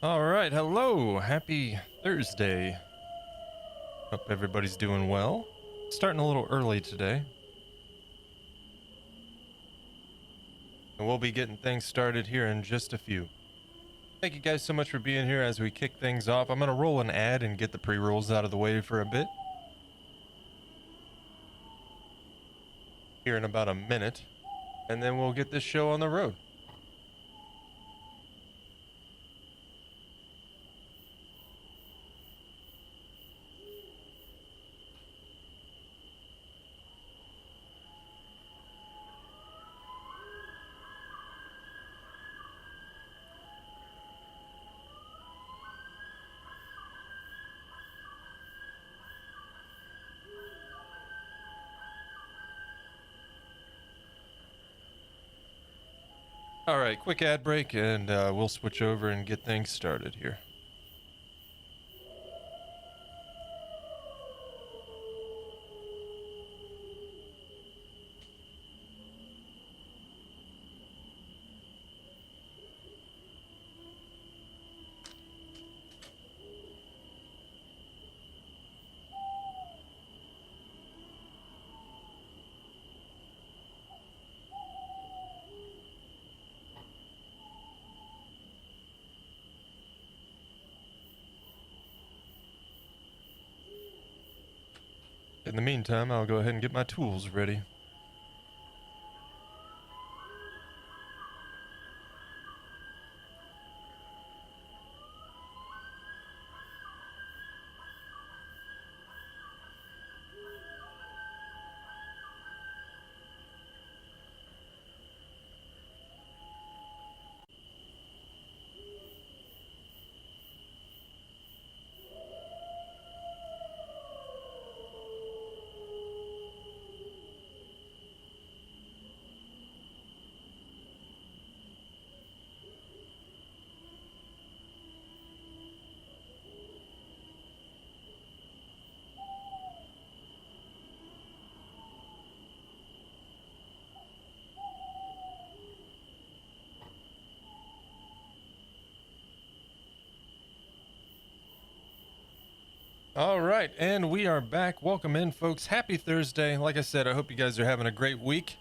All right, hello, happy Thursday. Hope everybody's doing well. Starting a little early today. And we'll be getting things started here in just a few. Thank you guys so much for being here as we kick things off. I'm going to roll an ad and get the pre-rolls out of the way for a bit. Here in about a minute. And then we'll get this show on the road. All right, quick ad break and we'll switch over and get things started here. In the meantime, I'll go ahead and get my tools ready. All right, and we are back. Welcome in, folks. Happy Thursday. Like I said, I hope you guys are having a great week.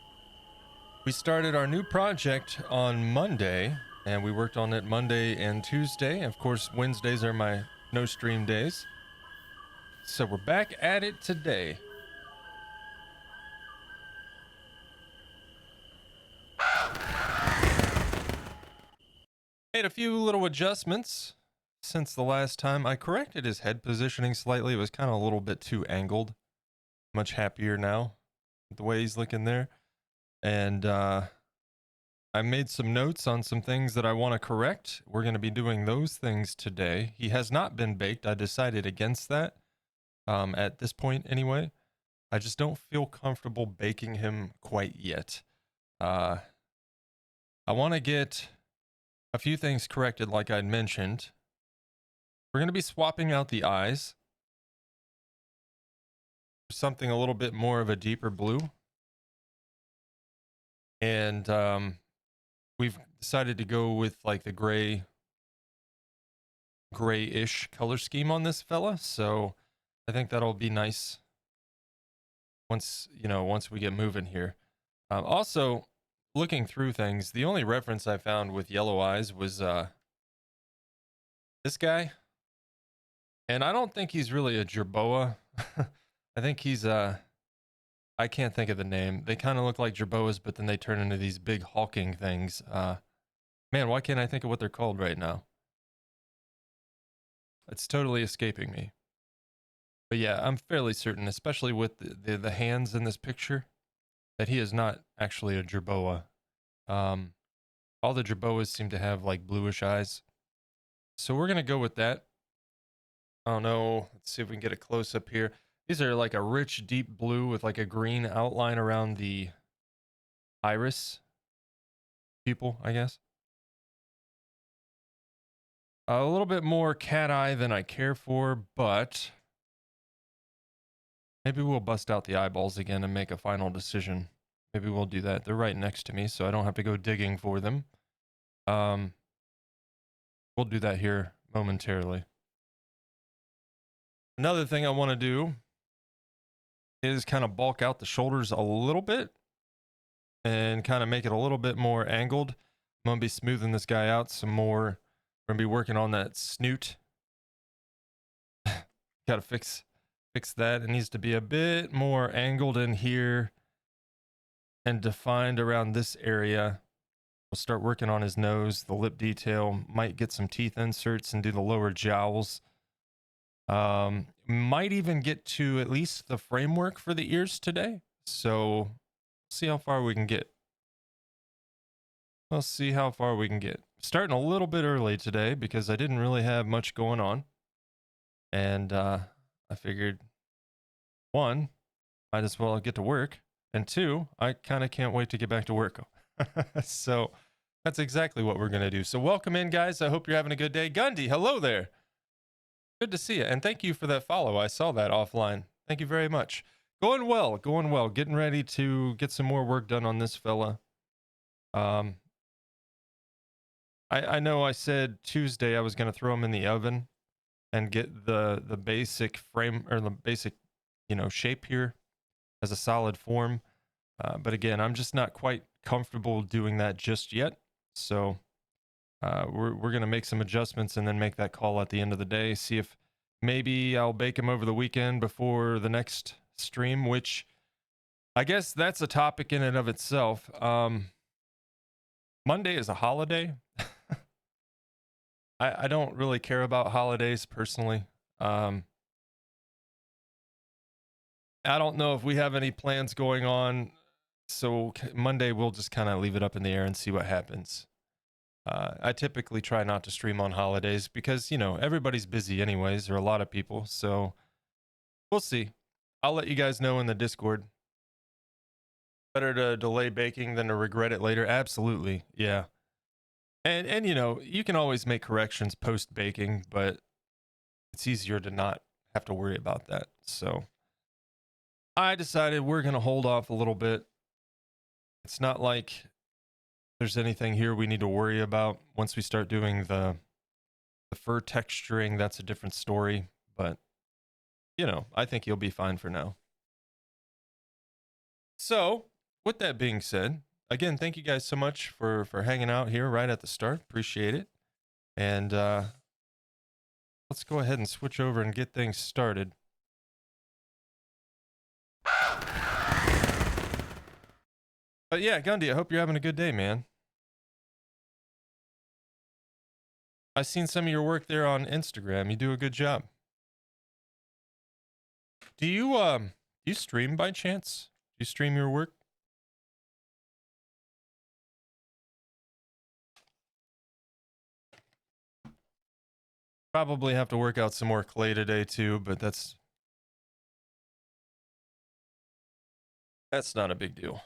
We started our new project on Monday, and we worked on it Monday and Tuesday. Of course, Wednesdays are my no stream days. So we're back at it today. Made a few little adjustments since the last time. I corrected his head positioning slightly. It was kind of a little bit too angled. Much happier now with the way he's looking there. And I made some notes on some things that I want to correct. We're going to be doing those things today. He has not been baked. I decided against that at this point anyway. I just don't feel comfortable baking him quite yet. I want to get a few things corrected like I'd mentioned. We're going to be swapping out the eyes. Something a little bit more of a deeper blue. And we've decided to go with like the grayish color scheme on this fella. So I think that'll be nice once we get moving here. Also, looking through things, the only reference I found with yellow eyes was this guy. And I don't think he's really a Jerboa. I think he's I can't think of the name. They kind of look like Jerboas, but then they turn into these big hulking things. Man, why can't I think of what they're called right now? It's totally escaping me. But yeah, I'm fairly certain, especially with the hands in this picture, that he is not actually a Jerboa. All the Jerboas seem to have like bluish eyes. So we're going to go with that. I don't know. Let's see if we can get a close up here. These are like a rich, deep blue with like a green outline around the iris pupil, I guess. A little bit more cat eye than I care for, but maybe we'll bust out the eyeballs again and make a final decision. Maybe we'll do that. They're right next to me, so I don't have to go digging for them. We'll do that here momentarily. Another thing I want to do is kind of bulk out the shoulders a little bit and kind of make it a little bit more angled. I'm going to be smoothing this guy out some more. We're going to be working on that snoot. Got to fix that. It needs to be a bit more angled in here and defined around this area. We'll start working on his nose, the lip detail, might get some teeth inserts and do the lower jowls. Might even get to at least the framework for the ears today. So see how far we can get. We'll see how far we can get. Starting a little bit early today because I didn't really have much going on. And I figured, one, might as well get to work. And two, I kind of can't wait to get back to work. So that's exactly what we're going to do. So welcome in, guys. I hope you're having a good day. Gundy, hello there. Good to see you. And thank you for that follow. I saw that offline. Thank you very much. Going well. Getting ready to get some more work done on this fella. I know I said Tuesday I was going to throw him in the oven and get the basic frame, or the basic, shape here as a solid form. But again, I'm just not quite comfortable doing that just yet. So we're going to make some adjustments and then make that call at the end of the day. See if maybe I'll bake him over the weekend before the next stream, which I guess that's a topic in and of itself. Monday is a holiday. I don't really care about holidays personally. I don't know if we have any plans going on. So Monday we'll just kind of leave it up in the air and see what happens. I typically try not to stream on holidays because, everybody's busy anyways, or a lot of people. So we'll see. I'll let you guys know in the Discord. Better to delay baking than to regret it later. Absolutely. Yeah. And you can always make corrections post baking, but it's easier to not have to worry about that. So I decided we're going to hold off a little bit. It's not like there's anything here we need to worry about. Once we start doing the fur texturing, that's a different story. But, I think you'll be fine for now. So, with that being said, again, thank you guys so much for hanging out here right at the start. Appreciate it. And let's go ahead and switch over and get things started. But yeah, Gundy, I hope you're having a good day, man. I've seen some of your work there on Instagram. You do a good job. Do you stream by chance? Do you stream your work? Probably have to work out some more clay today too, but that's not a big deal.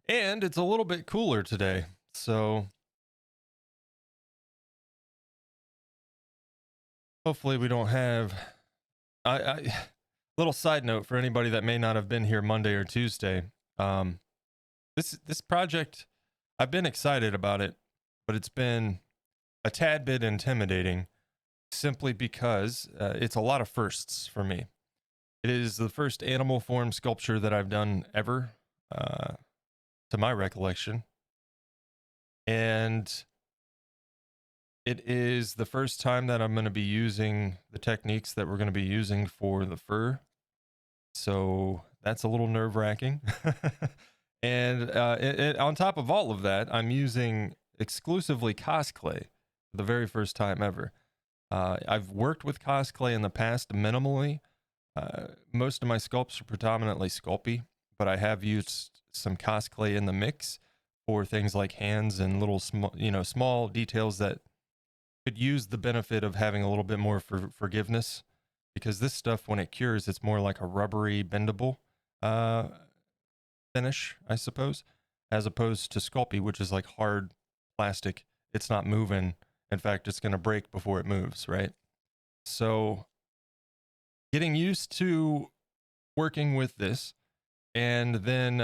And it's a little bit cooler today, so hopefully we don't have little side note for anybody that may not have been here Monday or Tuesday. This project, I've been excited about it, but it's been a tad bit intimidating simply because it's a lot of firsts for me. It is the first animal form sculpture that I've done ever, to my recollection. And it is the first time that I'm going to be using the techniques that we're going to be using for the fur. So that's a little nerve-wracking. And on top of all of that, I'm using exclusively Cosclay for the very first time ever. I've worked with Cosclay in the past minimally. Most of my sculpts are predominantly Sculpey, but I have used some Cosclay in the mix for things like hands and little small details that could use the benefit of having a little bit more forgiveness, because this stuff, when it cures, it's more like a rubbery, bendable finish, I suppose, as opposed to Sculpey, which is like hard plastic. It's not moving. In fact, it's going to break before it moves, right? So getting used to working with this, and then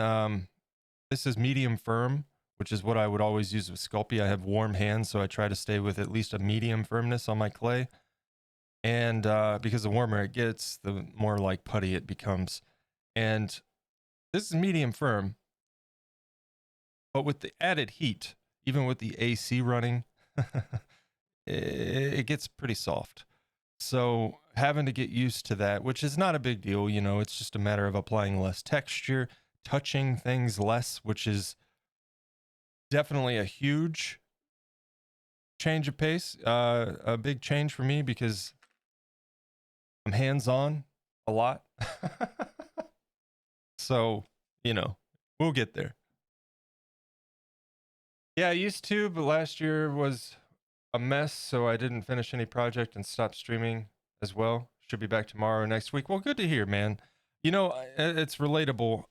this is medium firm, which is what I would always use with Sculpey. I have warm hands, so I try to stay with at least a medium firmness on my clay. And because the warmer it gets, the more like putty it becomes. And this is medium firm, but with the added heat, even with the AC running, it gets pretty soft. So having to get used to that, which is not a big deal, you know, it's just a matter of applying less texture, touching things less, which is definitely a huge change of pace, a big change for me because I'm hands-on a lot. So, you know, we'll get there. Yeah, I used to, but last year was a mess, so I didn't finish any project and stopped streaming as well. Should be back tomorrow or next week. Well, good to hear, man. You know, it's relatable.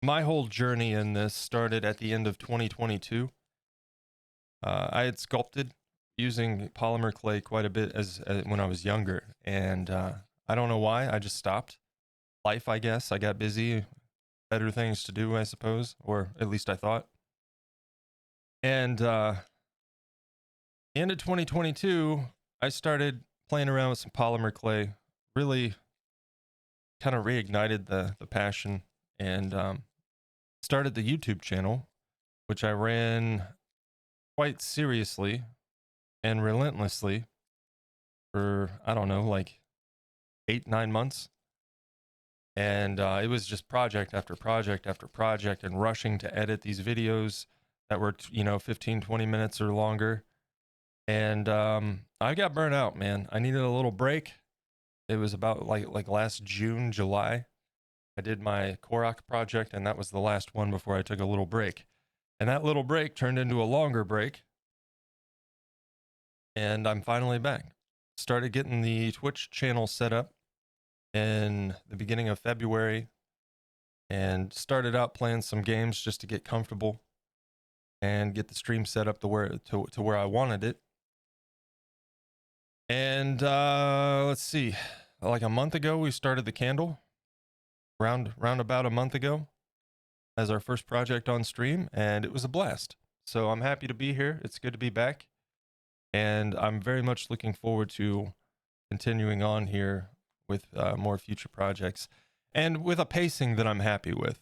My whole journey in this started at the end of 2022. I had sculpted using polymer clay quite a bit as when I was younger, and I don't know why. I just stopped. Life, I guess. I got busy, better things to do, I suppose, or at least I thought. And end of 2022, I started playing around with some polymer clay. Really, kind of reignited the passion, and started the YouTube channel, which I ran quite seriously and relentlessly for, I don't know, like 8-9 months. And it was just project after project after project, and rushing to edit these videos that were, you know, 15-20 minutes or longer. And I got burnt out, man. I needed a little break. It was about like last June, July. I did my Korok project, and that was the last one before I took a little break. And that little break turned into a longer break. And I'm finally back. Started getting the Twitch channel set up in the beginning of February, and started out playing some games just to get comfortable and get the stream set up to where I wanted it. And let's see, like a month ago we started the candle, round about a month ago, as our first project on stream, and it was a blast. So I'm happy to be here. It's good to be back, and I'm very much looking forward to continuing on here with more future projects, and with a pacing that I'm happy with.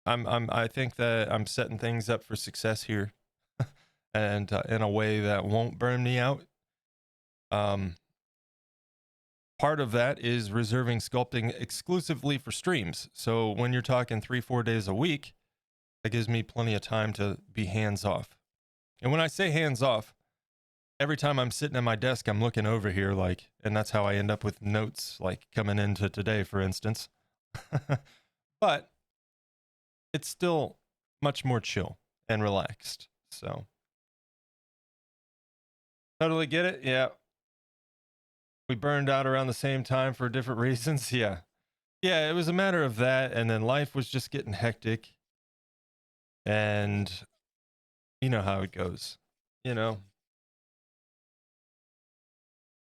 I think that I'm setting things up for success here, and in a way that won't burn me out. Part of that is reserving sculpting exclusively for streams. So when you're talking 3-4 days a week, that gives me plenty of time to be hands off. And when I say hands off, every time I'm sitting at my desk, I'm looking over here, like, and that's how I end up with notes, like coming into today, for instance. But it's still much more chill and relaxed. So totally get it. Yeah. We burned out around the same time for different reasons. Yeah. Yeah, it was a matter of that. And then life was just getting hectic. And you know how it goes, you know.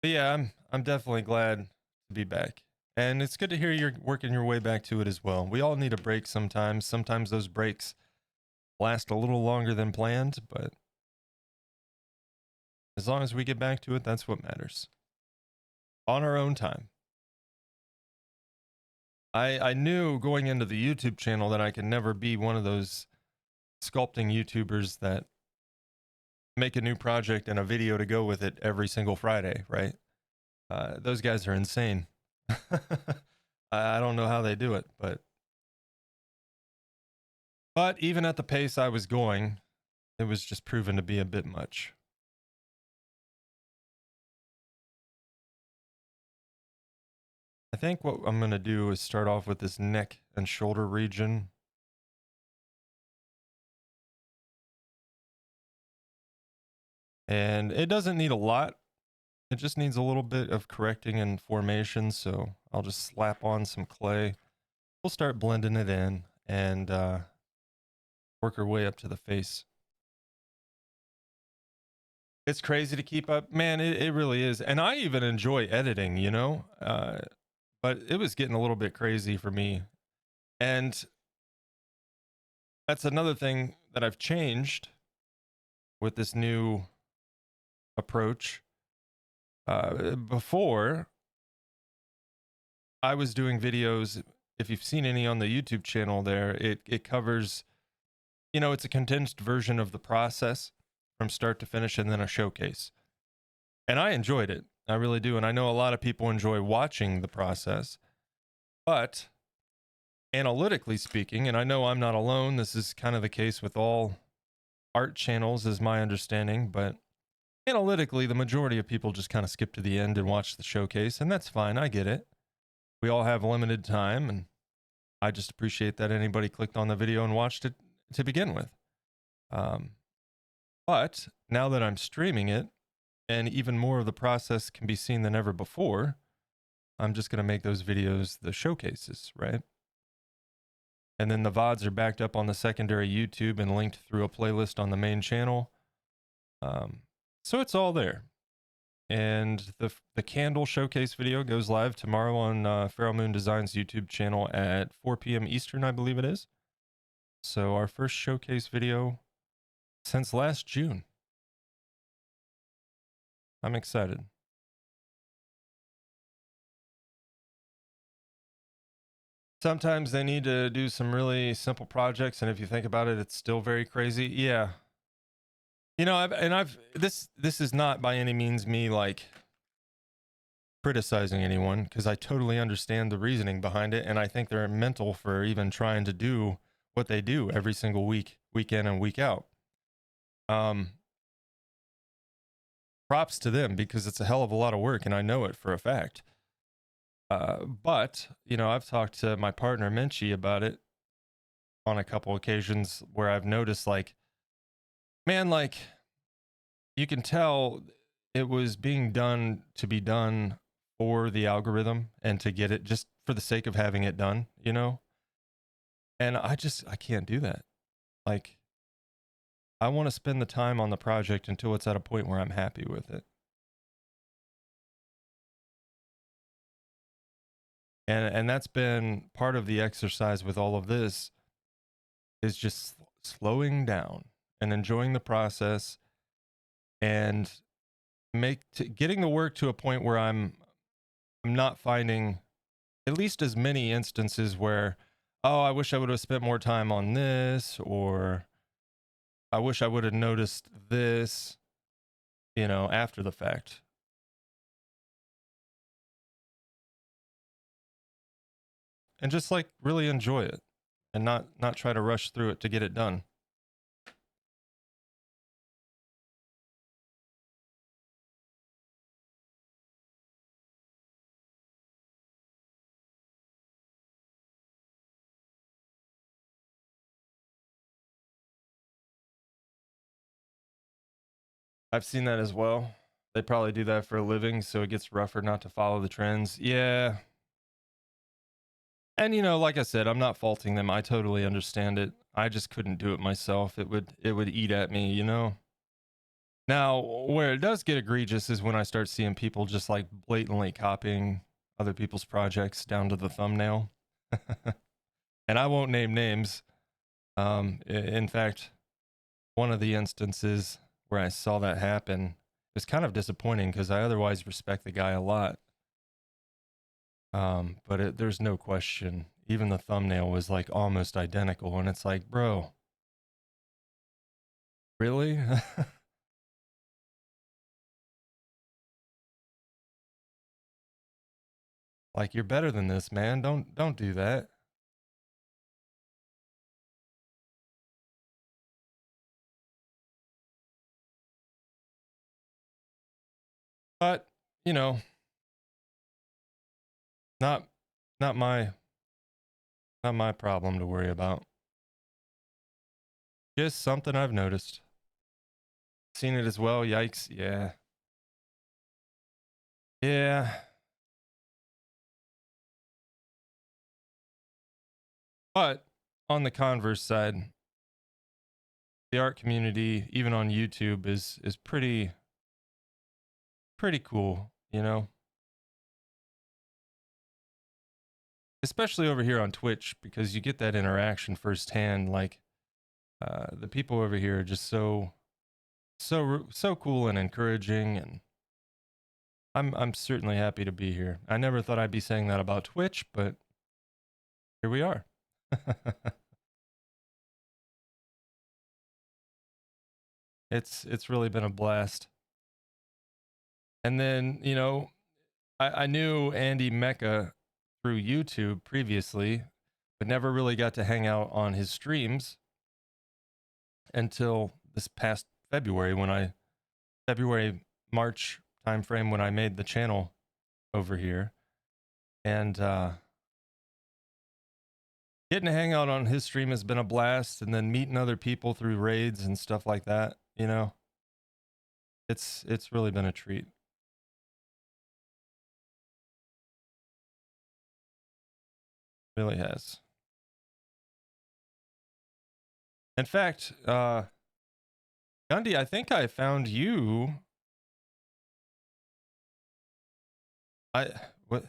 But yeah, I'm definitely glad to be back. And it's good to hear you're working your way back to it as well. We all need a break sometimes. Sometimes those breaks last a little longer than planned, but as long as we get back to it, that's what matters. On our own time. I knew going into the YouTube channel that I could never be one of those sculpting YouTubers that make a new project and a video to go with it every single Friday, right? Those guys are insane. I don't know how they do it, but even at the pace I was going, it was just proven to be a bit much. I think what I'm going to do is start off with this neck and shoulder region. And it doesn't need a lot. It just needs a little bit of correcting and formation. So I'll just slap on some clay. We'll start blending it in and work our way up to the face. It's crazy to keep up, man. It really is. And I even enjoy editing, you know, but it was getting a little bit crazy for me. And that's another thing that I've changed with this new approach. Before, I was doing videos. If you've seen any on the YouTube channel there, it covers, it's a condensed version of the process from start to finish and then a showcase. And I enjoyed it. I really do. And I know a lot of people enjoy watching the process. But analytically speaking, and I know I'm not alone, this is kind of the case with all art channels, is my understanding. But analytically, the majority of people just kind of skip to the end and watch the showcase. And that's fine. I get it. We all have limited time. And I just appreciate that anybody clicked on the video and watched it to begin with. But now that I'm streaming it, and even more of the process can be seen than ever before, I'm just going to make those videos the showcases, right? And then the VODs are backed up on the secondary YouTube and linked through a playlist on the main channel. So it's all there. And the candle showcase video goes live tomorrow on Feral Moon Designs YouTube channel at 4 p.m. Eastern, I believe it is. So our first showcase video since last June. I'm excited. Sometimes they need to do some really simple projects, and if you think about it, it's still very crazy. Yeah. This is not by any means me like criticizing anyone, because I totally understand the reasoning behind it, and I think they're mental for even trying to do what they do every single week, week in and week out. Props to them, because it's a hell of a lot of work, and I know it for a fact. But I've talked to my partner Menchie about it on a couple occasions where I've noticed, like, man, like, you can tell it was being done to be done for the algorithm and to get it just for the sake of having it done, And I can't do that. Like, I want to spend the time on the project until it's at a point where I'm happy with it. And that's been part of the exercise with all of this, is just slowing down and enjoying the process, and getting the work to a point where I'm not finding at least as many instances where, oh, I wish I would have spent more time on this, or I wish I would have noticed this, after the fact. And just like really enjoy it and not try to rush through it to get it done. I've seen that as well. They probably do that for a living, so it gets rougher not to follow the trends. Yeah. And like I said, I'm not faulting them. I totally understand it. I just couldn't do it myself. It would eat at me, Now, where it does get egregious is when I start seeing people just like blatantly copying other people's projects down to the thumbnail. And I won't name names. In fact, one of the instances where I saw that happen was kind of disappointing, because I otherwise respect the guy a lot. But there's no question. Even the thumbnail was like almost identical, and it's like, bro, really? Like, you're better than this, man. Don't do that. But, not not my problem to worry about. Just something I've noticed. Seen it as well. Yikes. Yeah. Yeah. But on the converse side, the art community, even on YouTube, is pretty cool, Especially over here on Twitch, because you get that interaction firsthand. Like, The people over here are just so cool and encouraging, and I'm certainly happy to be here. I never thought I'd be saying that about Twitch, but here we are. It's really been a blast. And then, you know, I knew Andy Mecca through YouTube previously, but never really got to hang out on his streams until this past February March timeframe when I made the channel over here. And getting to hang out on his stream has been a blast, and then meeting other people through raids and stuff like that, you know. It's really been a treat. Really has. In fact, Gundy, I think I found you. I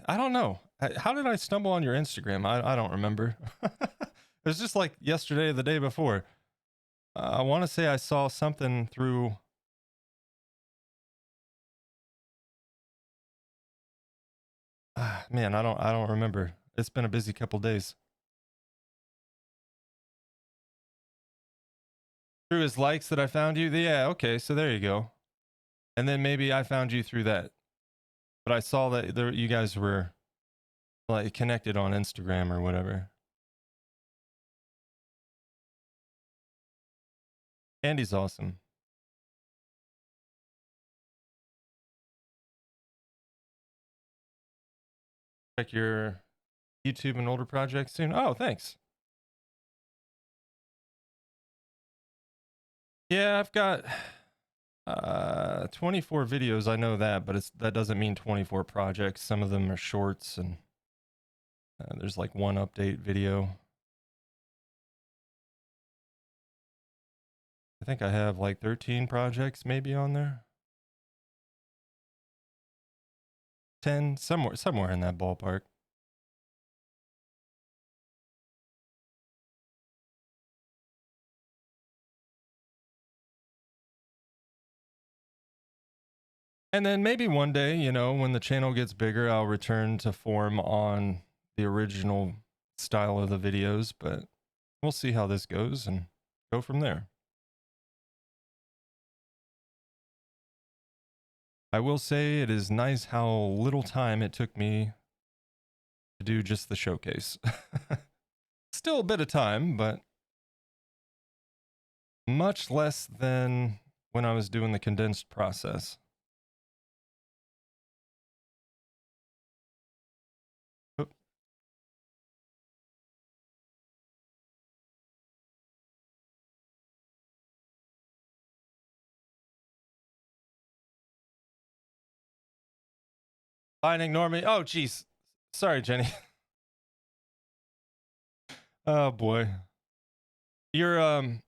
don't know. How did I stumble on your Instagram? I don't remember. It was just like yesterday or the day before. I want to say I saw something through. Man, I don't remember. It's been a busy couple days. Through his likes that I found you. Yeah, okay, so there you go. And then maybe I found you through that. But I saw that you guys were like connected on Instagram or whatever. Andy's awesome. Check your YouTube and older projects soon. Oh, thanks. Yeah, I've got 24 videos. I know that, but that doesn't mean 24 projects. Some of them are shorts, and there's like one update video. I think I have like 13 projects maybe on there. 10, somewhere in that ballpark. And then maybe one day, you know, when the channel gets bigger, I'll return to form on the original style of the videos, but we'll see how this goes and go from there. I will say it is nice how little time it took me to do just the showcase. Still a bit of time, but much less than when I was doing the condensed process. Oop. Fine, ignore me. Oh, geez. Sorry, Jenny. Oh boy. Your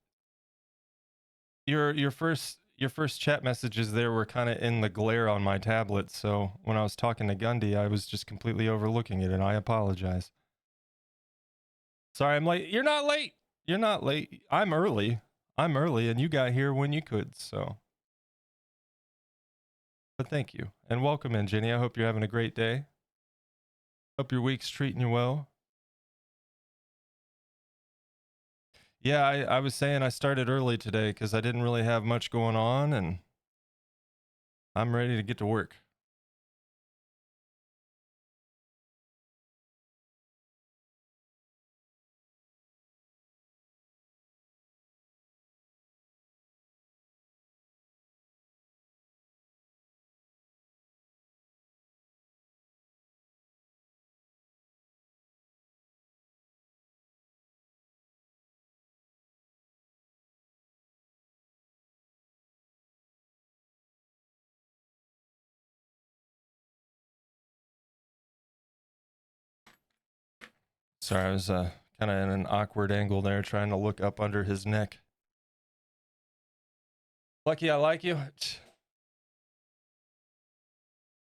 first chat messages there were kind of in the glare on my tablet, so when I was talking to Gundy, I was just completely overlooking it, and I apologize. Sorry, I'm late. You're not late. You're not late. I'm early. I'm early, and you got here when you could, so. But thank you, and welcome in, Jenny. I hope you're having a great day. Hope your week's treating you well. Yeah, I was saying I started early today because I didn't really have much going on, and I'm ready to get to work. Sorry, I was kind of in an awkward angle there trying to look up under his neck. Lucky I like you.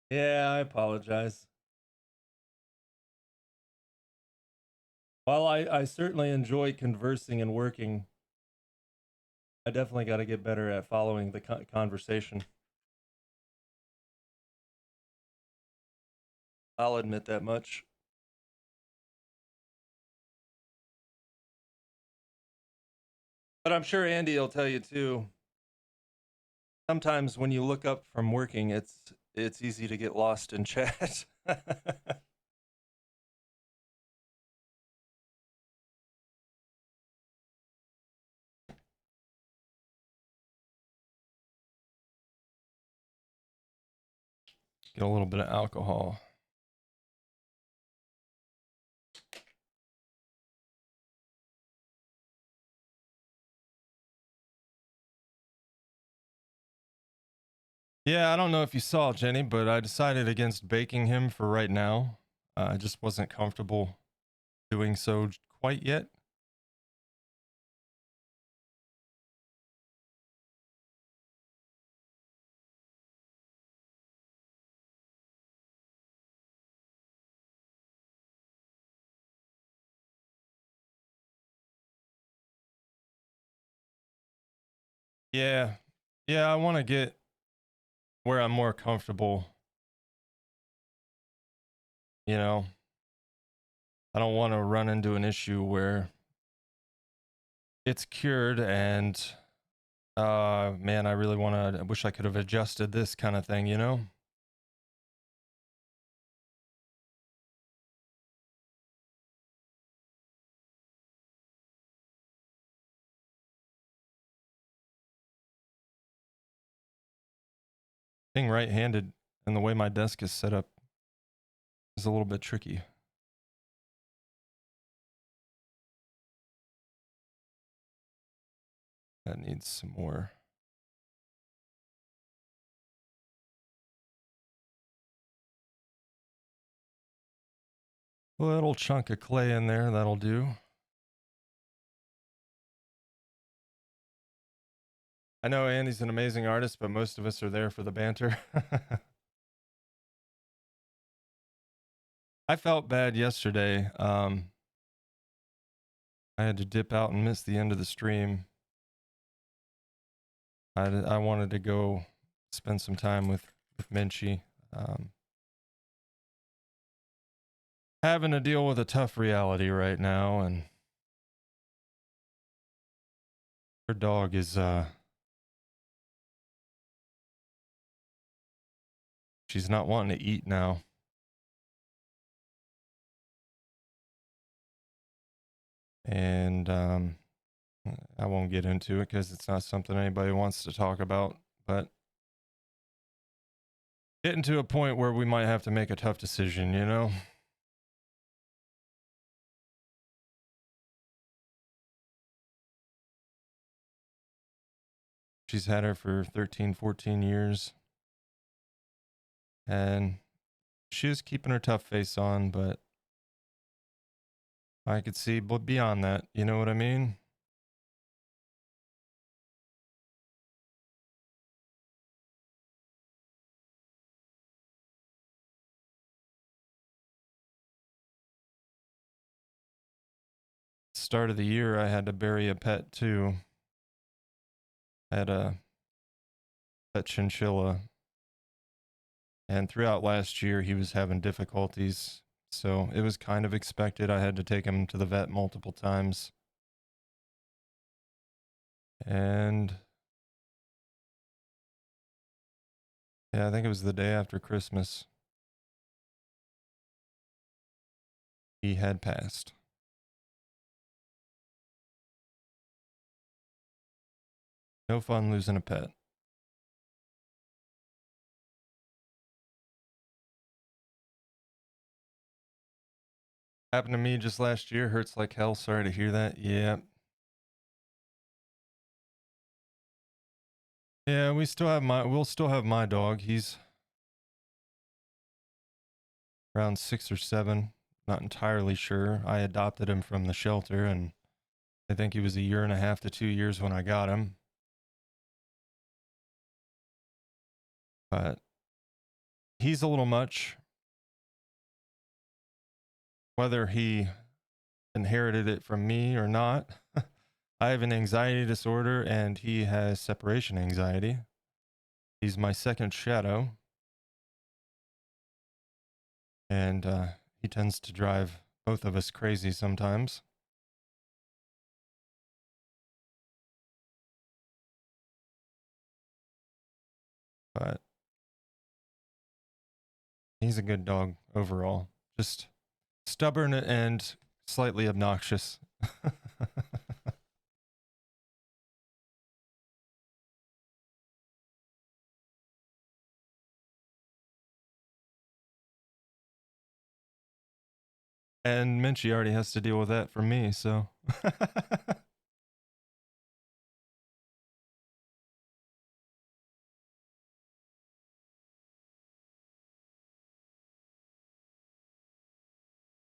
Yeah, I apologize. Well, I certainly enjoy conversing and working I definitely got to get better at following the conversation. I'll admit that much. But I'm sure Andy will tell you too. Sometimes when you look up from working, it's easy to get lost in chat. Get a little bit of alcohol. Yeah, I don't know if you saw, Jenny, but I decided against baking him for right now. I just wasn't comfortable doing so quite yet. Yeah. Yeah, I want to get where I'm more comfortable. You know, I don't want to run into an issue where it's cured and man, I really want to, I wish I could have adjusted this kind of thing, you know? Being right-handed and the way my desk is set up is a little bit tricky. That needs some more. A little chunk of clay in there, that'll do. I know Andy's an amazing artist, but most of us are there for the banter. I felt bad yesterday. I had to dip out and miss the end of the stream. I wanted to go spend some time with Minchie. Having to deal with a tough reality right now, and her dog is she's not wanting to eat now. And I won't get into it because it's not something anybody wants to talk about, but getting to a point where we might have to make a tough decision, you know? She's had her for 13, 14 years. And she is keeping her tough face on, but I could see beyond that, you know what I mean? Start of the year, I had to bury a pet too. I had a pet chinchilla. And throughout last year, he was having difficulties. So it was kind of expected. I had to take him to the vet multiple times. And yeah, I think it was the day after Christmas. He had passed. No fun losing a pet. Happened to me just last year. Hurts like hell. Sorry to hear that. Yeah. Yeah, we'll still have my dog. He's around 6 or 7. Not entirely sure. I adopted him from the shelter, and I think he was 1.5 to 2 years when I got him. But he's a little much. Whether he inherited it from me or not, I have an anxiety disorder and he has separation anxiety. He's my second shadow. And he tends to drive both of us crazy sometimes. But he's a good dog overall. Just stubborn and slightly obnoxious. And Minchie already has to deal with that for me, so.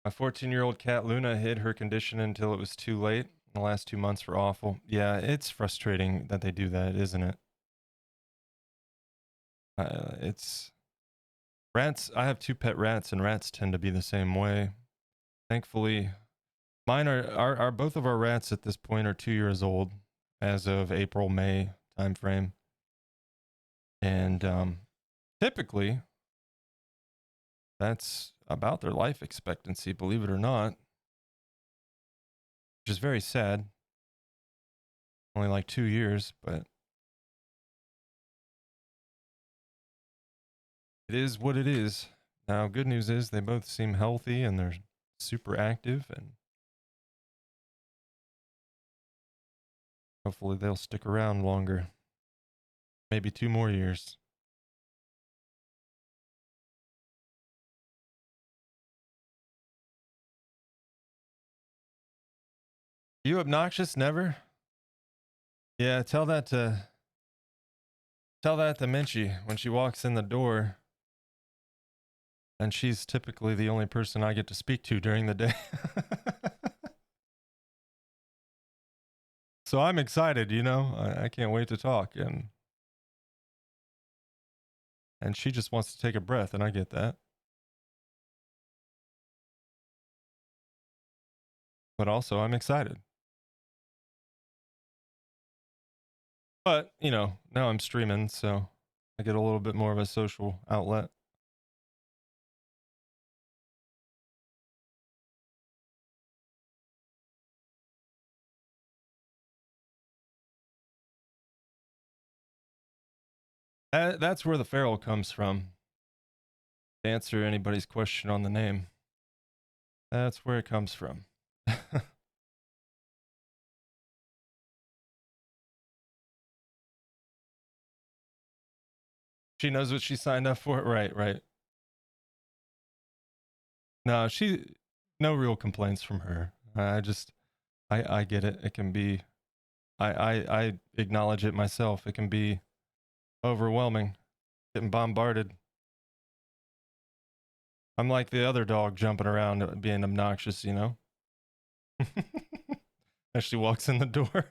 My 14-year-old cat Luna hid her condition until it was too late. The last 2 months were awful. Yeah, it's frustrating that they do that, isn't it? It's rats. I have 2 pet rats, and rats tend to be the same way. Thankfully, mine are both of our rats at this point are 2 years old, as of April May timeframe, and typically that's about their life expectancy, believe it or not, which is very sad. Only like 2 years, but it is what it is. Now, good news is they both seem healthy and they're super active, and hopefully they'll stick around longer. Maybe 2 more years. You obnoxious? Never? Yeah, tell that to Minchie when she walks in the door. And she's typically the only person I get to speak to during the day. So I'm excited, you know. I can't wait to talk, and she just wants to take a breath, and I get that. But also I'm excited. But, you know, now I'm streaming, so I get a little bit more of a social outlet. That's where the feral comes from. To answer anybody's question on the name, that's where it comes from. She knows what she signed up for. Right, right. No, no real complaints from her. I get it. It can be, I acknowledge it myself. It can be overwhelming, getting bombarded. I'm like the other dog jumping around being obnoxious, you know? As she walks in the door.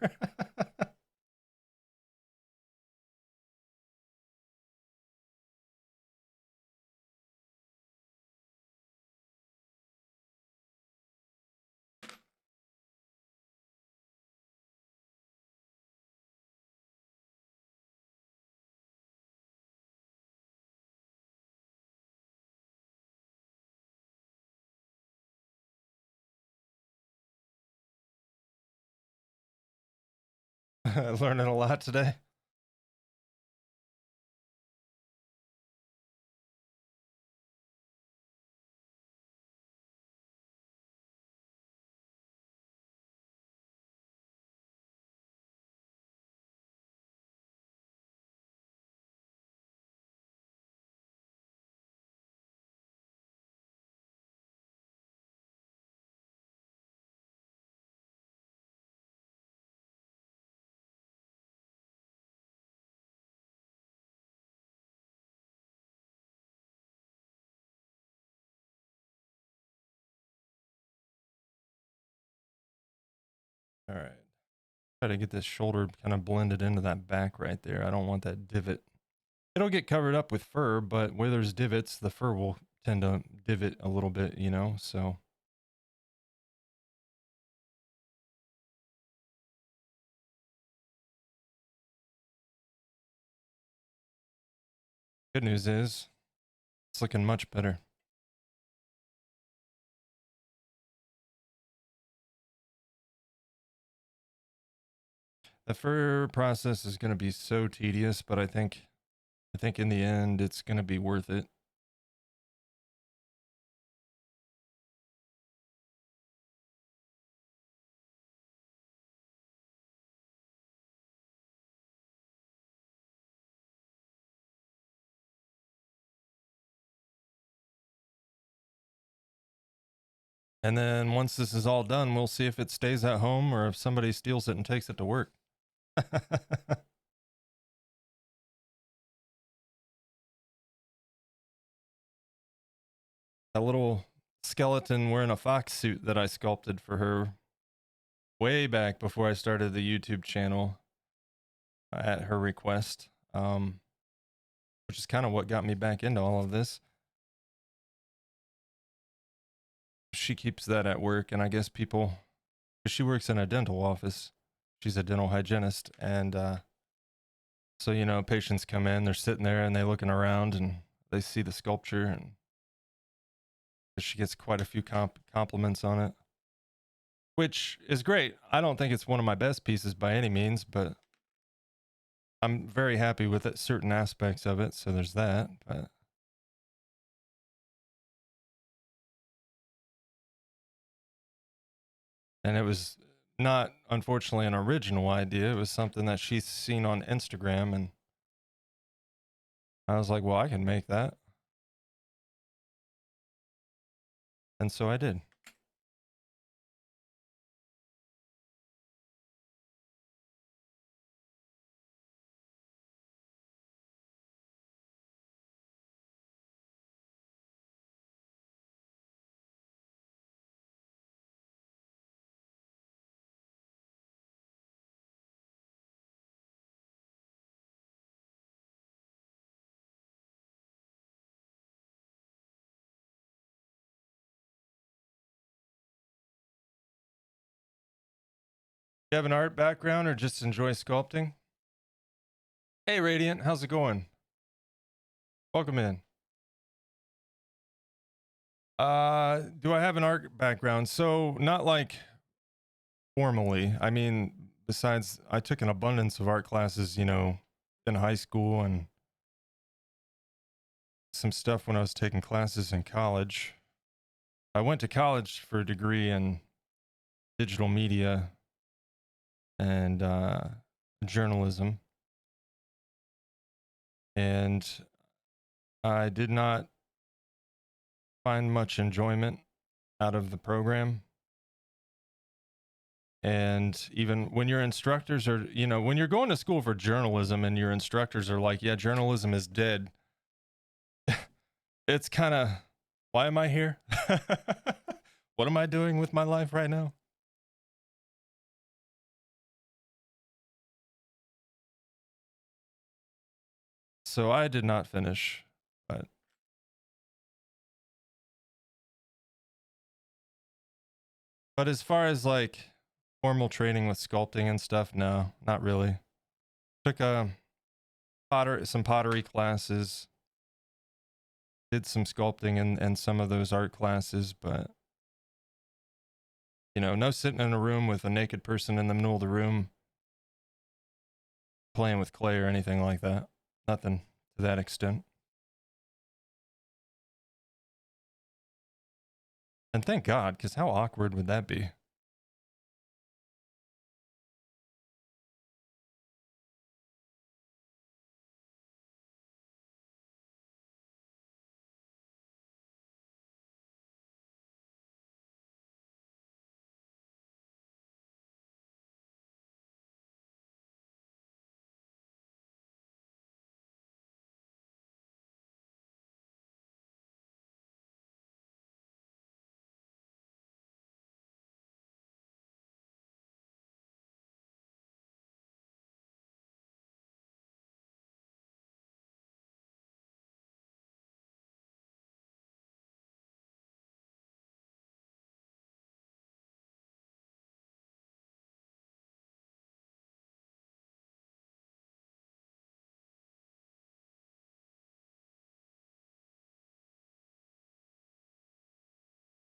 Learning a lot today. All right. Try to get this shoulder kind of blended into that back right there. I don't want that divot. It'll get covered up with fur, but where there's divots, the fur will tend to divot a little bit, you know? So Good news is it's looking much better. The fur process is going to be so tedious, but I think in the end it's going to be worth it. And then once this is all done, we'll see if it stays at home or if somebody steals it and takes it to work. That little skeleton wearing a fox suit that I sculpted for her way back before I started the YouTube channel at her request, which is kind of what got me back into all of this. She keeps that at work, and I guess people, she works in a dental office. She's a dental hygienist, and so you know, patients come in, they're sitting there, and they're looking around, and they see the sculpture, and she gets quite a few compliments on it, which is great. I don't think it's one of my best pieces by any means, but I'm very happy with it, certain aspects of it. So there's that. But and it was not, unfortunately, an original idea. It was something that she's seen on Instagram, and I was like, well, I can make that. And so I did. You have an art background or just enjoy sculpting? Hey, Radiant, how's it going? Welcome in. Do I have an art background? So not like formally. I mean, besides, I took an abundance of art classes, you know, in high school and some stuff when I was taking classes in college. I went to college for a degree in digital media and journalism, and I did not find much enjoyment out of the program. And even when your instructors are, you know, when you're going to school for journalism and your instructors are like, yeah, journalism is dead, it's kind of, why am I here? What am I doing with my life right now? So I did not finish, but as far as like formal training with sculpting and stuff, no, not really. Took some pottery classes, did some sculpting and some of those art classes, but you know, no sitting in a room with a naked person in the middle of the room playing with clay or anything like that. Nothing to that extent. And thank God, because how awkward would that be?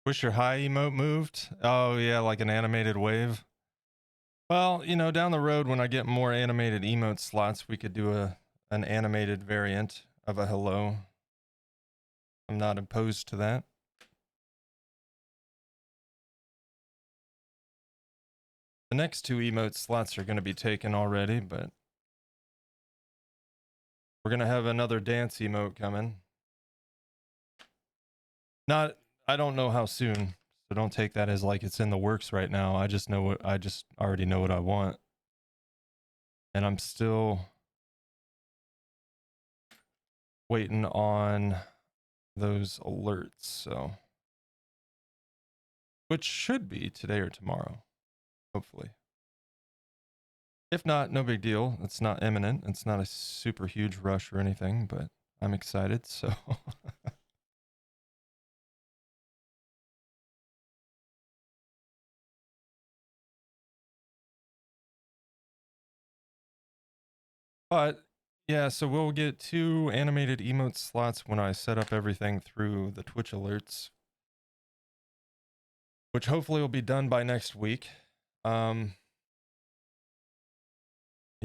Wish your high emote moved. Oh yeah, like an animated wave. Well, you know, down the road when I get more animated emote slots, we could do an animated variant of a hello. I'm not opposed to that. The next two emote slots are going to be taken already, but we're going to have another dance emote coming. Not, I don't know how soon, so don't take that as like it's in the works right now. I just already know what I want. And I'm still waiting on those alerts, so which should be today or tomorrow, hopefully. If not, no big deal. It's not imminent. It's not a super huge rush or anything, but I'm excited, so but yeah, so we'll get 2 animated emote slots when I set up everything through the Twitch alerts, which hopefully will be done by next week. Need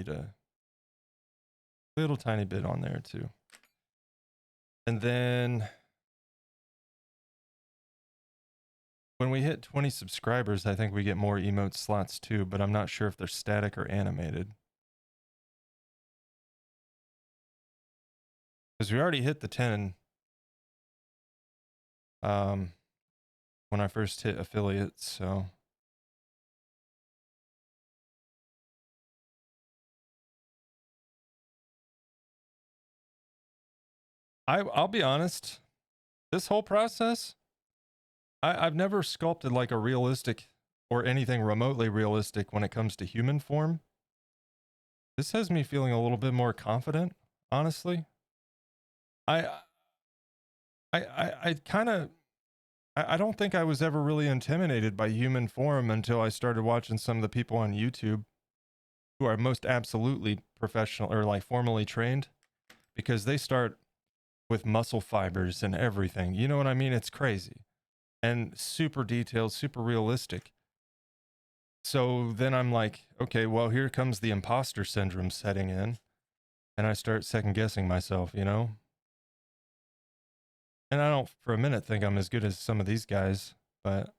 a little tiny bit on there too. And then when we hit 20 subscribers, I think we get more emote slots too, but I'm not sure if they're static or animated. Because we already hit the 10 when I first hit affiliates, so I'll be honest, this whole process, I've never sculpted like a realistic or anything remotely realistic when it comes to human form. This has me feeling a little bit more confident, honestly. I kind of I don't think I was ever really intimidated by human form until I started watching some of the people on YouTube who are most absolutely professional or like formally trained, because they start with muscle fibers and everything. You know what I mean? It's crazy and super detailed, super realistic. So then I'm like, okay, well, here comes the imposter syndrome setting in, and I start second guessing myself, you know? And I don't for a minute think I'm as good as some of these guys, but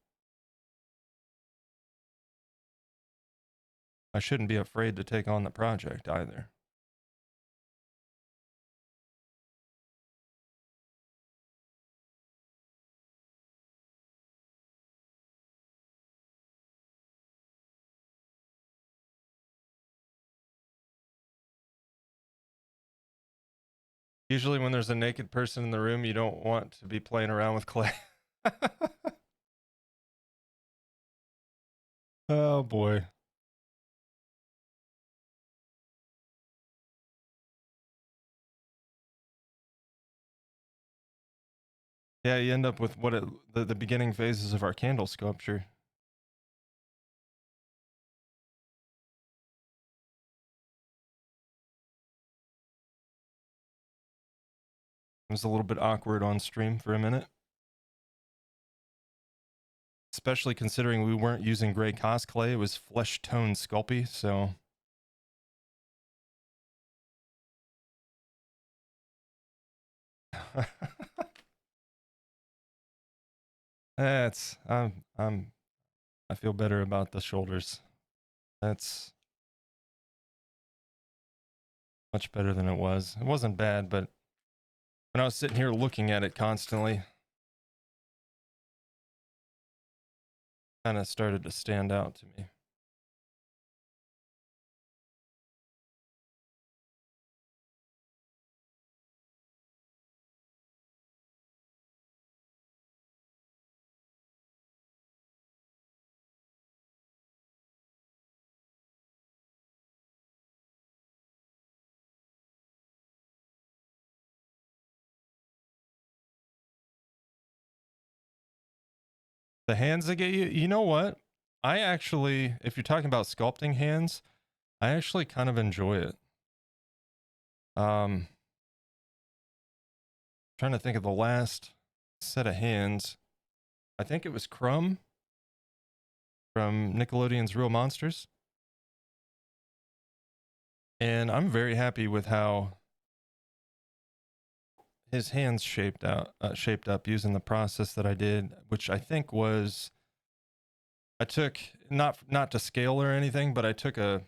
I shouldn't be afraid to take on the project either. Usually when there's a naked person in the room, you don't want to be playing around with clay. Oh boy. Yeah, you end up with the beginning phases of our candle sculpture. It was a little bit awkward on stream for a minute. Especially considering we weren't using gray cos clay, it was flesh tone Sculpey, so that's I feel better about the shoulders. That's much better than it was. It wasn't bad, but when I was sitting here looking at it constantly, kind of started to stand out to me. The hands they get you, you know what? I actually, if you're talking about sculpting hands, I actually kind of enjoy it. Trying to think of the last set of hands I think it was Crumb from Nickelodeon's Real Monsters. And I'm very happy with how his hands shaped up using the process that I did, which I think was, I took, not to scale or anything, but I took a,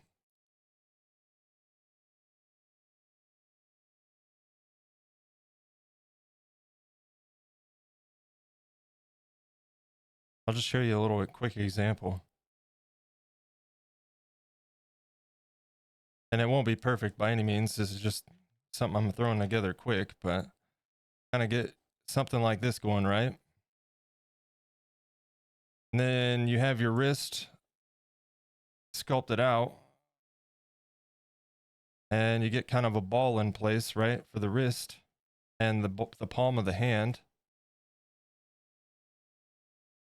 I'll just show you a little quick example. And it won't be perfect by any means. This is just something I'm throwing together quick, but kind of get something like this going, right? And then you have your wrist sculpted out, and you get kind of a ball in place, right, for the wrist and the palm of the hand.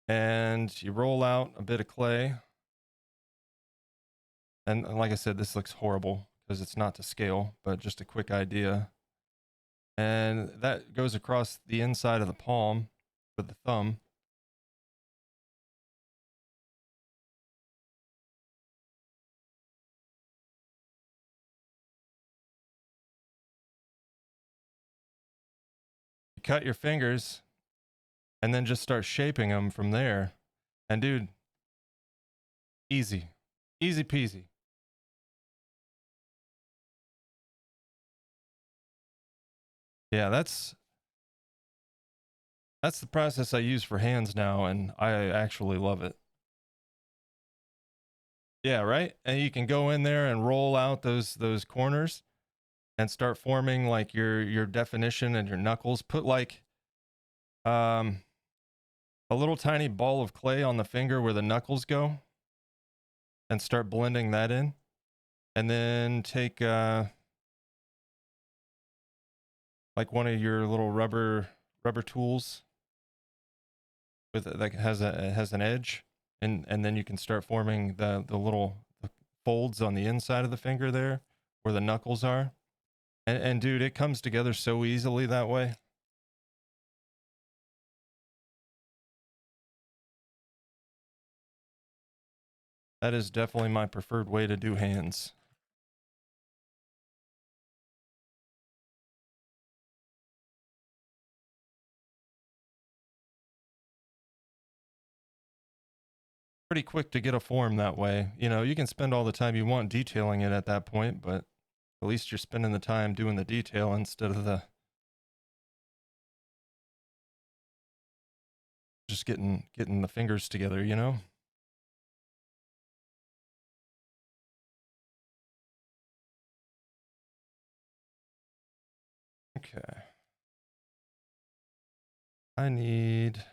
And you roll out a bit of clay. And like I said, this looks horrible because it's not to scale, but just a quick idea. And that goes across the inside of the palm with the thumb. You cut your fingers and then just start shaping them from there. And dude, easy peasy. Yeah, that's the process I use for hands now, and I actually love it. Yeah, right. And you can go in there and roll out those corners and start forming like your definition and your knuckles. Put like a little tiny ball of clay on the finger where the knuckles go, and start blending that in. And then take like one of your little rubber tools with that has an edge, and then you can start forming the little folds on the inside of the finger there where the knuckles are. And dude, it comes together so easily that way. That is definitely my preferred way to do hands. Pretty quick to get a form that way. You know, you can spend all the time you want detailing it at that point, but at least you're spending the time doing the detail instead of the just getting the fingers together, you know? Okay. I need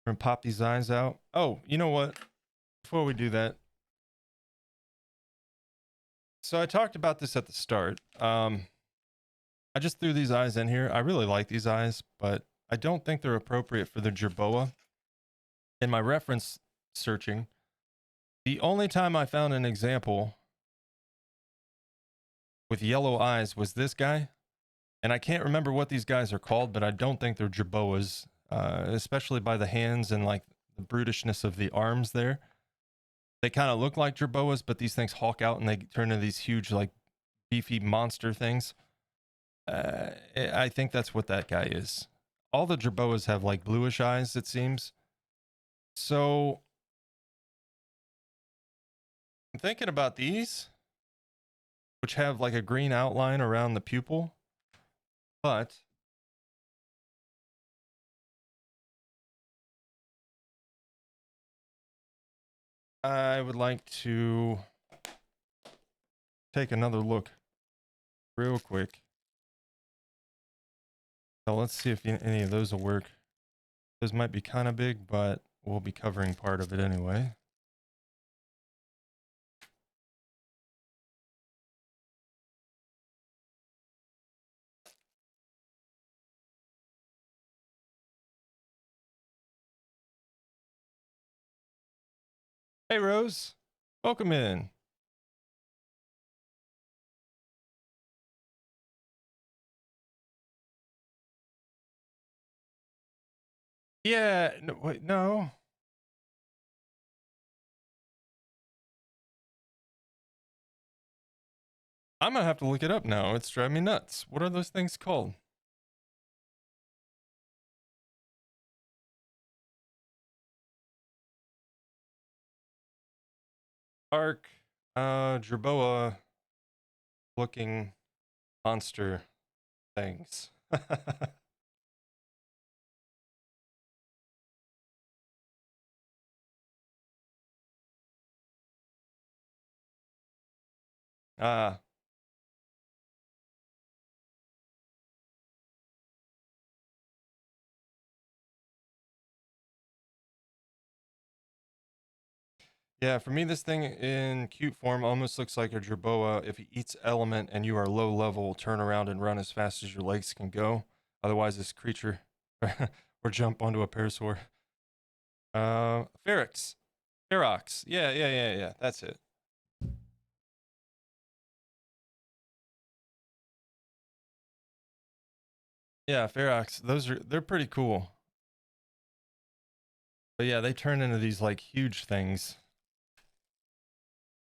and pop these eyes out. Oh, you know what? Before we do that, so I talked about this at the start. I just threw these eyes in here. I really like these eyes, but I don't think they're appropriate for the Jerboa. In my reference searching, the only time I found an example with yellow eyes was this guy. And I can't remember what these guys are called, but I don't think they're Jerboas, especially by the hands and like the brutishness of the arms there. They kind of look like Jerboas, but these things hawk out and they turn into these huge, like beefy monster things. I think that's what that guy is. All the Jerboas have like bluish eyes, it seems. So I'm thinking about these, which have like a green outline around the pupil, but I would like to take another look real quick. So let's see if any of those will work. Those might be kind of big, but we'll be covering part of it anyway. Hey, Rose. Welcome in. Yeah, no, wait, no. I'm gonna have to look it up now. It's driving me nuts. What are those things called? Arc, Jerboa looking monster things. Ah, yeah, for me, this thing in cute form almost looks like a Jerboa. If he eats element and you are low level, turn around and run as fast as your legs can go. Otherwise, this creature or jump onto a parasaur. Ferox. Ferox. Yeah. That's it. Yeah, Ferox. They're pretty cool. But yeah, they turn into these like huge things.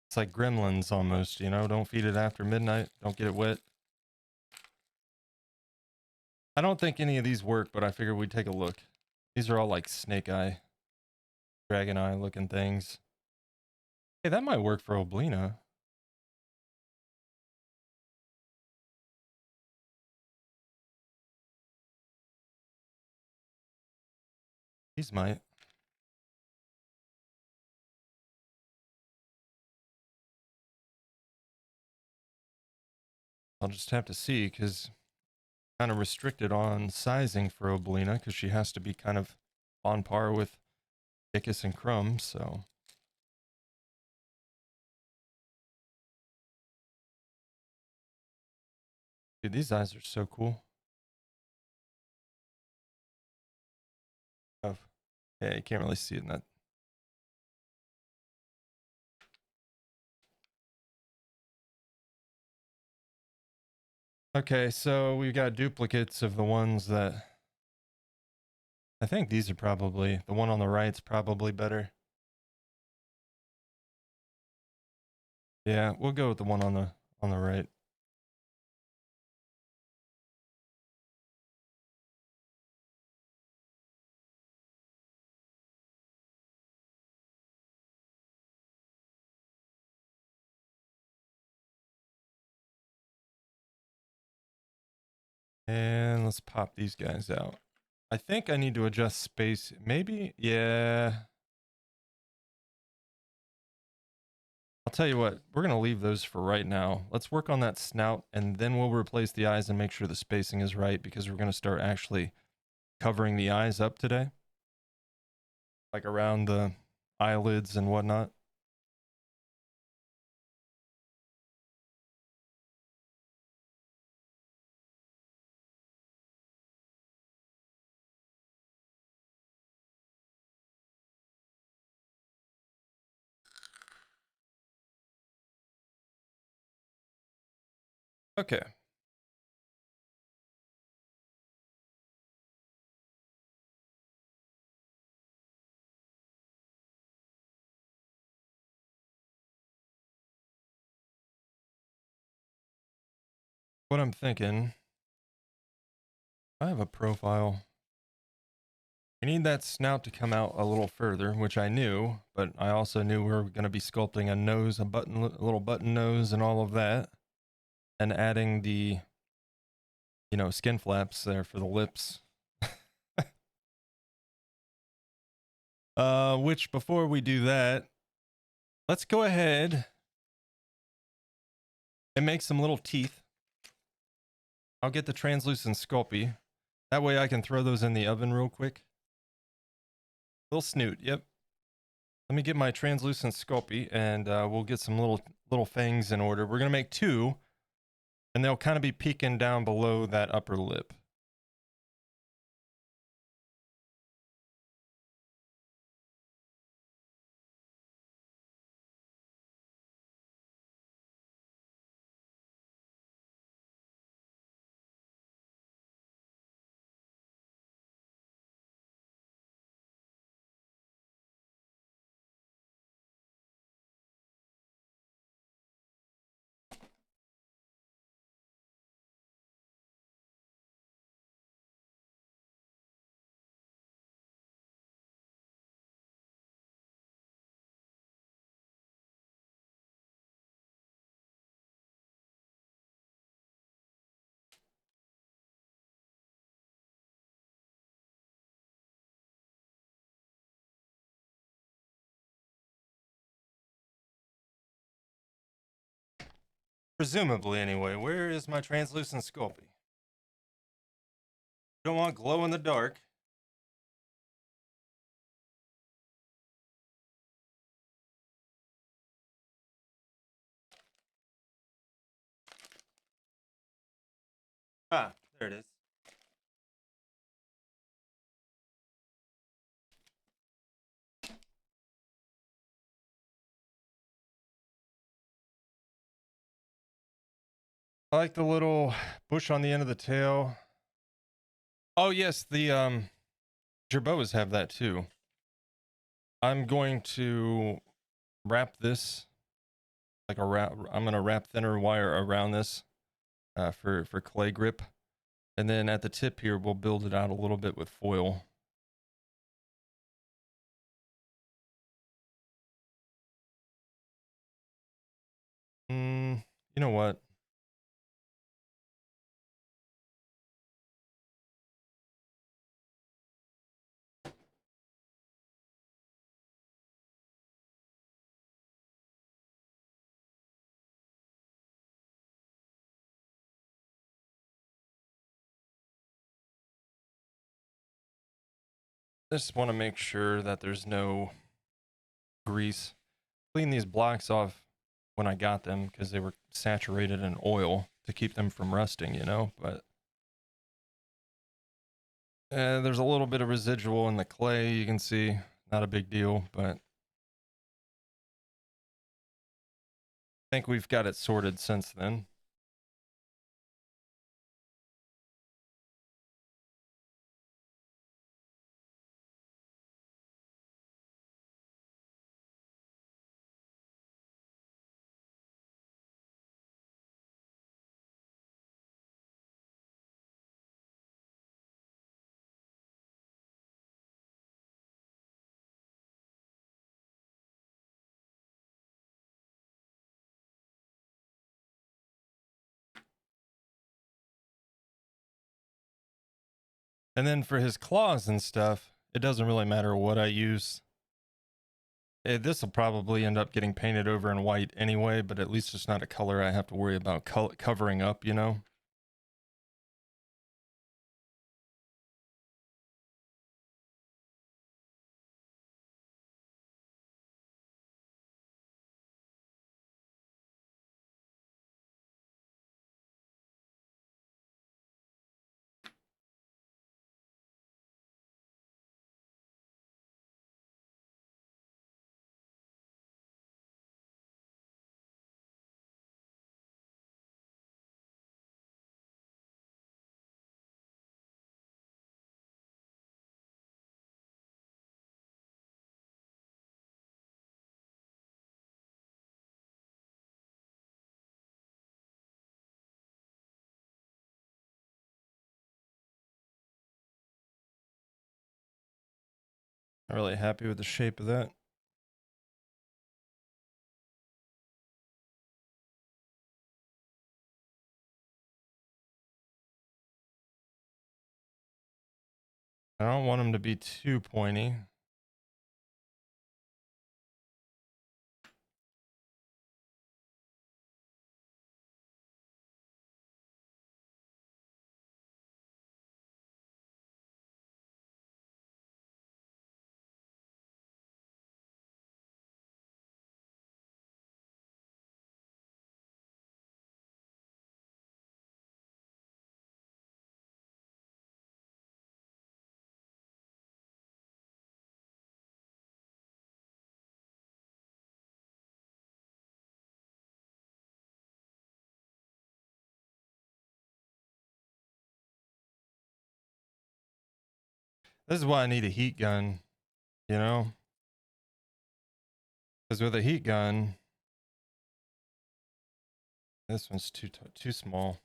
It's like gremlins almost, you know? Don't feed it after midnight. Don't get it wet. I don't think any of these work, but I figured we'd take a look. These are all like snake eye, dragon eye looking things. Hey, that might work for Oblina. These might. I'll just have to see because kind of restricted on sizing for Oblina because she has to be kind of on par with Dickus and Crumb, so. Dude, these eyes are so cool. Oh, yeah, you can't really see it in that. Okay, so we've got duplicates of the ones that I think these are probably the one on the right's probably better. Yeah, we'll go with the one on the right. And let's pop these guys out. I think I need to adjust space. Maybe, yeah. I'll tell you what, we're going to leave those for right now. Let's work on that snout and then we'll replace the eyes and make sure the spacing is right because we're going to start actually covering the eyes up today. Like around the eyelids and whatnot. Okay. What I'm thinking, I have a profile. We need that snout to come out a little further, which I knew, but I also knew we were going to be sculpting a nose, a little button nose and all of that. And adding the, you know, skin flaps there for the lips. Which before we do that, let's go ahead and make some little teeth. I'll get the translucent Sculpey. That way I can throw those in the oven real quick. Little snoot, yep. Let me get my translucent Sculpey and we'll get some little fangs in order. We're gonna make two, and they'll kind of be peeking down below that upper lip. Presumably, anyway. Where is my translucent Sculpey? Don't want glow in the dark. Ah, there it is. I like the little bush on the end of the tail. Oh yes, the Jerboas have that too. I'm going to wrap this like a wrap. I'm gonna wrap thinner wire around this for clay grip, and then at the tip here we'll build it out a little bit with foil. You know what? Just want to make sure that there's no grease. Clean these blocks off when I got them because they were saturated in oil to keep them from rusting, you know, but there's a little bit of residual in the clay, you can see. Not a big deal, but I think we've got it sorted since then. And then for his claws and stuff, it doesn't really matter what I use. This will probably end up getting painted over in white anyway, but at least it's not a color I have to worry about covering up, you know? I'm really happy with the shape of that. I don't want them to be too pointy. This is why I need a heat gun, you know? Because with a heat gun, this one's too small.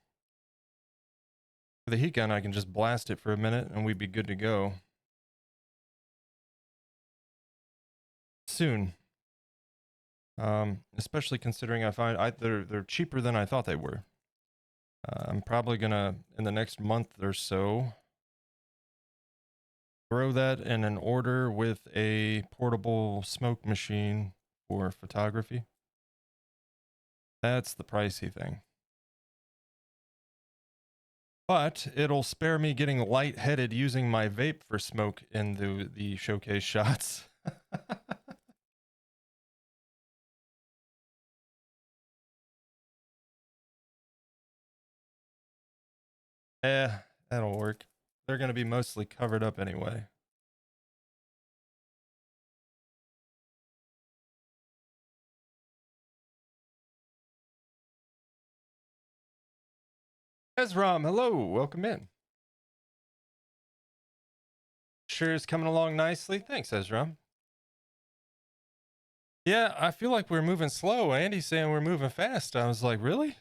With a heat gun, I can just blast it for a minute and we'd be good to go. Soon. Especially considering they're cheaper than I thought they were. I'm probably gonna, in the next month or so, throw that in an order with a portable smoke machine for photography. That's the pricey thing. but it'll spare me getting lightheaded using my vape for smoke in the showcase shots. That'll work. They're going to be mostly covered up anyway. Ezram, hello, welcome in. Sure is coming along nicely. Thanks, Ezram. Yeah, I feel like we're moving slow. Andy's saying we're moving fast. I was like, really?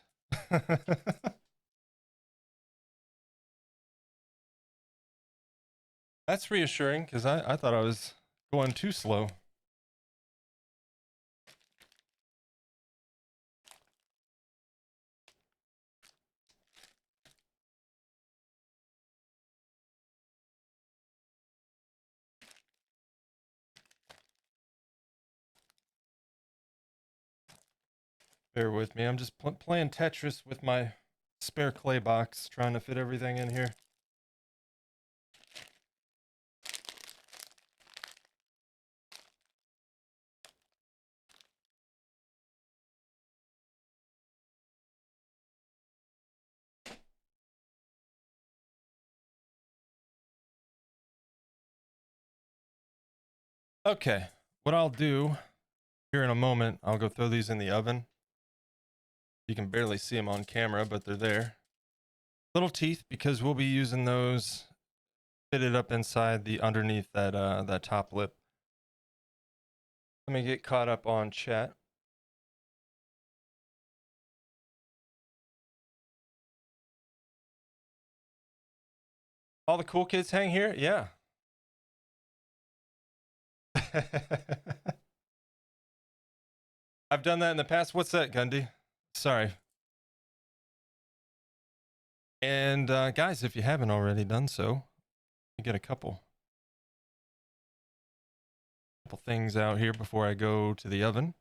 That's reassuring because I thought I was going too slow. Bear with me. I'm just playing Tetris with my spare clay box, trying to fit everything in here. Okay, what I'll do here in a moment, I'll go throw these in the oven. You can barely see them on camera, but they're there. Little teeth, because we'll be using those fitted up inside the underneath that that top lip. Let me get caught up on chat. All the cool kids hang here? Yeah. I've done that in the past. What's that, Gundy? Sorry. And guys, if you haven't already done so, you get a couple things out here before I go to the oven.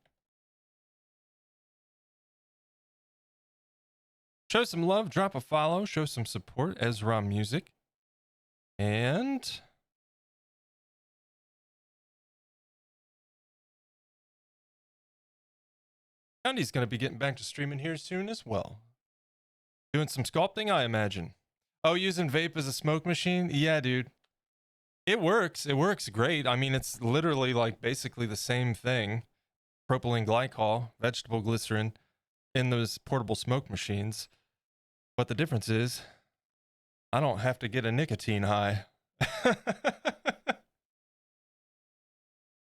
Show some love, drop a follow, show some support, Ezra Music. And Gundy's going to be getting back to streaming here soon as well. Doing some sculpting, I imagine. Oh, using vape as a smoke machine? Yeah, dude. It works. It works great. I mean, it's literally like basically the same thing. Propylene glycol, vegetable glycerin in those portable smoke machines. But the difference is I don't have to get a nicotine high.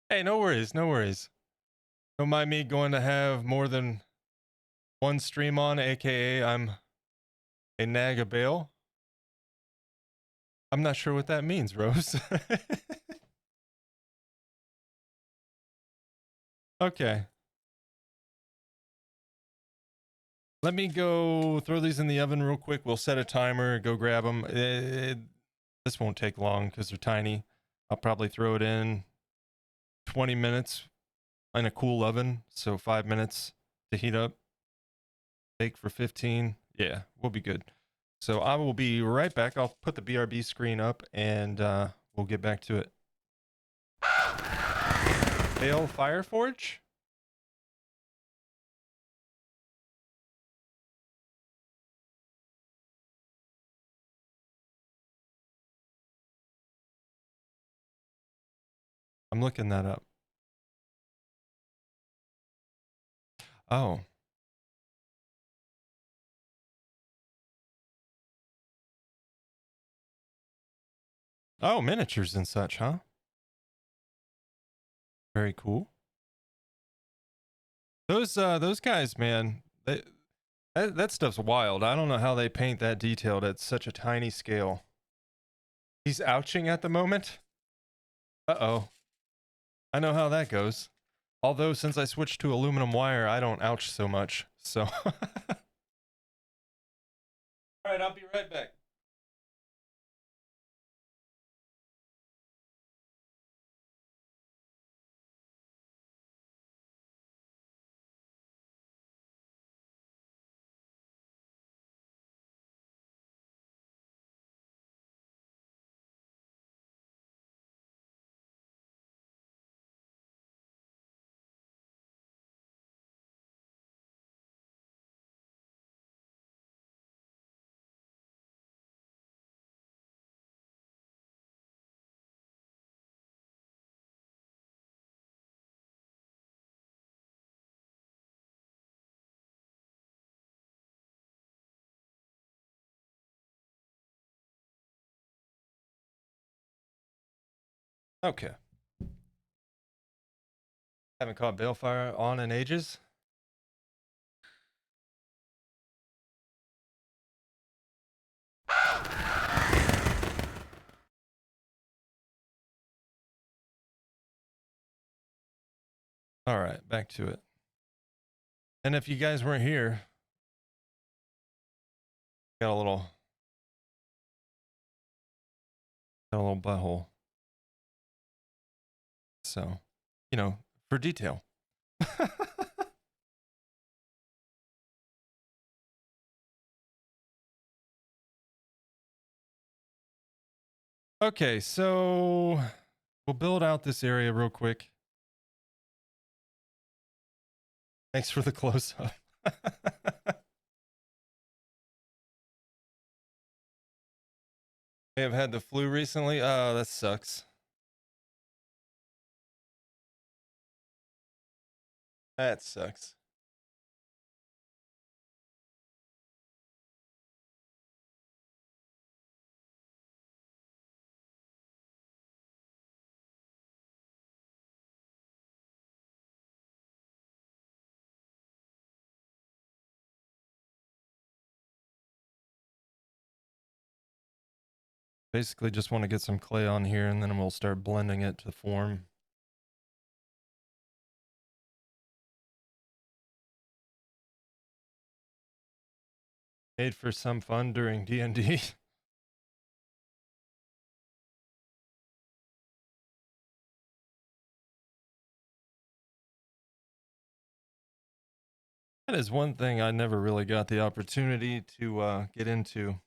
Hey, no worries. No worries. Don't mind me going to have more than one stream on, aka I'm a nag bale. I'm not sure what that means, Rose. Okay. Let me go throw these in the oven real quick. We'll set a timer, go grab them. This won't take long because they're tiny. I'll probably throw it in 20 minutes in a cool oven. So 5 minutes to heat up. Bake for 15. Yeah, we'll be good. So I will be right back. I'll put the BRB screen up and we'll get back to it. Bale Fireforge? I'm looking that up. Oh. Oh, miniatures and such, huh? Very cool. Those guys, man, that stuff's wild. I don't know how they paint that detailed at such a tiny scale. He's ouching at the moment. Uh-oh. I know how that goes. Although since I switched to aluminum wire, I don't ouch so much. So All right, I'll be right back. Okay. Haven't caught balefire on in ages. All right, back to it. And if you guys weren't here, got a little butthole. So, you know, for detail. Okay, so we'll build out this area real quick. Thanks for the close up. I have had the flu recently. Oh, that sucks. That sucks. Basically just want to get some clay on here and then we'll start blending it to form. Made for some fun during D&D. That is one thing I never really got the opportunity to get into.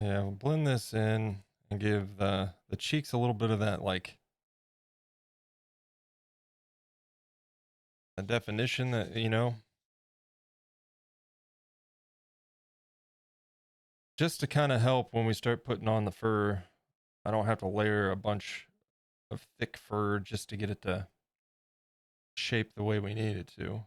Yeah, we'll blend this in and give the cheeks a little bit of that, like, a definition that, you know, just to kind of help when we start putting on the fur. I don't have to layer a bunch of thick fur just to get it to shape the way we need it to.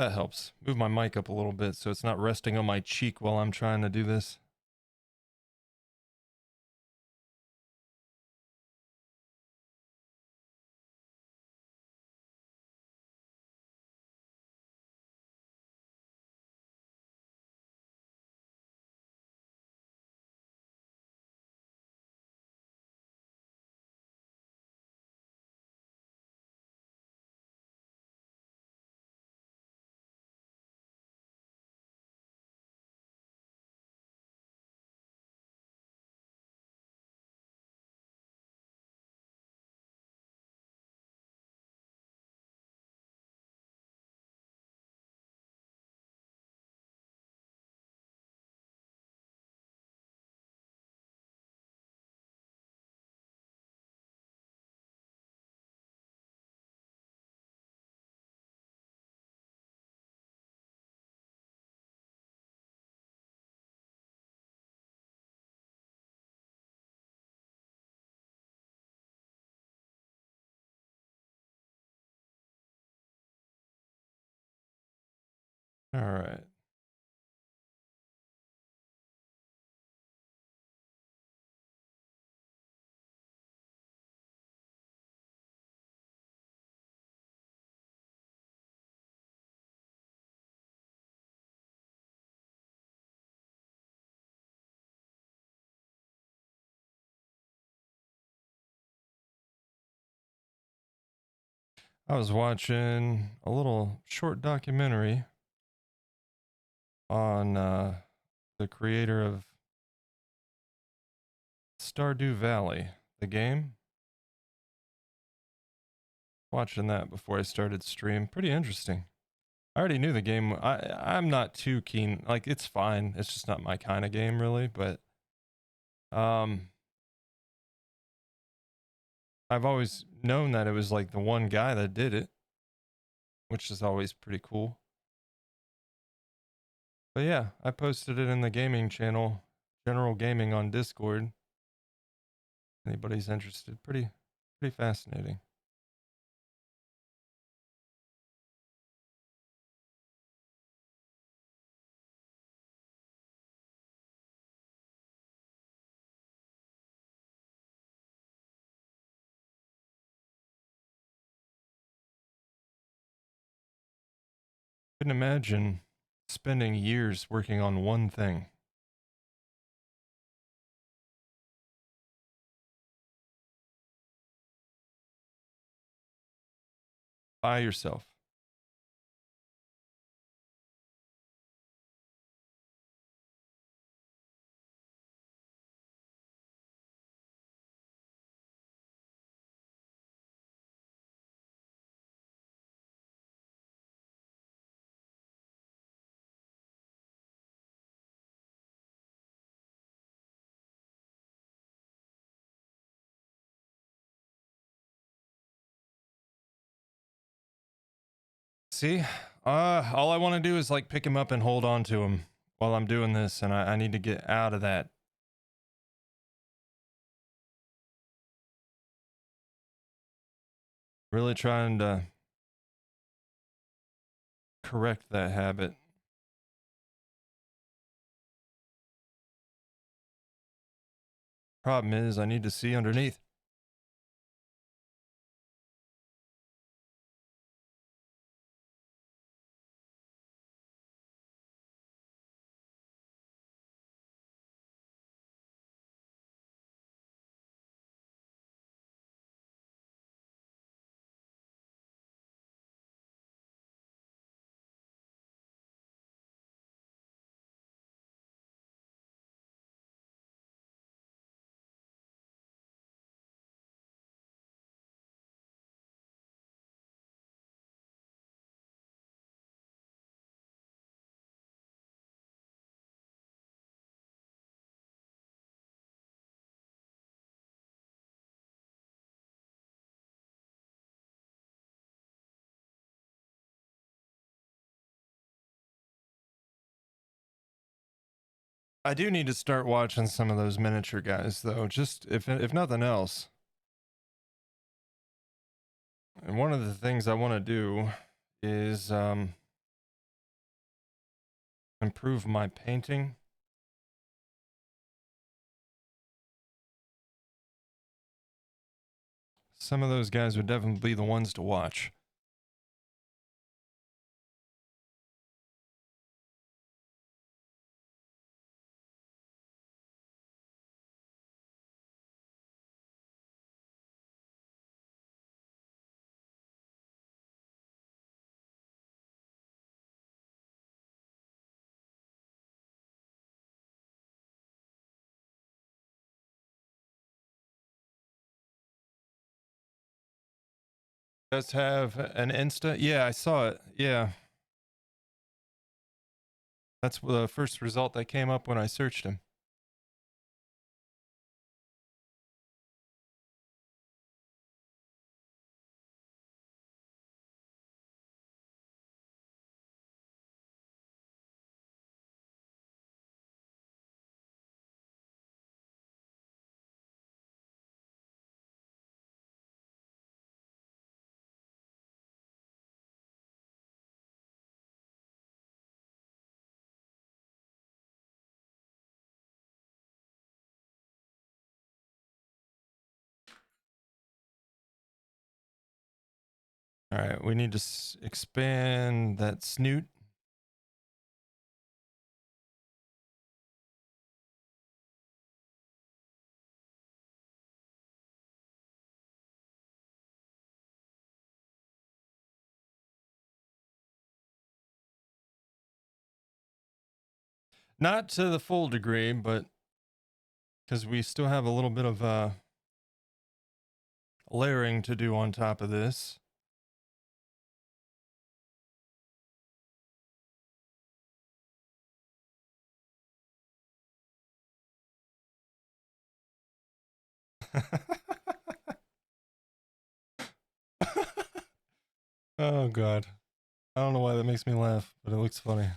That helps. Move my mic up a little bit so it's not resting on my cheek while I'm trying to do this. All right. I was watching a little short documentary on the creator of Stardew Valley, the game. Watching that before I started stream. Pretty interesting. I already knew the game. I'm not too keen. Like, it's fine. It's just not my kind of game, really. But I've always known that it was like the one guy that did it, which is always pretty cool. But yeah, I posted it in the gaming channel, General Gaming on Discord. Anybody's interested. Pretty fascinating. Couldn't imagine spending years working on one thing. By yourself. See, all I want to do is like pick him up and hold on to him while I'm doing this, and I need to get out of that. Really trying to correct that habit. Problem is, I need to see underneath. I do need to start watching some of those miniature guys, though. Just if nothing else. And one of the things I want to do is improve my painting. Some of those guys would definitely be the ones to watch. Does have an Insta? Yeah, I saw it. Yeah. That's the first result that came up when I searched him. All right, we need to expand that snoot. Not to the full degree, but because we still have a little bit of layering to do on top of this. Oh god. I don't know why that makes me laugh, but it looks funny.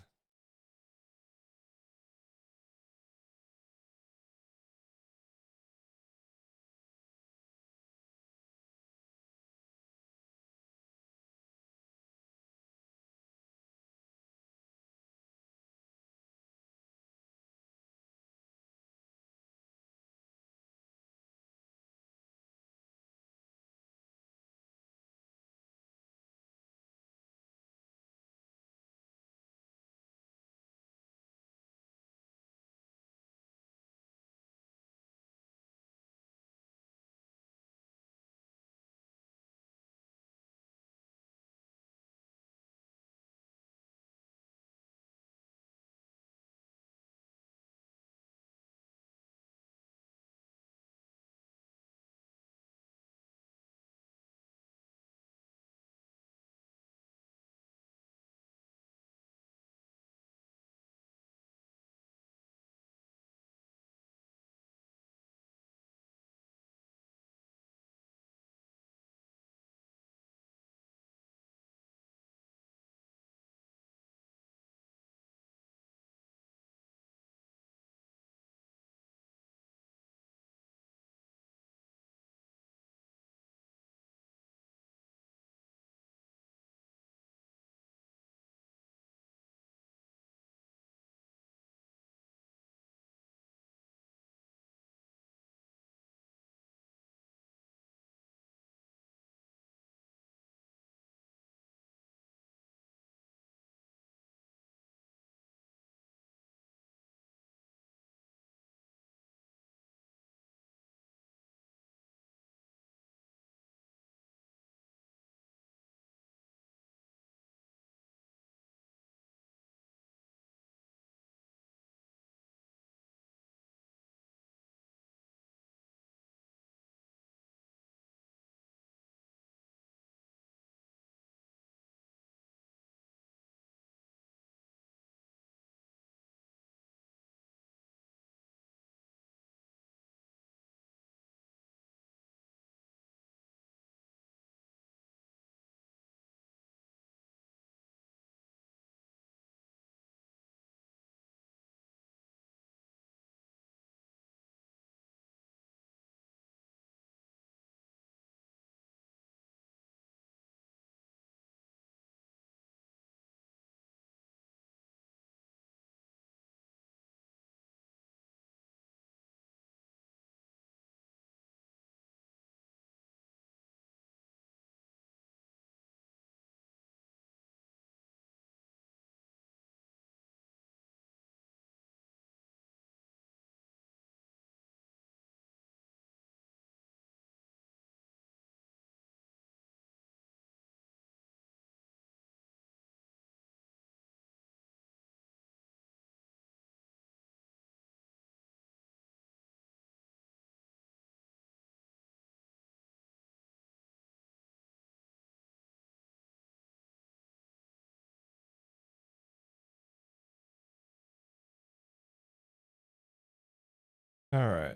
All right.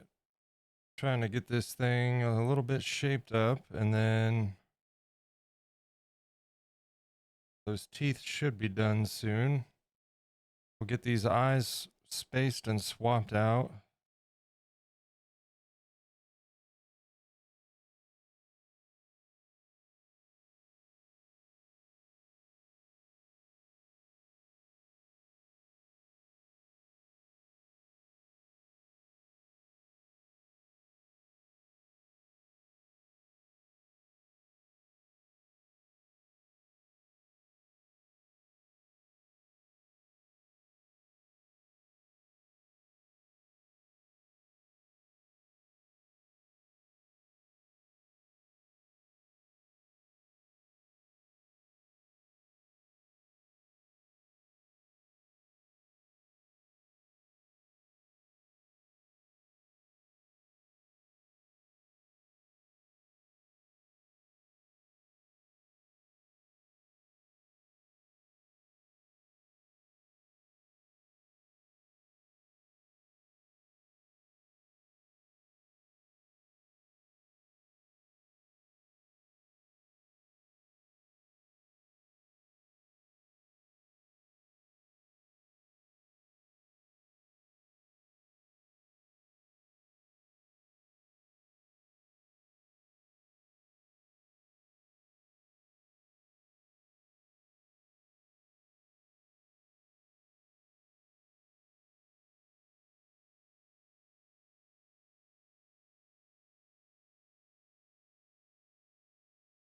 Trying to get this thing a little bit shaped up, and then those teeth should be done soon. We'll get these eyes spaced and swapped out.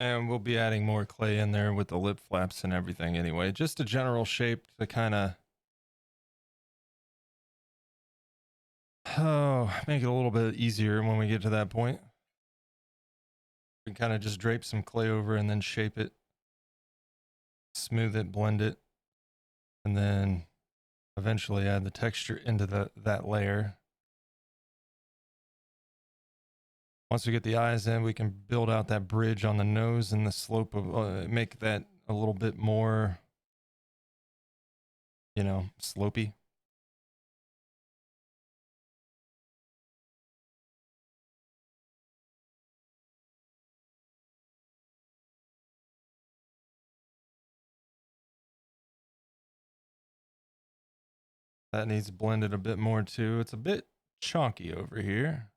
And we'll be adding more clay in there with the lip flaps and everything anyway. Just a general shape to kind of make it a little bit easier when we get to that point. We can kind of just drape some clay over and then shape it, smooth it, blend it, and then eventually add the texture into that layer. Once we get the eyes in, we can build out that bridge on the nose and the slope of, make that a little bit more, you know, slopey. That needs blended a bit more too. It's a bit chonky over here.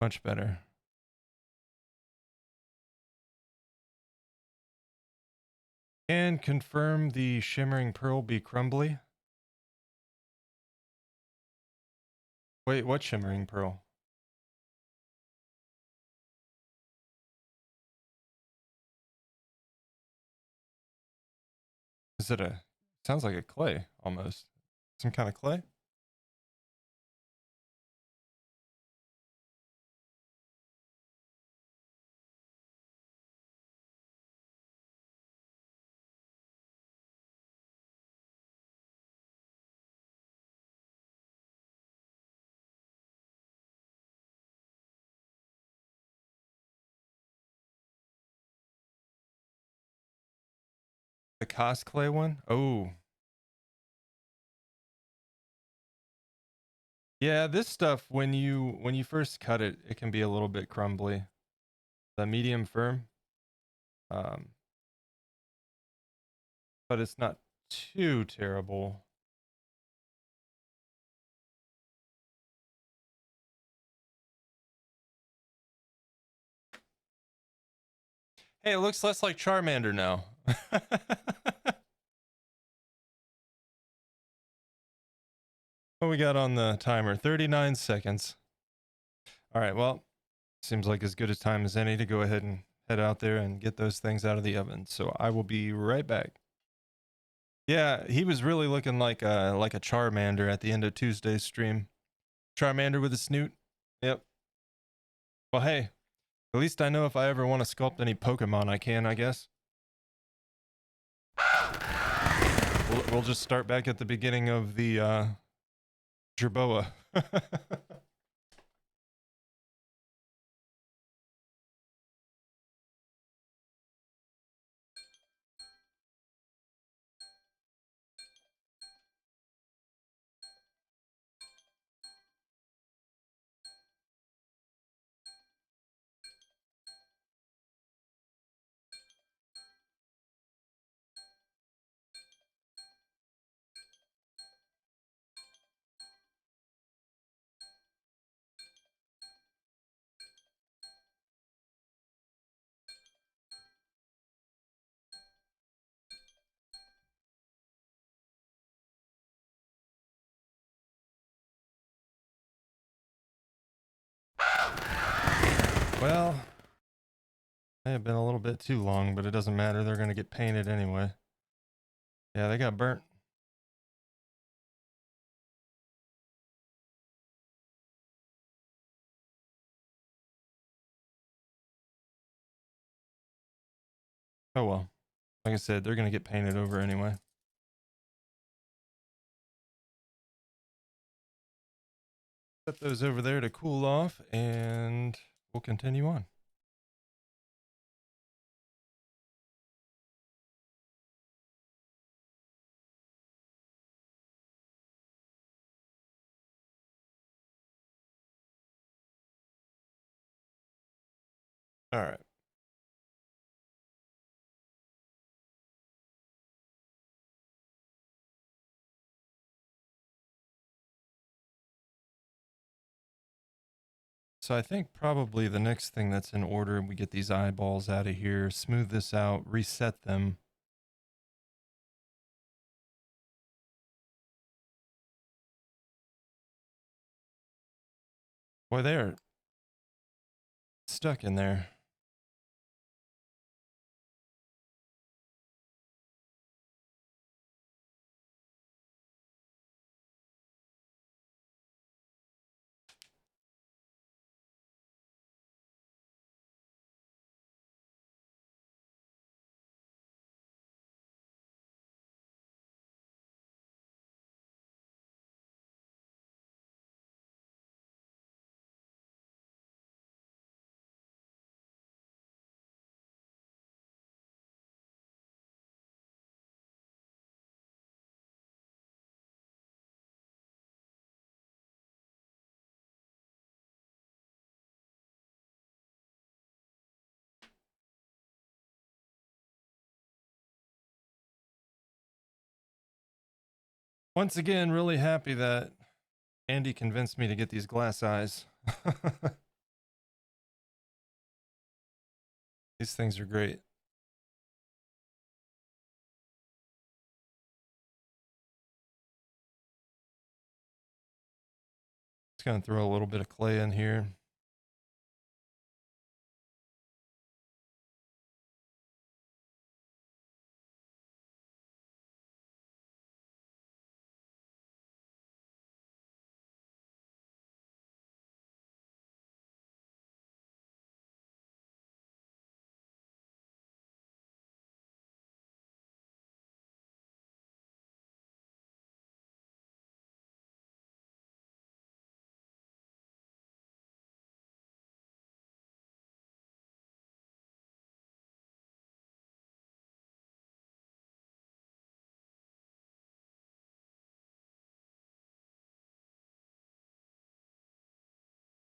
Much better. And confirm the shimmering pearl be crumbly. Wait, what shimmering pearl? Is it a, sounds like a clay almost. Some kind of clay? The Cos clay one? Oh. Yeah, this stuff when you first cut it, it can be a little bit crumbly. The medium firm. Um, but it's not too terrible. Hey, it looks less like Charmander now. What we got on the timer? 39 seconds. All right, well, seems like as good a time as any to go ahead and head out there and get those things out of the oven. So I will be right back. Yeah, he was really looking like a Charmander at the end of Tuesday's stream. Charmander with a snoot. Yep. Well, hey, at least I know if I ever want to sculpt any Pokemon, I can, I guess. We'll just start back at the beginning of the Jerboa. Well, may have been a little bit too long, but it doesn't matter. They're going to get painted anyway. Yeah, they got burnt. Oh well. Like I said, they're going to get painted over anyway. Set those over there to cool off, and we'll continue on. All right. So I think probably the next thing that's in order, we get these eyeballs out of here, smooth this out, reset them. Boy, they're stuck in there. Once again, really happy that Andy convinced me to get these glass eyes. These things are great. Just gonna throw a little bit of clay in here.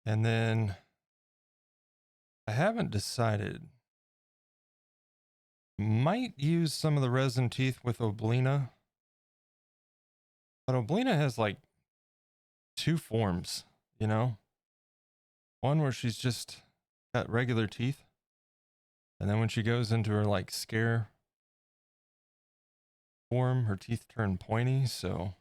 And then I haven't decided. Might use some of the resin teeth with Oblina. But Oblina has like two forms, you know? One where she's just got regular teeth. And then when she goes into her like scare form, her teeth turn pointy. So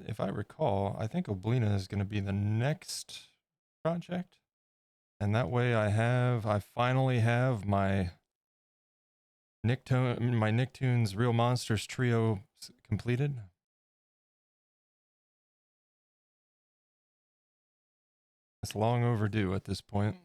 if I recall, I think Oblina is going to be the next project. And that way I finally have my Nicktoons Real Monsters trio completed. It's long overdue at this point.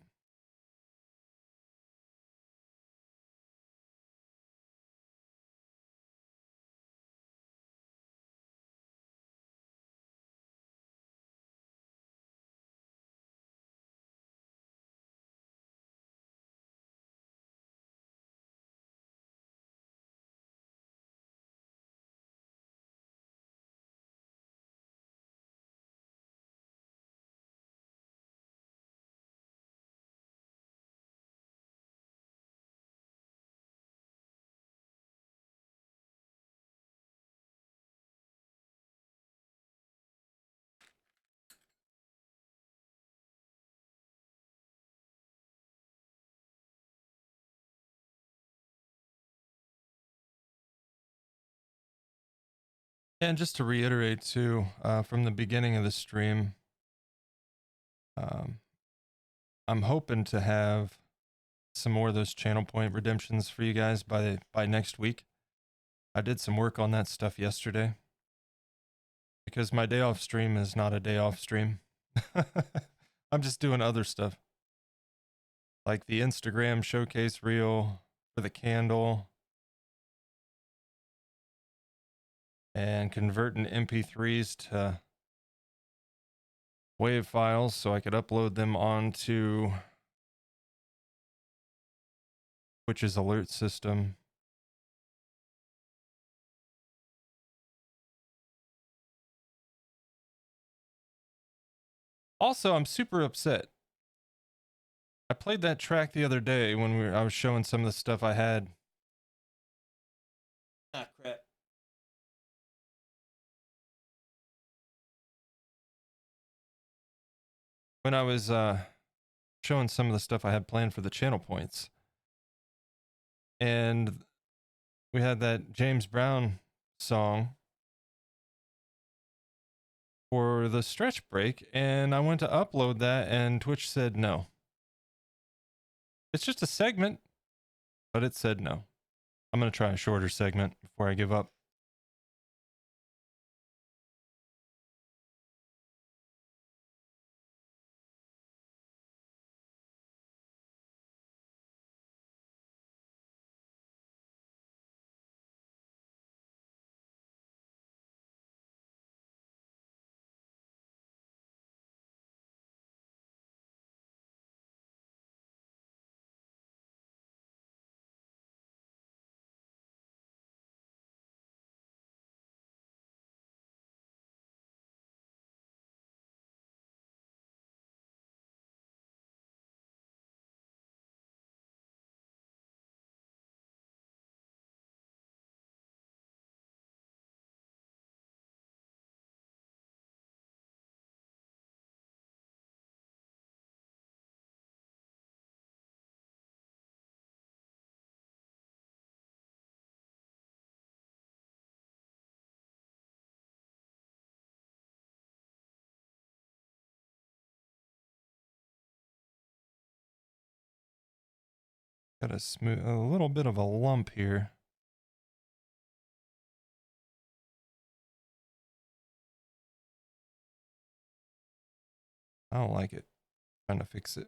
And just to reiterate too, from the beginning of the stream, um, I'm hoping to have some more of those channel point redemptions for you guys by next week. I did some work on that stuff yesterday because my day off stream is not a day off stream. I'm just doing other stuff like the Instagram showcase reel for the candle and converting MP3s to WAV files so I could upload them onto Twitch's alert system. Also, I'm super upset. I played that track the other day when I was showing some of the stuff I had. Ah, crap. When I was showing some of the stuff I had planned for the channel points. And we had that James Brown song for the stretch break, and I went to upload that, and Twitch said no. It's just a segment, but it said no. I'm going to try a shorter segment before I give up. Got a little bit of a lump here. I don't like it. Trying to fix it.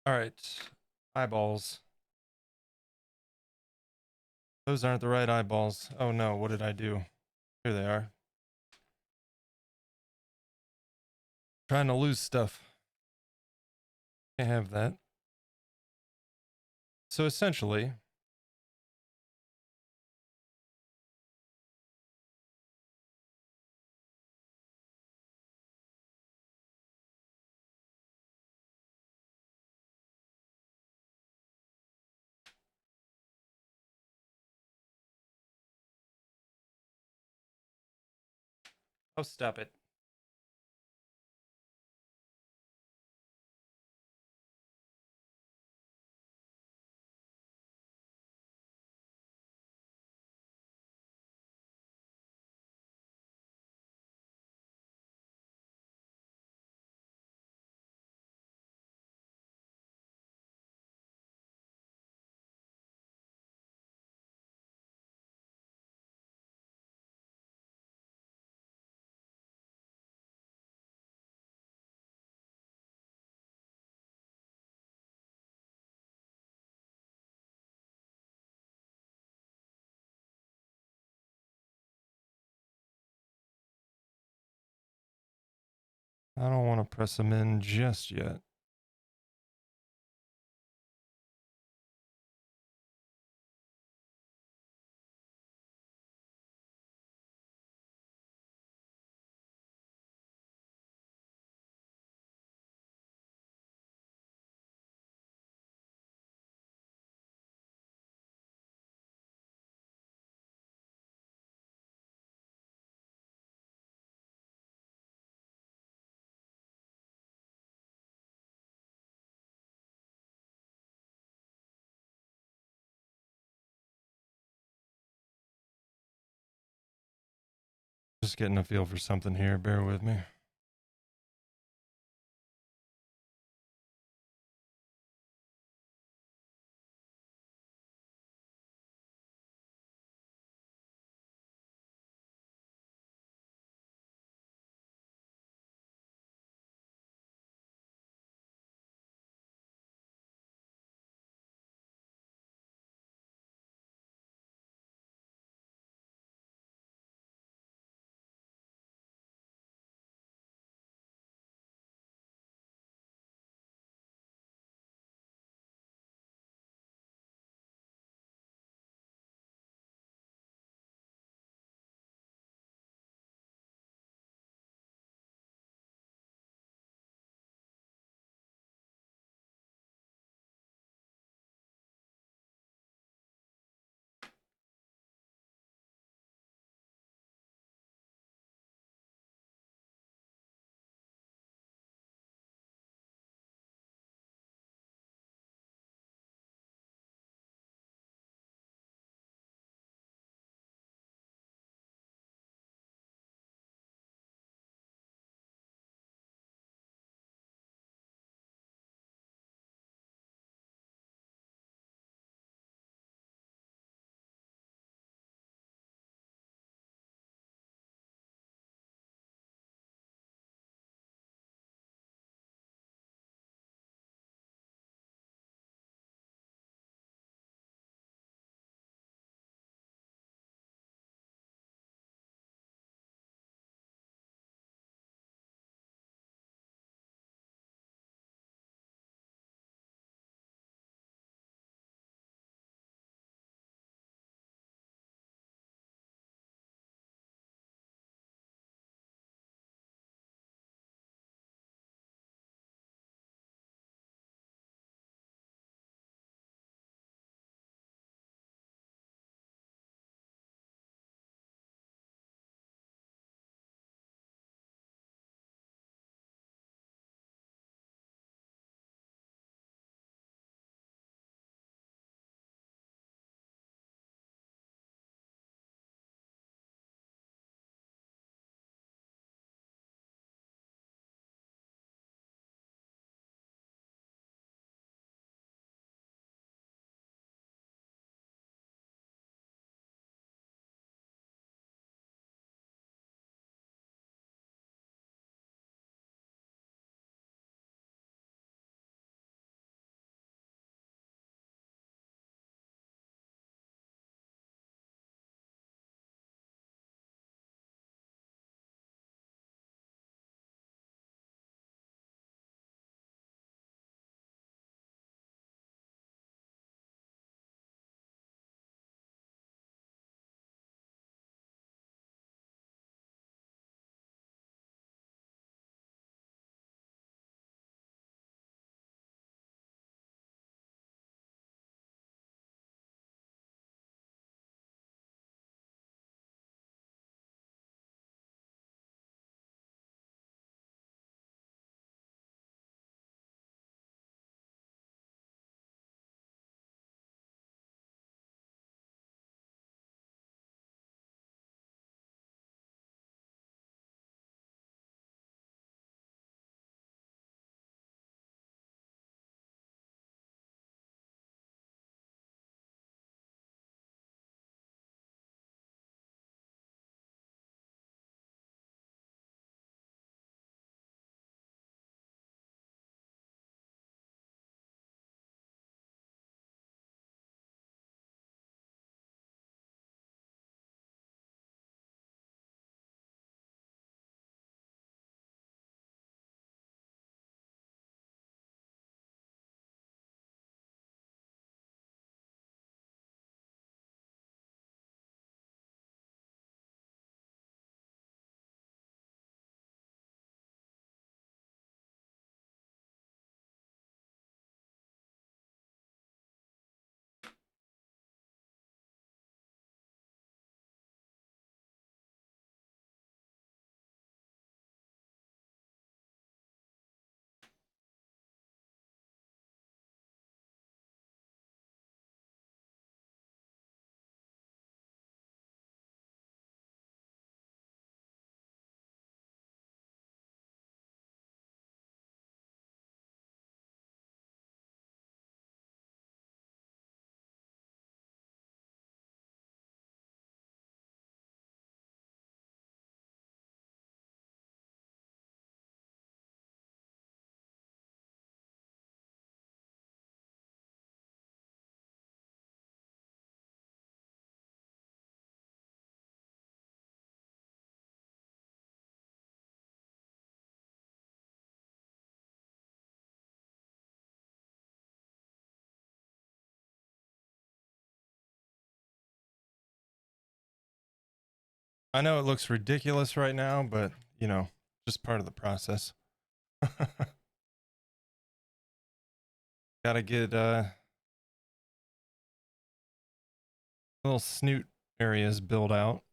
All right. Eyeballs. Those aren't the right eyeballs. Oh no, what did I do? Here they are. Trying to lose stuff. Can't have that. So essentially, oh, stop it. I don't want to press them in just yet. Just getting a feel for something here. Bear with me. I know it looks ridiculous right now, but you know, just part of the process. Gotta get little snoot areas built out.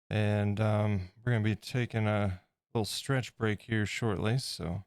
And we're gonna be taking a little stretch break here shortly, so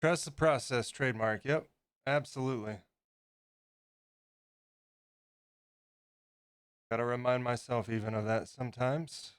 trust the process trademark. Yep, absolutely. Gotta remind myself even of that sometimes.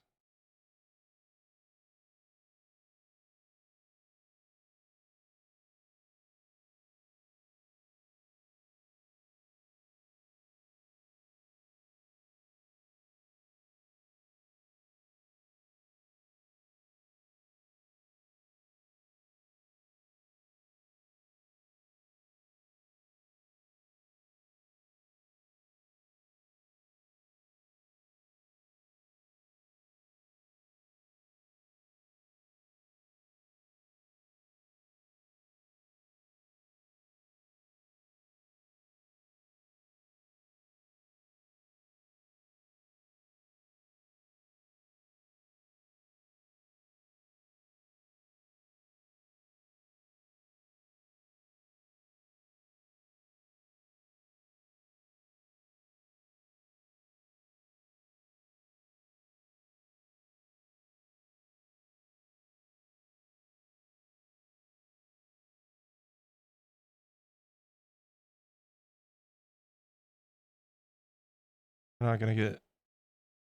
We're not gonna get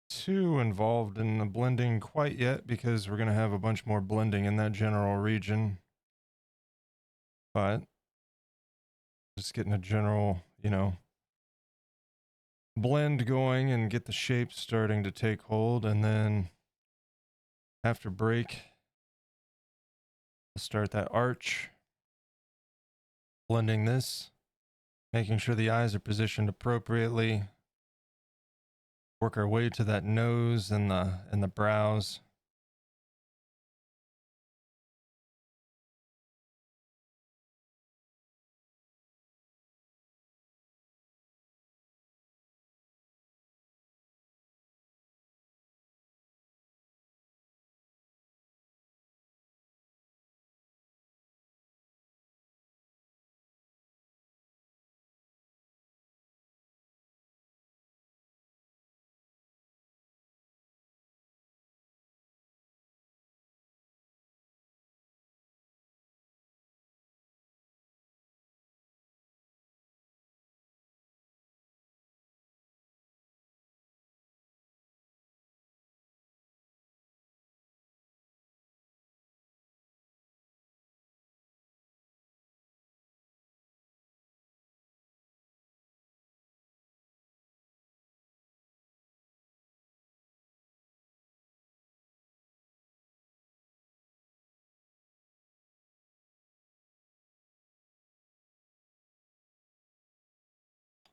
too involved in the blending quite yet because we're gonna have a bunch more blending in that general region. But just getting a general, you know, blend going and get the shapes starting to take hold, and then after break, we'll start that arch, blending this, making sure the eyes are positioned appropriately, work our way to that nose and the brows.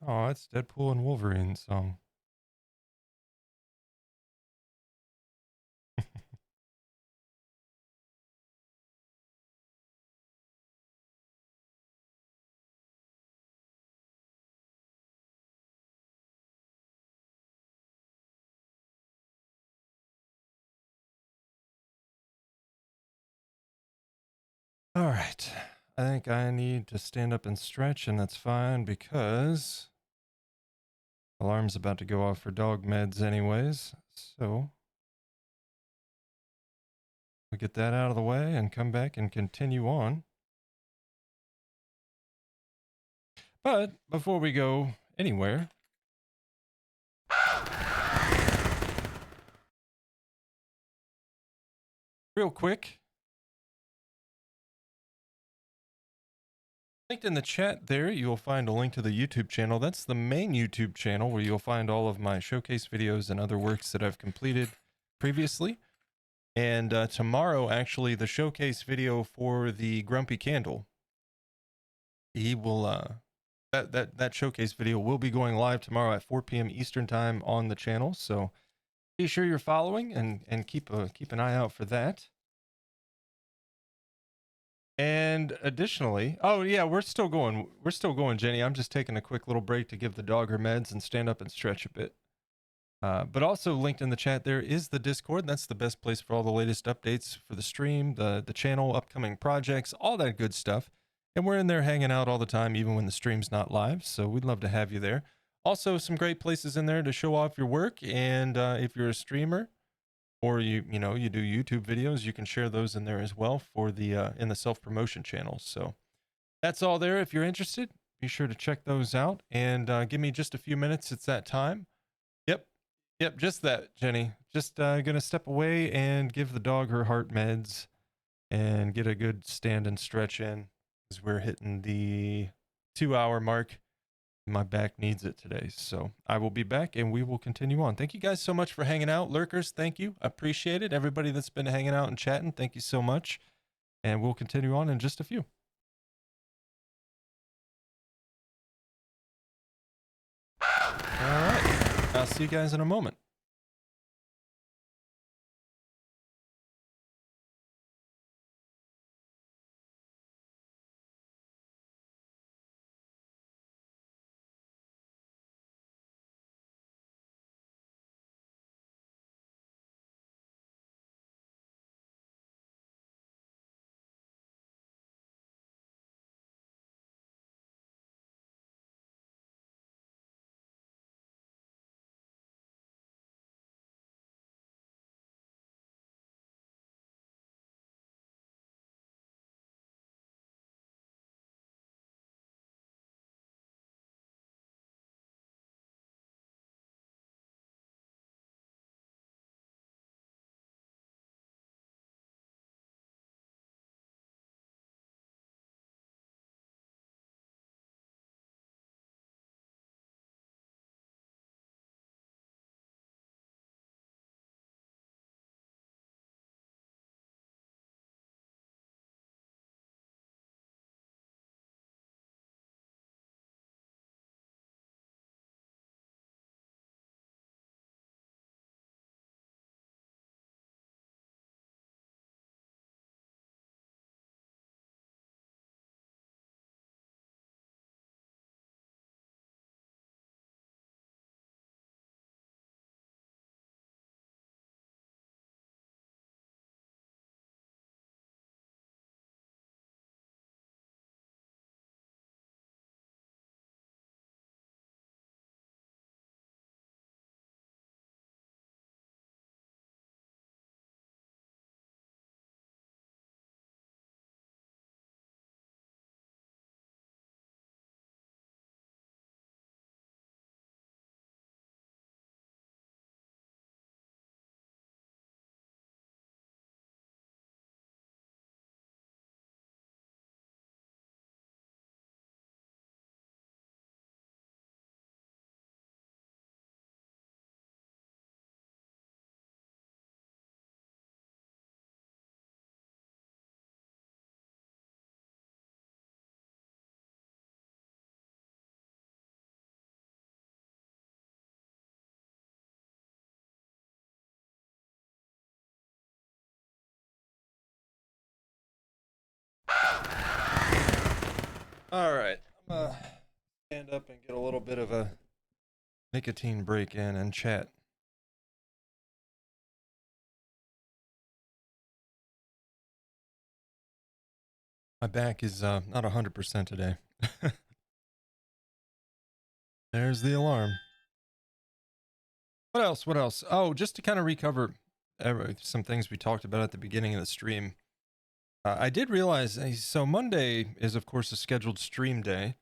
Oh, it's Deadpool and Wolverine song. All right. I think I need to stand up and stretch, and that's fine because alarm's about to go off for dog meds anyways. So we'll get that out of the way and come back and continue on. But before we go anywhere, real quick, linked in the chat there, you'll find a link to the YouTube channel. That's the main YouTube channel where you'll find all of my showcase videos and other works that I've completed previously. And tomorrow, actually, the showcase video for the Grumpy Candle, he will that showcase video will be going live tomorrow at 4 p.m. Eastern time on the channel. So be sure you're following and keep an eye out for that. And additionally, oh yeah, we're still going, Jenny. I'm just taking a quick little break to give the dog her meds and stand up and stretch a bit. But also linked in the chat there is the Discord. That's the best place for all the latest updates for the stream, the channel, upcoming projects, all that good stuff. And we're in there hanging out all the time, even when the stream's not live. So we'd love to have you there. Also, some great places in there to show off your work. And if you're a streamer or you do YouTube videos, you can share those in there as well for the in the self-promotion channels. So that's all there. If you're interested, be sure to check those out and give me just a few minutes. It's that time. Yep, just that, Jenny. Just gonna step away and give the dog her heart meds and get a good stand and stretch in as we're hitting the 2-hour mark. My back needs it today. So I will be back and we will continue on. Thank you guys so much for hanging out. Lurkers, thank you. I appreciate it. Everybody that's been hanging out and chatting, thank you so much. And we'll continue on in just a few. All right. I'll see you guys in a moment. All right. I'm gonna stand up and get a little bit of a nicotine break in and chat. My back is not 100% today. There's the alarm. What else? What else? Oh, just to kind of recover some things we talked about at the beginning of the stream. I did realize, so Monday is, of course, a scheduled stream day,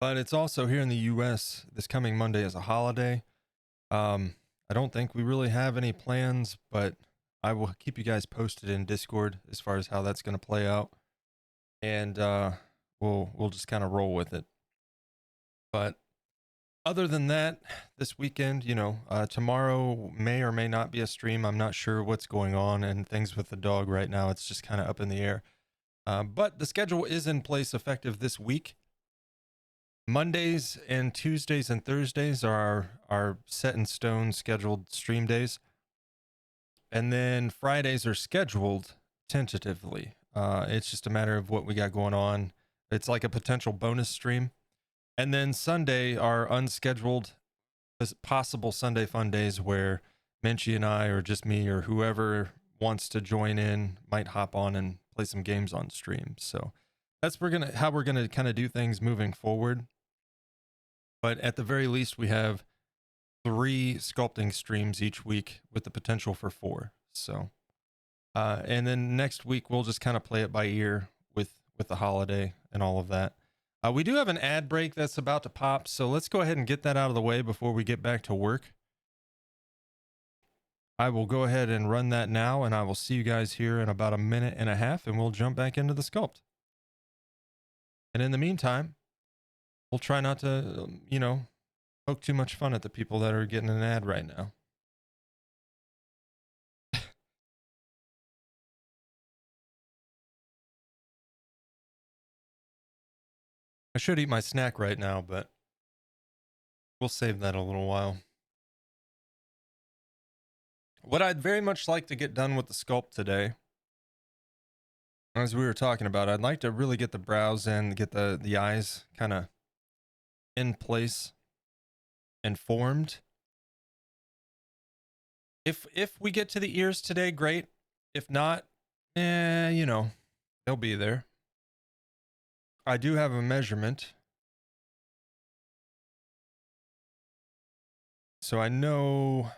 but it's also here in the US. This coming Monday is a holiday. I don't think we really have any plans, but I will keep you guys posted in Discord as far as how that's going to play out, and we'll just kind of roll with it. But other than that, this weekend, tomorrow may or may not be a stream. I'm not sure what's going on and things with the dog right now. It's just kind of up in the air. But the schedule is in place effective this week. Mondays and Tuesdays and Thursdays are our set in stone scheduled stream days. And then Fridays are scheduled tentatively. It's just a matter of what we got going on. It's like a potential bonus stream. And then Sunday are unscheduled, possible Sunday fun days where Menchie and I, or just me, or whoever wants to join in, might hop on and play some games on stream. So that's how we're gonna kind of do things moving forward. But at the very least, we have 3 sculpting streams each week with the potential for 4. So, and then next week we'll just kind of play it by ear with the holiday and all of that. We do have an ad break that's about to pop, so let's go ahead and get that out of the way before we get back to work. I will go ahead and run that now, and I will see you guys here in about a minute and a half, and we'll jump back into the sculpt. And in the meantime, we'll try not to, poke too much fun at the people that are getting an ad right now. I should eat my snack right now, but we'll save that a little while. What I'd very much like to get done with the sculpt today, as we were talking about, I'd like to really get the brows in, get the eyes kind of in place and formed. If we get to the ears today, great. If not, they'll be there. I do have a measurement, so I know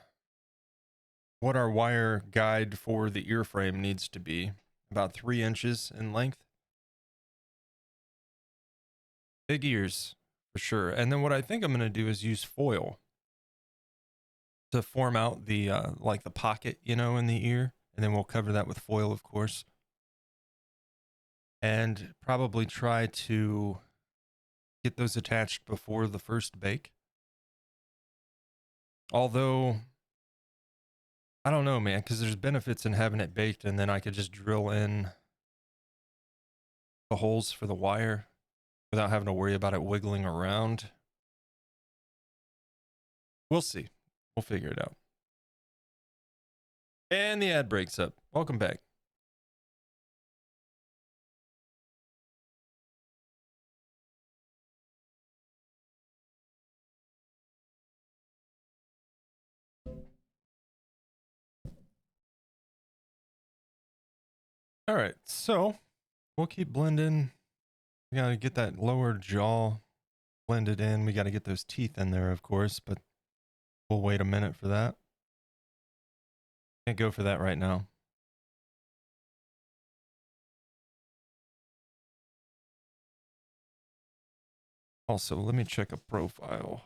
what our wire guide for the ear frame needs to be. About 3 inches in length. Big ears, for sure. And then what I think I'm going to do is use foil to form out the, like the pocket, in the ear. And then we'll cover that with foil, of course. And probably try to get those attached before the first bake. Although, I don't know, man, because there's benefits in having it baked, and then I could just drill in the holes for the wire without having to worry about it wiggling around. We'll see. We'll figure it out. And the ad breaks up. Welcome back. All right, so we'll keep blending. We got to get that lower jaw blended in. We got to get those teeth in there, of course, but we'll wait a minute for that. Can't go for that right now. Also, let me check a profile.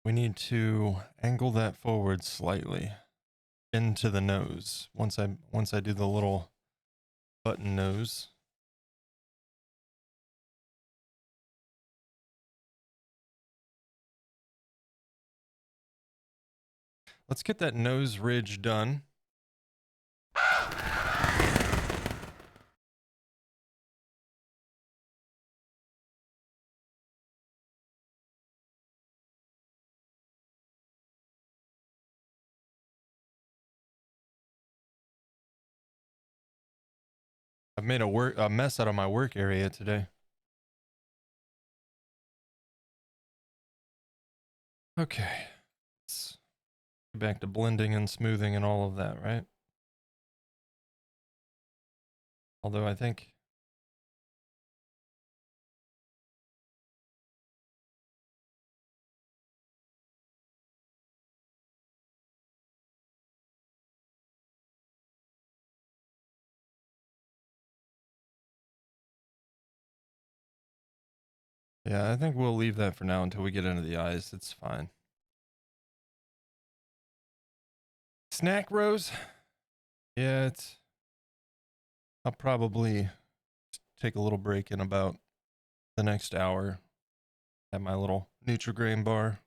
We need to angle that forward slightly into the nose. Once I do the little button nose. Let's get that nose ridge done. I've made a mess out of my work area today. Okay. Let's get back to blending and smoothing and all of that, right? Although I think... Yeah, I think we'll leave that for now until we get into the eyes. It's fine. Snack Rose? Yeah, I'll probably take a little break in about the next hour. Have my little Nutri-Grain bar.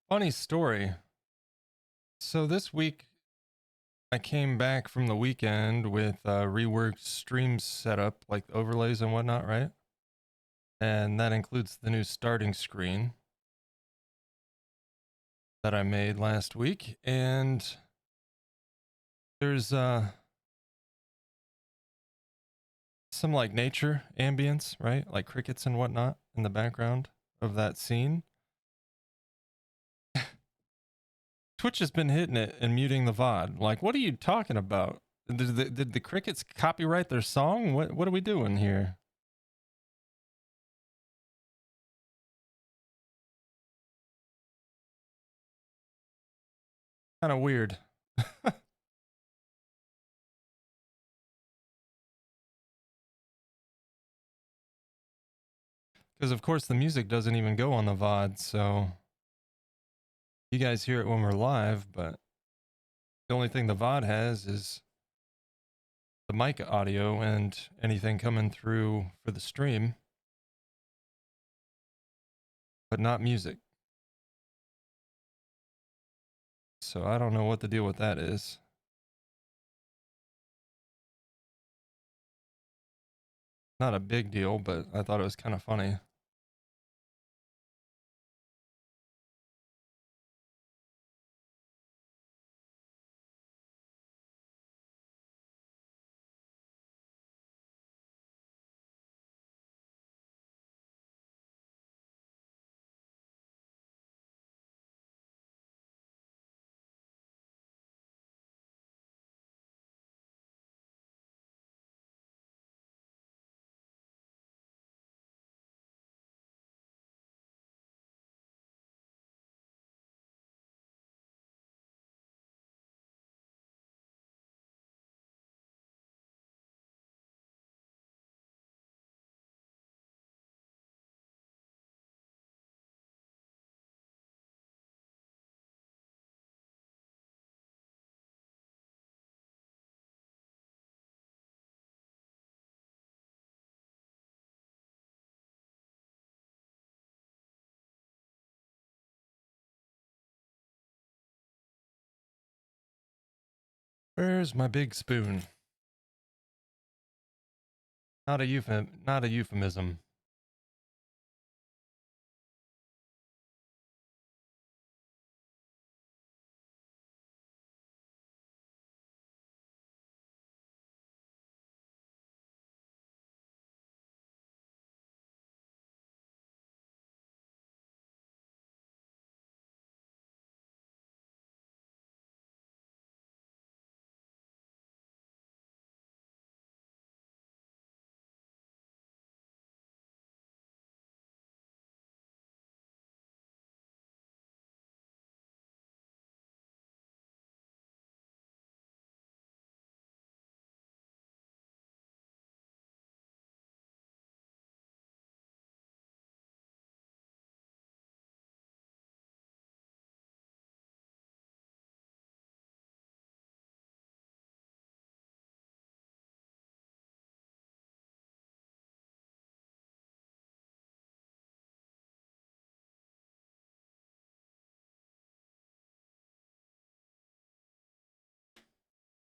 Funny story. So this week, I came back from the weekend with reworked stream setup, like overlays and whatnot, right? And that includes the new starting screen that I made last week. And there's some like nature ambience, right? Like crickets and whatnot in the background of that scene. Twitch has been hitting it and muting the VOD. Like, what are you talking about? Did the crickets copyright their song? What are we doing here? Kind of weird. Because of course the music doesn't even go on the VOD, so you guys hear it when we're live, but the only thing the VOD has is the mic audio and anything coming through for the stream, but not music. So I don't know what the deal with that is. Not a big deal, but I thought it was kind of funny. Where's my big spoon? Not a euphemism.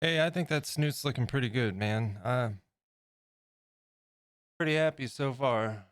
Hey, I think that snoot's looking pretty good, man. Pretty happy so far.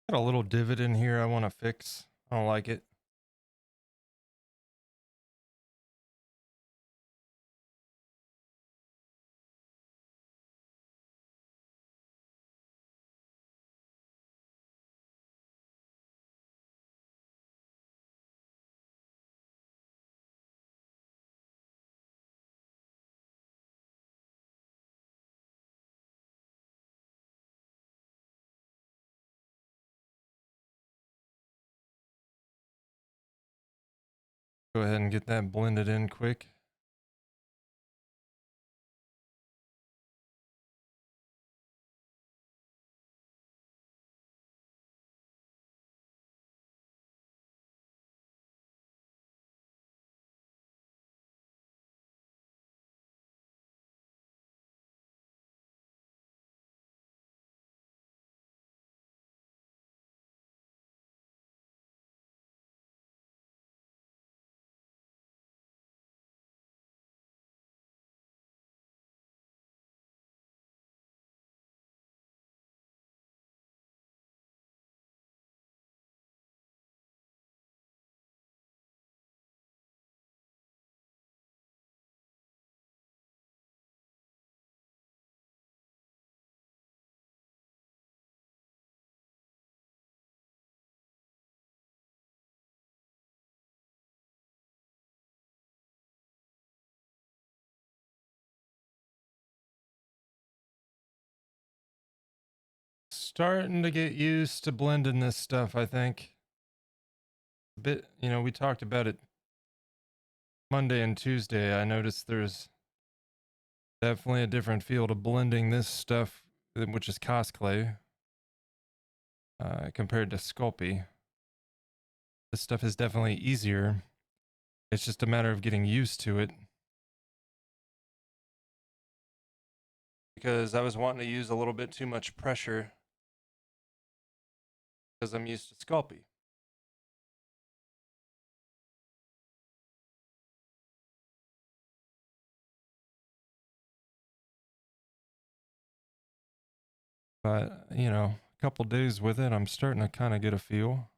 Got a little divot in here I want to fix. I don't like it. Go ahead and get that blended in quick. Starting to get used to blending this stuff, I think. A bit, we talked about it Monday and Tuesday. I noticed there's definitely a different feel to blending this stuff, which is cosplay, compared to Sculpey. This stuff is definitely easier. It's just a matter of getting used to it. Because I was wanting to use a little bit too much pressure because I'm used to Sculpey. But, a couple days with it, I'm starting to kind of get a feel.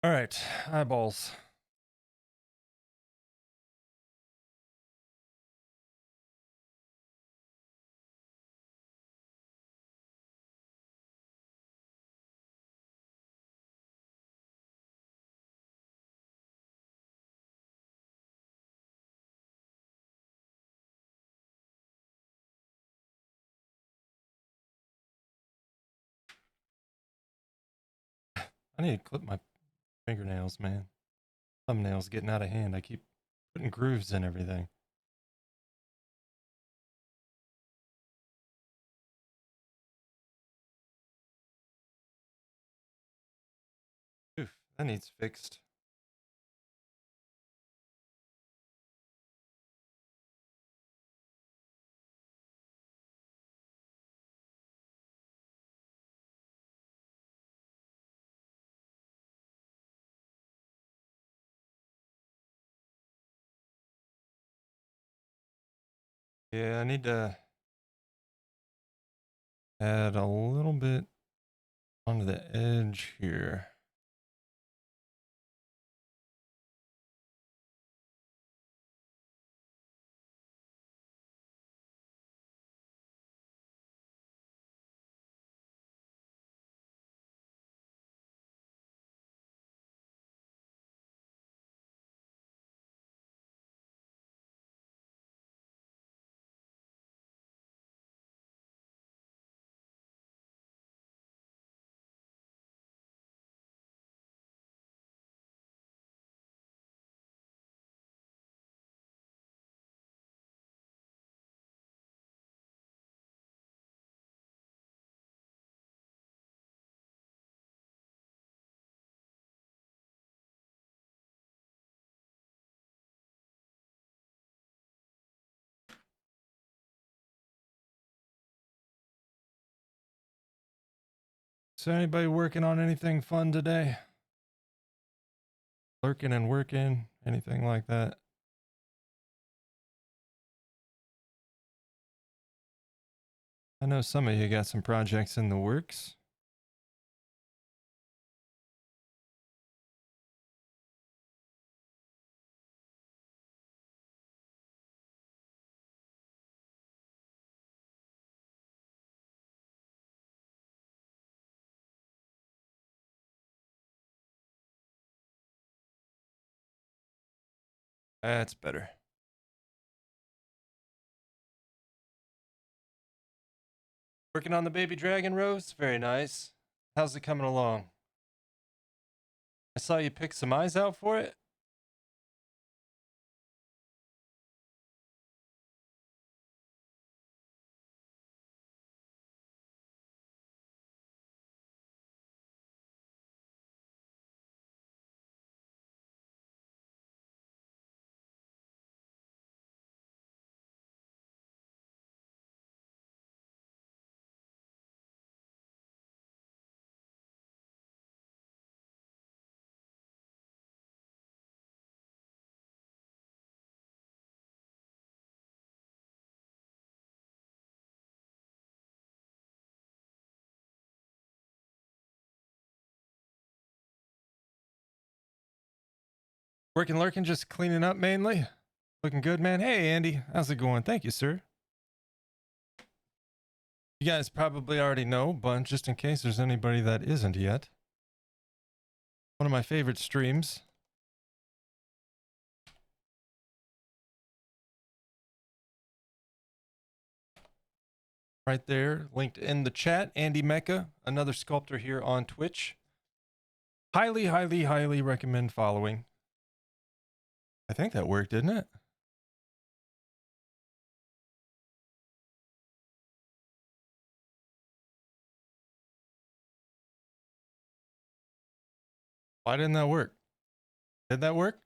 All right, eyeballs. I need to clip my fingernails, man. Thumbnails getting out of hand. I keep putting grooves in everything. Oof, that needs fixed. Yeah, I need to add a little bit onto the edge here. So anybody working on anything fun today? Lurking and working, anything like that? I know some of you got some projects in the works. That's better. Working on the baby dragon, Rose? Very nice. How's it coming along? I saw you pick some eyes out for it. Working, lurking, just cleaning up mainly. Looking good, man. Hey, Andy. How's it going? Thank you, sir. You guys probably already know, but just in case there's anybody that isn't yet, one of my favorite streams. Right there, linked in the chat. Andy Mecca, another sculptor here on Twitch. Highly, highly, highly recommend following. I think that worked, didn't it? Why didn't that work? Did that work?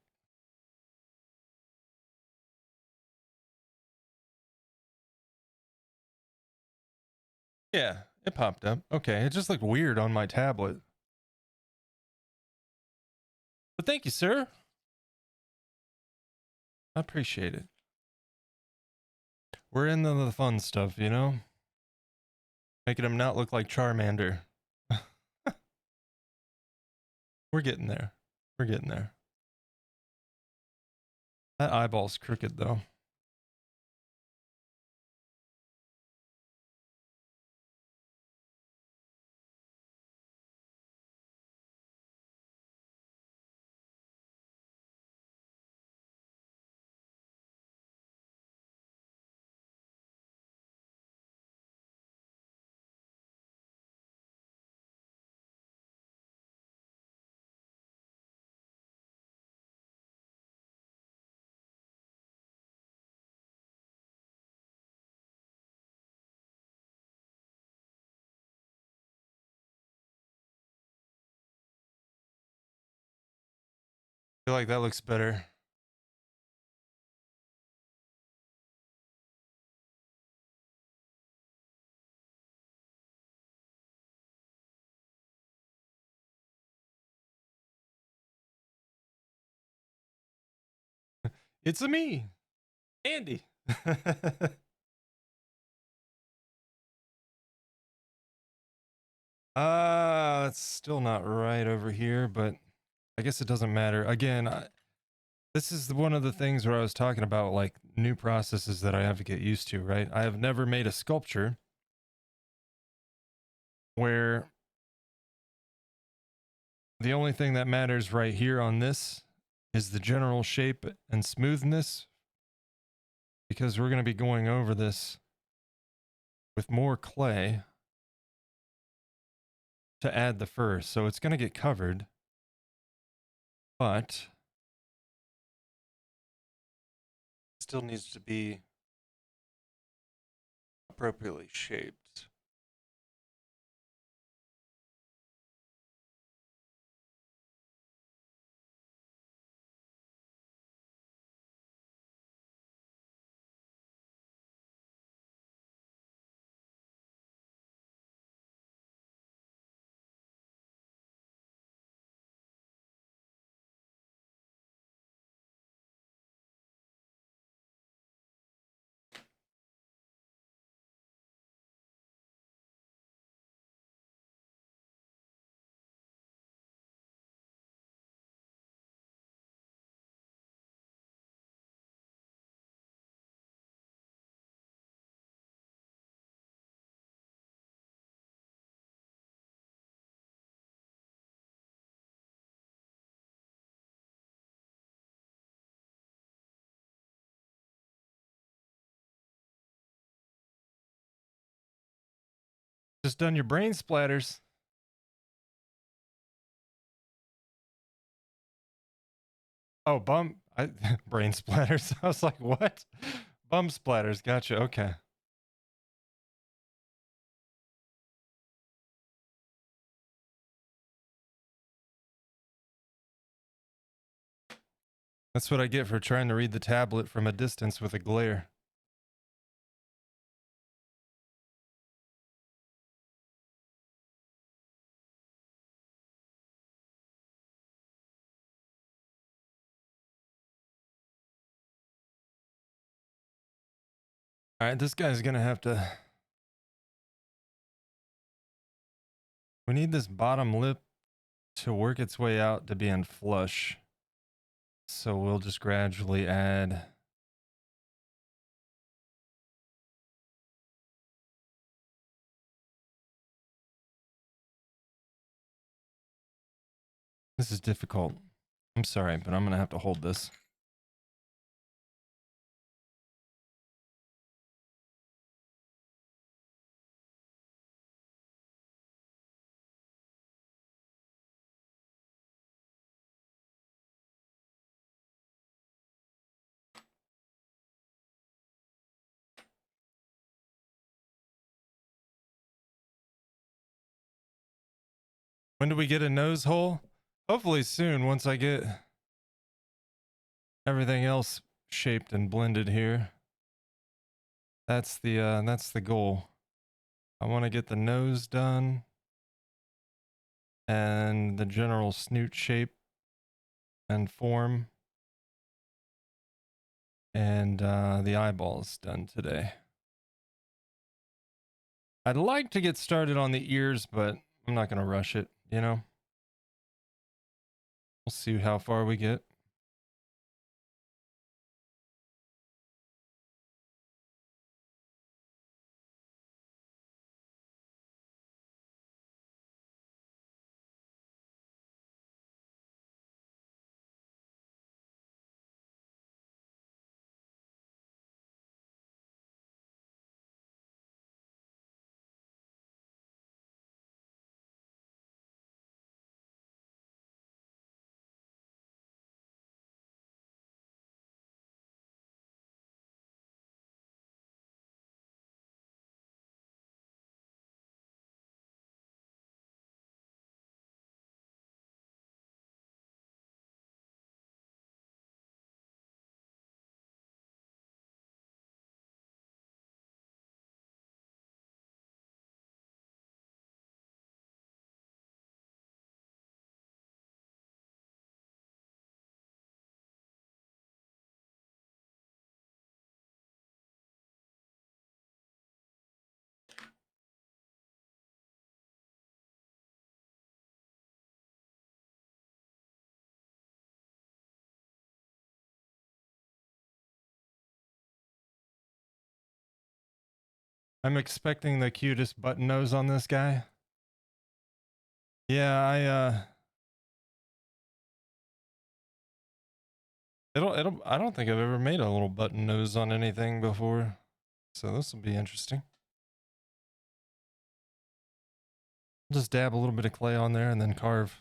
Yeah, it popped up. Okay, it just looked weird on my tablet. But thank you, sir. I appreciate it. We're into the fun stuff, you know? Making him not look like Charmander. We're getting there. We're getting there. That eyeball's crooked though. I feel like that looks better. It's a me, Andy. It's still not right over here, but I guess it doesn't matter. Again, this is one of the things where I was talking about, like, new processes that I have to get used to, right? I have never made a sculpture where the only thing that matters right here on this is the general shape and smoothness, because we're going to be going over this with more clay to add the fur. So it's going to get covered, but still needs to be appropriately shaped. Just done your brain splatters. Oh, brain splatters. I was like, what? Bum splatters. Gotcha. Okay. That's what I get for trying to read the tablet from a distance with a glare. All right, this guy's gonna have to. We need this bottom lip to work its way out to being flush. So we'll just gradually add. This is difficult. I'm sorry, but I'm gonna have to hold this. When do we get a nose hole? Hopefully soon, once I get everything else shaped and blended here. That's the goal. I want to get the nose done and the general snoot shape and form, and the eyeballs done today. I'd like to get started on the ears, but I'm not going to rush it, you know? We'll see how far we get. I'm expecting the cutest button nose on this guy. Yeah, I don't think I've ever made a little button nose on anything before. So this will be interesting. Just dab a little bit of clay on there and then carve.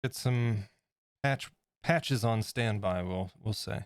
Get some patches on standby, we'll say.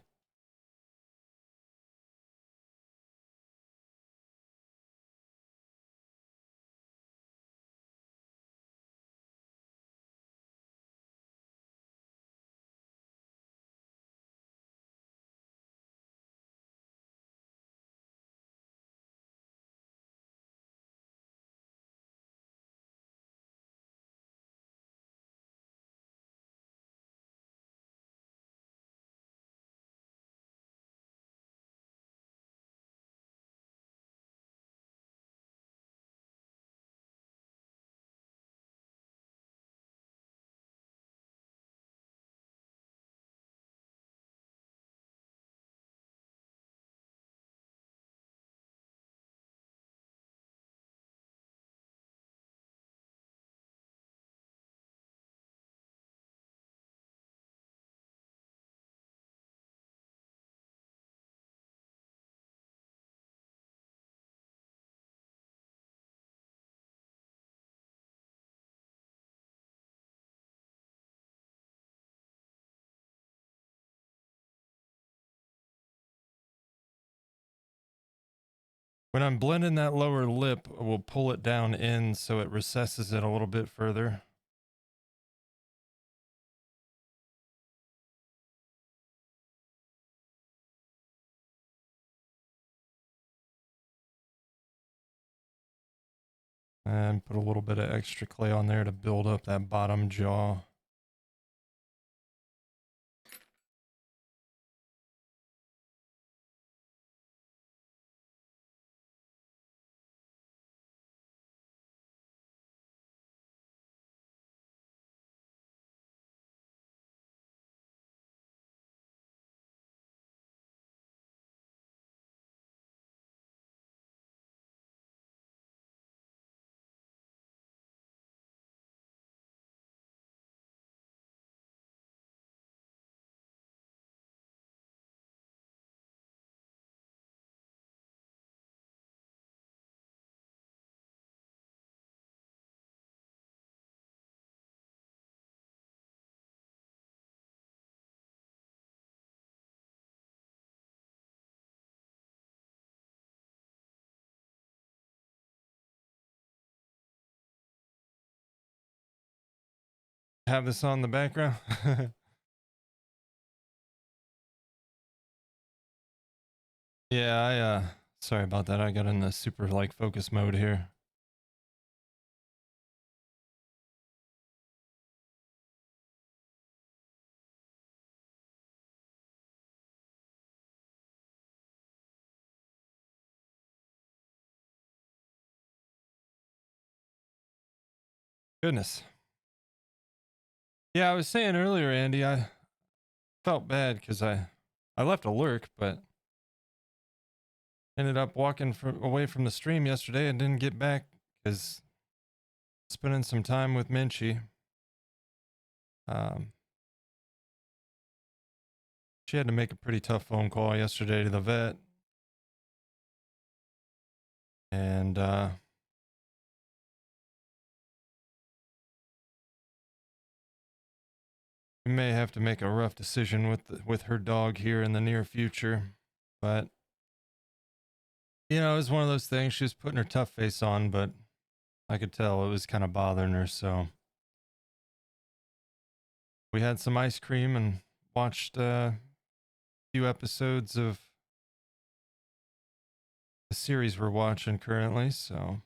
When I'm blending that lower lip, we'll pull it down in so it recesses it a little bit further. And put a little bit of extra clay on there to build up that bottom jaw. Have this on the background. Yeah, I Sorry about that. I got in the super like focus mode here. Goodness. Yeah, I was saying earlier, Andy, I felt bad because I left a lurk, but ended up walking away from the stream yesterday and didn't get back because spending some time with Minchie. She had to make a pretty tough phone call yesterday to the vet. And we may have to make a rough decision with her dog here in the near future. But you know, it was one of those things. She was putting her tough face on, but I could tell it was kind of bothering her. So we had some ice cream and watched a few episodes of the series we're watching currently. So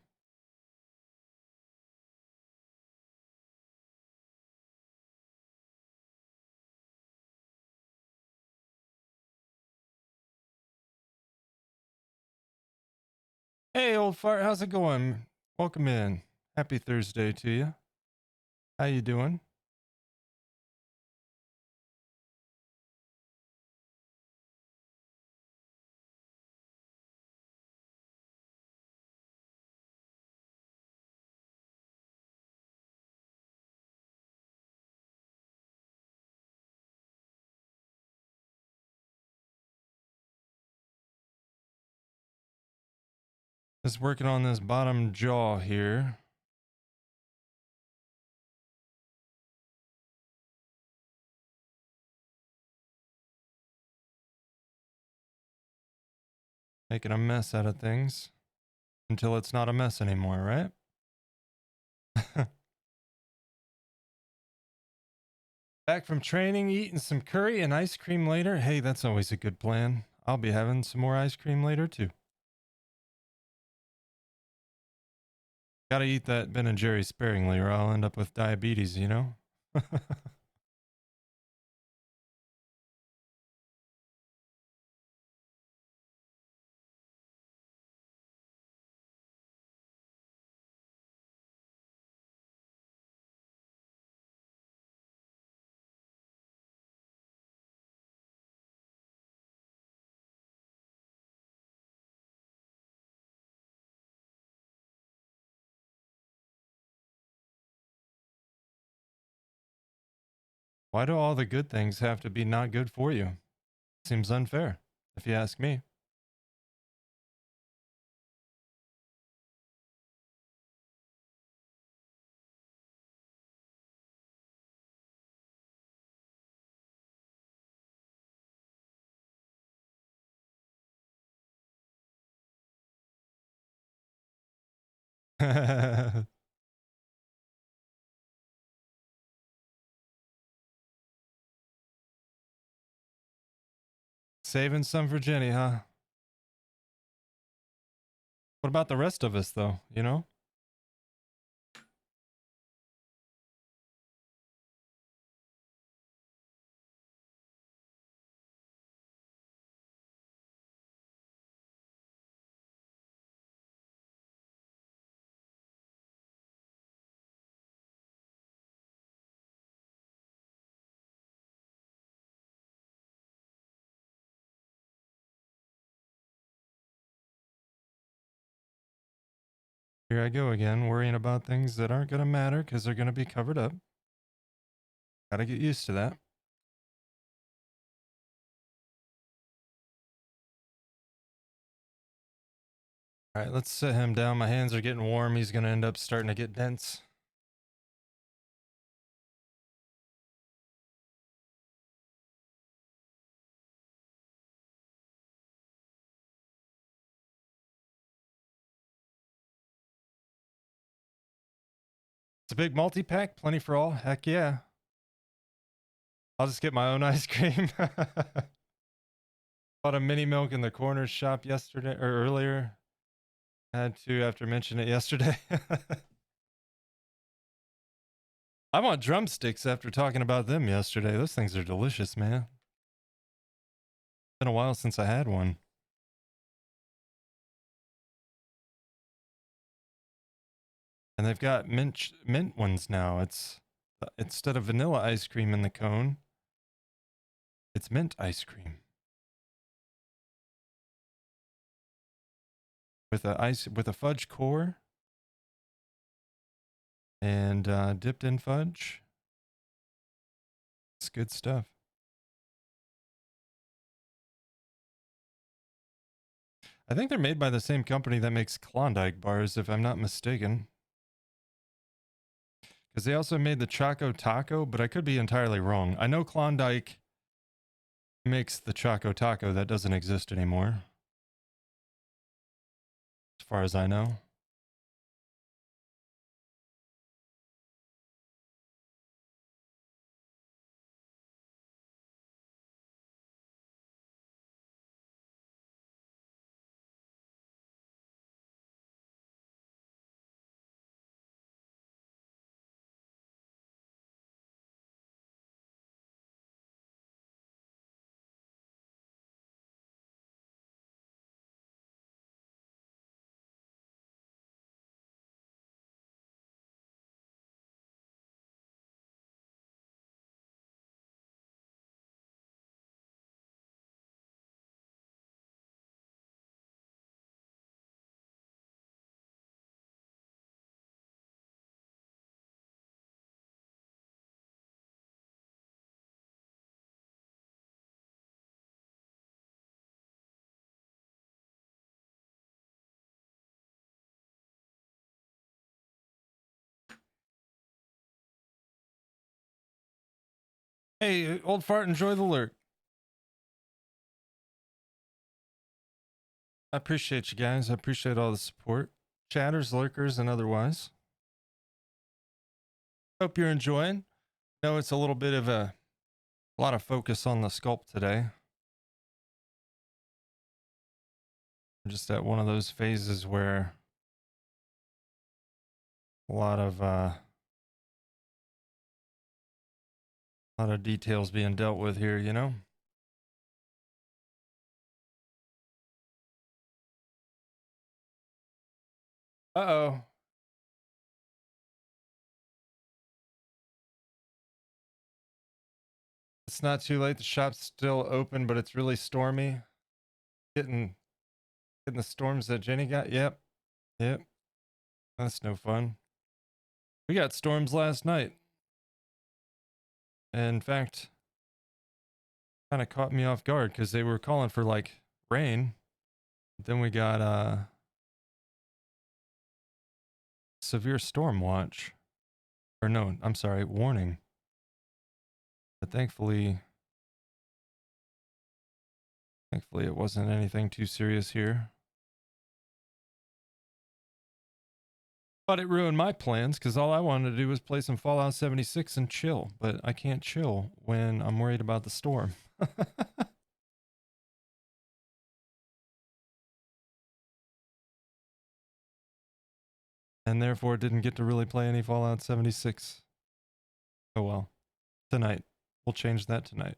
hey, old fart, how's it going? Welcome in. Happy Thursday to you. How you doing? Just working on this bottom jaw here. Making a mess out of things until it's not a mess anymore, right? Back from training, eating some curry and ice cream later. Hey, that's always a good plan. I'll be having some more ice cream later too. Gotta eat that Ben and Jerry sparingly or I'll end up with diabetes, you know? Why do all the good things have to be not good for you? Seems unfair, if you ask me. Saving some for Jenny, huh? What about the rest of us, though? You know? Here I go again, worrying about things that aren't going to matter because they're going to be covered up. Gotta get used to that. All right, let's set him down. My hands are getting warm. He's going to end up starting to get dense. It's a big multi-pack, plenty for all. Heck yeah. I'll just get my own ice cream. Bought a mini milk in the corner shop yesterday or earlier. Had to after mentioning it yesterday. I want drumsticks after talking about them yesterday. Those things are delicious, man. Been a while since I had one. And they've got mint ones now. It's instead of vanilla ice cream in the cone, it's mint ice cream with a fudge core and dipped in fudge. It's good stuff. I think they're made by the same company that makes Klondike bars, if I'm not mistaken. Because they also made the Choco Taco, but I could be entirely wrong. I know Klondike makes the Choco Taco. That doesn't exist anymore, as far as I know. Hey, old fart, enjoy the lurk. I appreciate you guys. I appreciate all the support. Chatters, lurkers, and otherwise. Hope you're enjoying. I know it's a little bit of a lot of focus on the sculpt today. I'm just at one of those phases where a lot of details being dealt with here, you know? Uh-oh. It's not too late. The shop's still open, but it's really stormy. Getting the storms that Jenny got. Yep. Yep. That's no fun. We got storms last night. And in fact, kind of caught me off guard because they were calling for like rain. Then we got severe storm watch. Or no, I'm sorry, warning. But thankfully it wasn't anything too serious here. But it ruined my plans because all I wanted to do was play some Fallout 76 and chill. But I can't chill when I'm worried about the storm. And therefore didn't get to really play any Fallout 76. Oh well. Tonight. We'll change that tonight.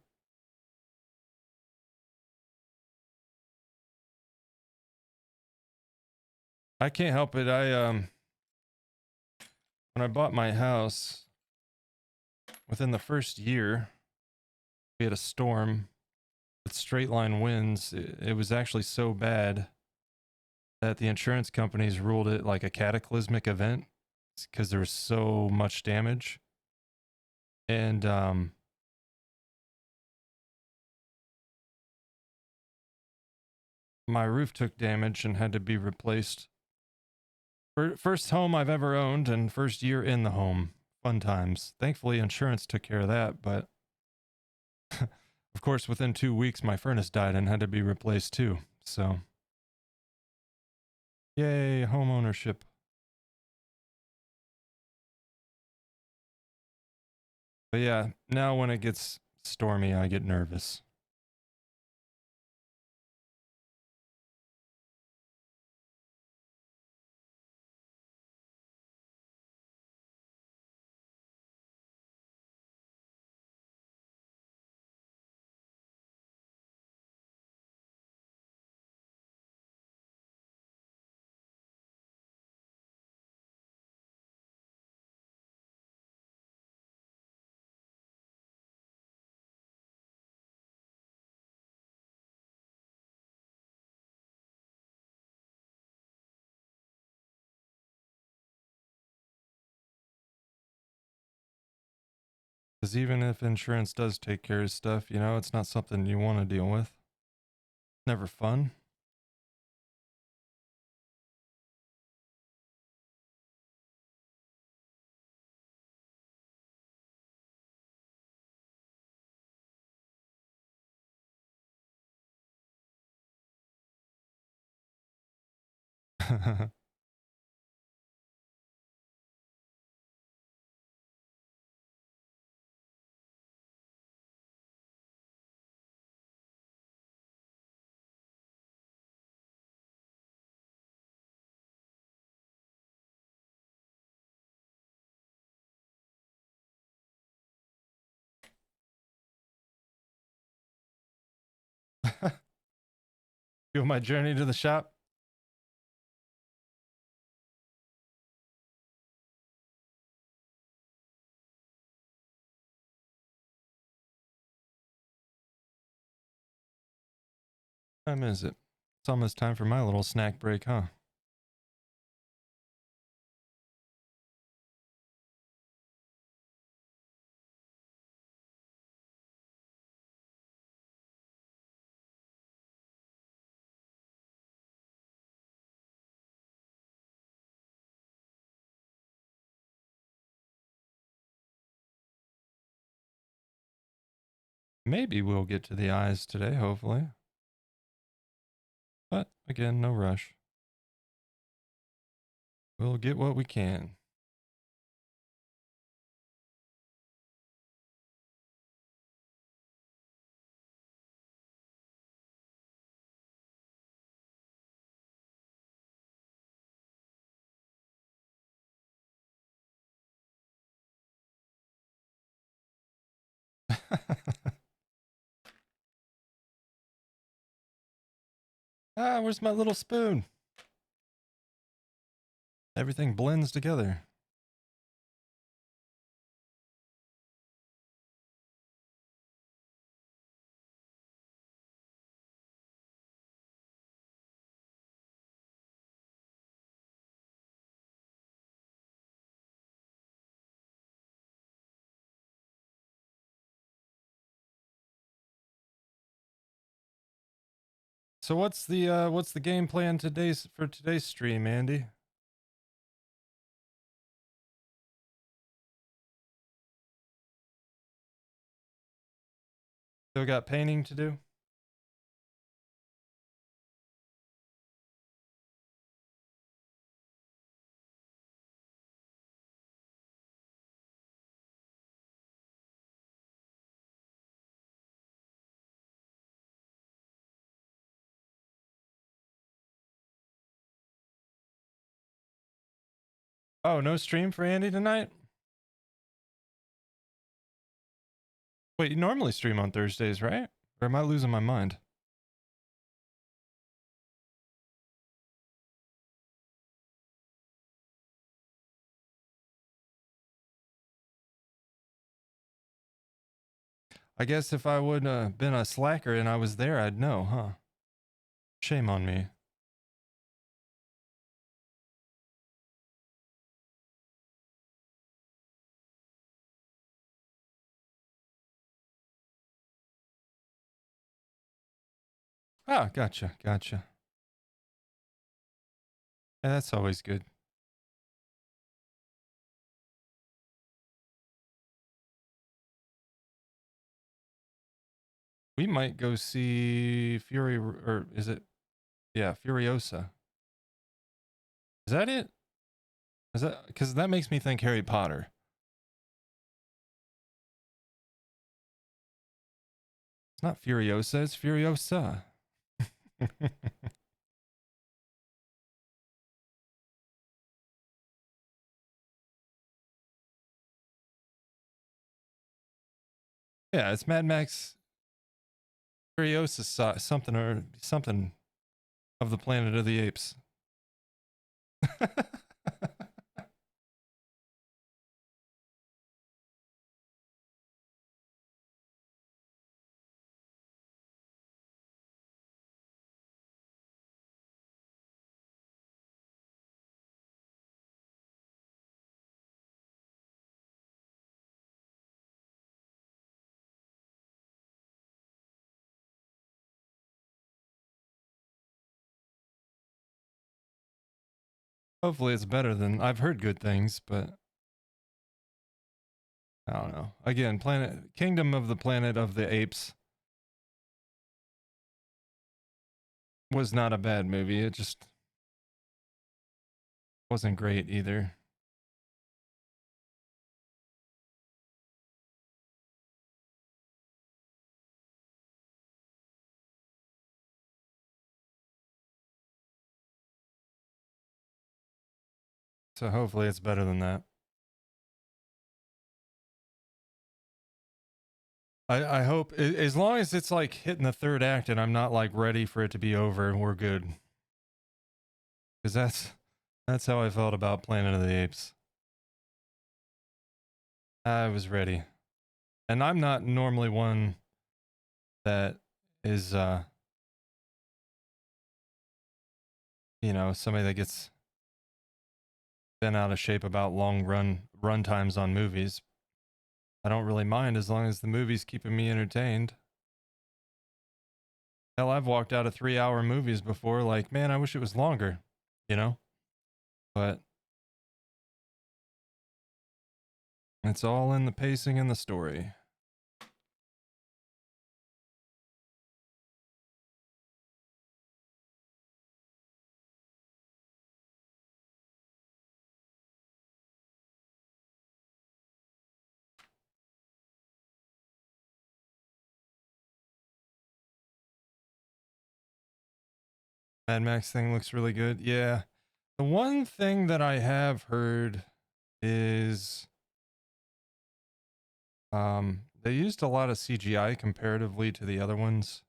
I can't help it. When I bought my house, within the first year, we had a storm with straight line winds. It was actually so bad that the insurance companies ruled it like a cataclysmic event because there was so much damage. And my roof took damage and had to be replaced. First home I've ever owned and first year in the home. Fun times. Thankfully, insurance took care of that, but of course, within 2 weeks, my furnace died and had to be replaced too. So, yay, home ownership. But yeah, now when it gets stormy, I get nervous. Because even if insurance does take care of stuff, you know, it's not something you want to deal with. Never fun. Feel my journey to the shop. What time is it? It's almost time for my little snack break, huh? Maybe we'll get to the eyes today, hopefully. But again, no rush. We'll get what we can. Ah, where's my little spoon? Everything blends together. So what's the game plan for today's stream, Andy? Still got painting to do? Oh, no stream for Andy tonight? Wait, you normally stream on Thursdays, right? Or am I losing my mind? I guess if I would have been a slacker and I was there, I'd know, huh? Shame on me. Ah, gotcha. Yeah, that's always good. We might go see Fury, or is it? Yeah, Furiosa. Is that it? Is that because that makes me think Harry Potter? It's not Furiosa, it's Furiosa. Yeah, it's Mad Max Furiosa something or something of the Planet of the Apes. Hopefully it's better than I've heard good things, but I don't know. Again, Kingdom of the Planet of the Apes was not a bad movie. It just wasn't great either. So hopefully it's better than that. I hope as long as it's like hitting the third act and I'm not like ready for it to be over and we're good. Because that's how I felt about Planet of the Apes. I was ready. And I'm not normally one that is you know, somebody that gets bent out of shape about long run times on movies. I don't really mind as long as the movie's keeping me entertained. Hell, I've walked out of 3-hour movies before, like, man, I wish it was longer, you know? But it's all in the pacing and the story. Mad Max thing looks really good. Yeah. The one thing that I have heard is they used a lot of CGI comparatively to the other ones.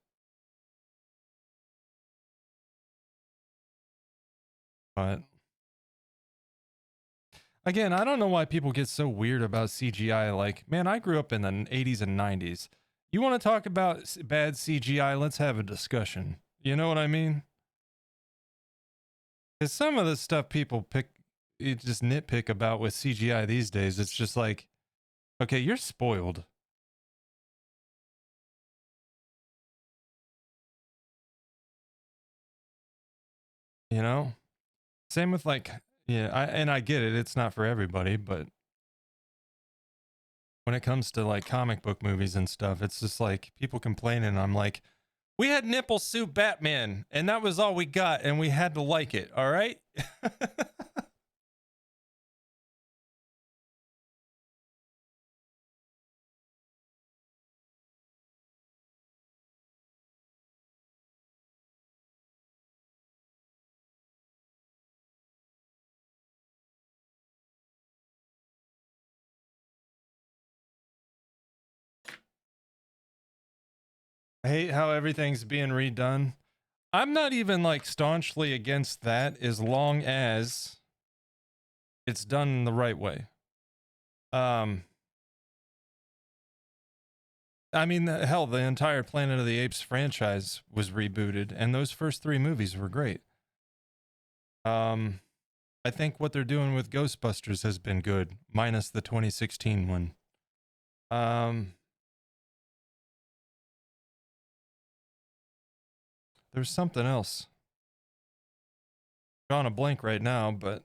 But again, I don't know why people get so weird about CGI. Like, man, I grew up in the 80s and 90s. You want to talk about bad CGI? Let's have a discussion. You know what I mean? Because some of the stuff people just nitpick about with CGI these days, it's just like, okay, you're spoiled. You know? Same with like, yeah, I get it. It's not for everybody, but when it comes to like comic book movies and stuff, it's just like people complaining. I'm like, we had nipple suit Batman, and that was all we got, and we had to like it. All right. I hate how everything's being redone. I'm not even like staunchly against that as long as it's done the right way. I mean, hell, the entire Planet of the Apes franchise was rebooted, and those first 3 movies were great. I think what they're doing with Ghostbusters has been good, minus the 2016 one. There's something else. Drawing a blank right now, but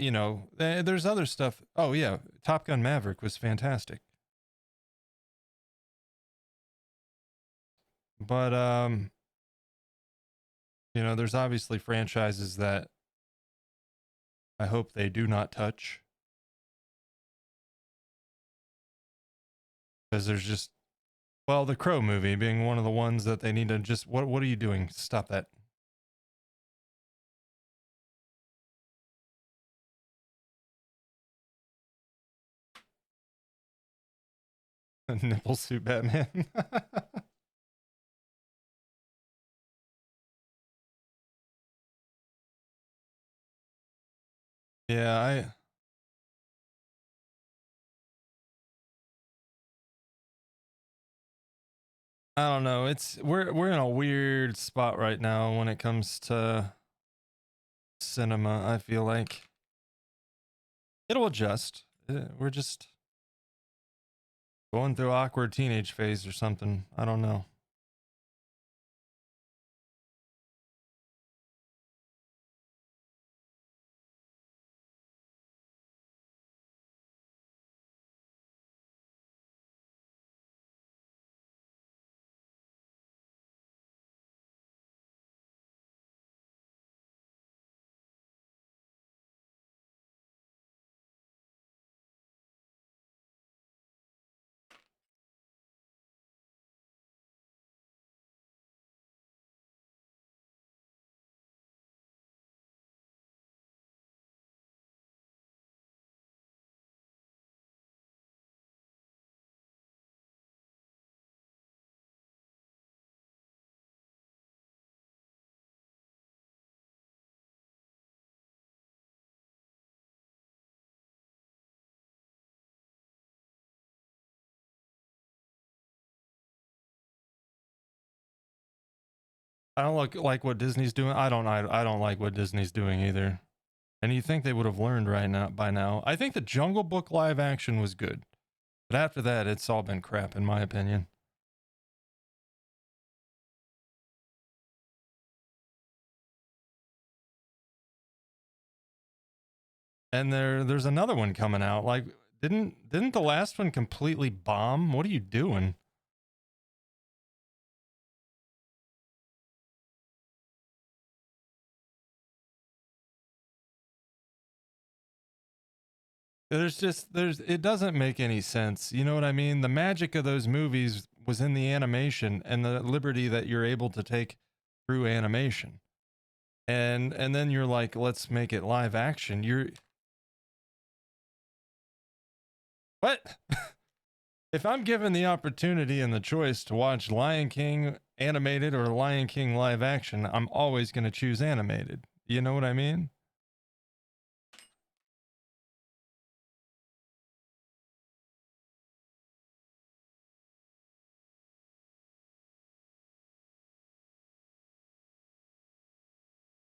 you know, there's other stuff. Oh yeah, Top Gun Maverick was fantastic. But you know, there's obviously franchises that I hope they do not touch. Because there's just, well, the Crow movie being one of the ones that they need to just, what are you doing? Stop that. Nipple suit Batman. Yeah, I don't know. It's we're in a weird spot right now when it comes to cinema. I feel like it'll adjust. We're just going through awkward teenage phase or something. I don't know. I don't like what Disney's doing. I don't like what Disney's doing either. And you think they would have learned right now by now. I think the Jungle Book live action was good. But after that, it's all been crap in my opinion. And there's another one coming out. Like didn't the last one completely bomb? What are you doing? There's it doesn't make any sense. You know what I mean? The magic of those movies was in the animation and the liberty that you're able to take through animation. And then you're like, let's make it live action. You're what? If I'm given the opportunity and the choice to watch Lion King animated or Lion King live action, I'm always going to choose animated. You know what I mean?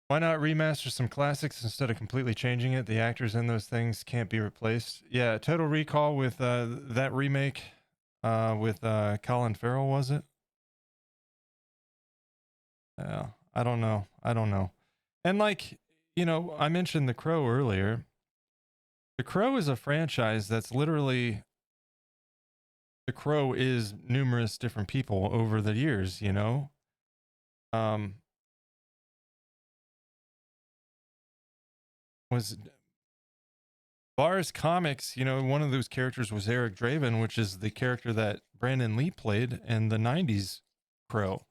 Why not remaster some classics instead of completely changing it? The actors in those things can't be replaced. Yeah, Total Recall with that remake with Colin Farrell, was it? Yeah, I don't know. I don't know. And like, you know, I mentioned The Crow earlier. The Crow is a franchise that's literally The Crow is numerous different people over the years, you know? Um was Bars Comics, you know, one of those characters was Eric Draven, which is the character that Brandon Lee played in the 90s Crow.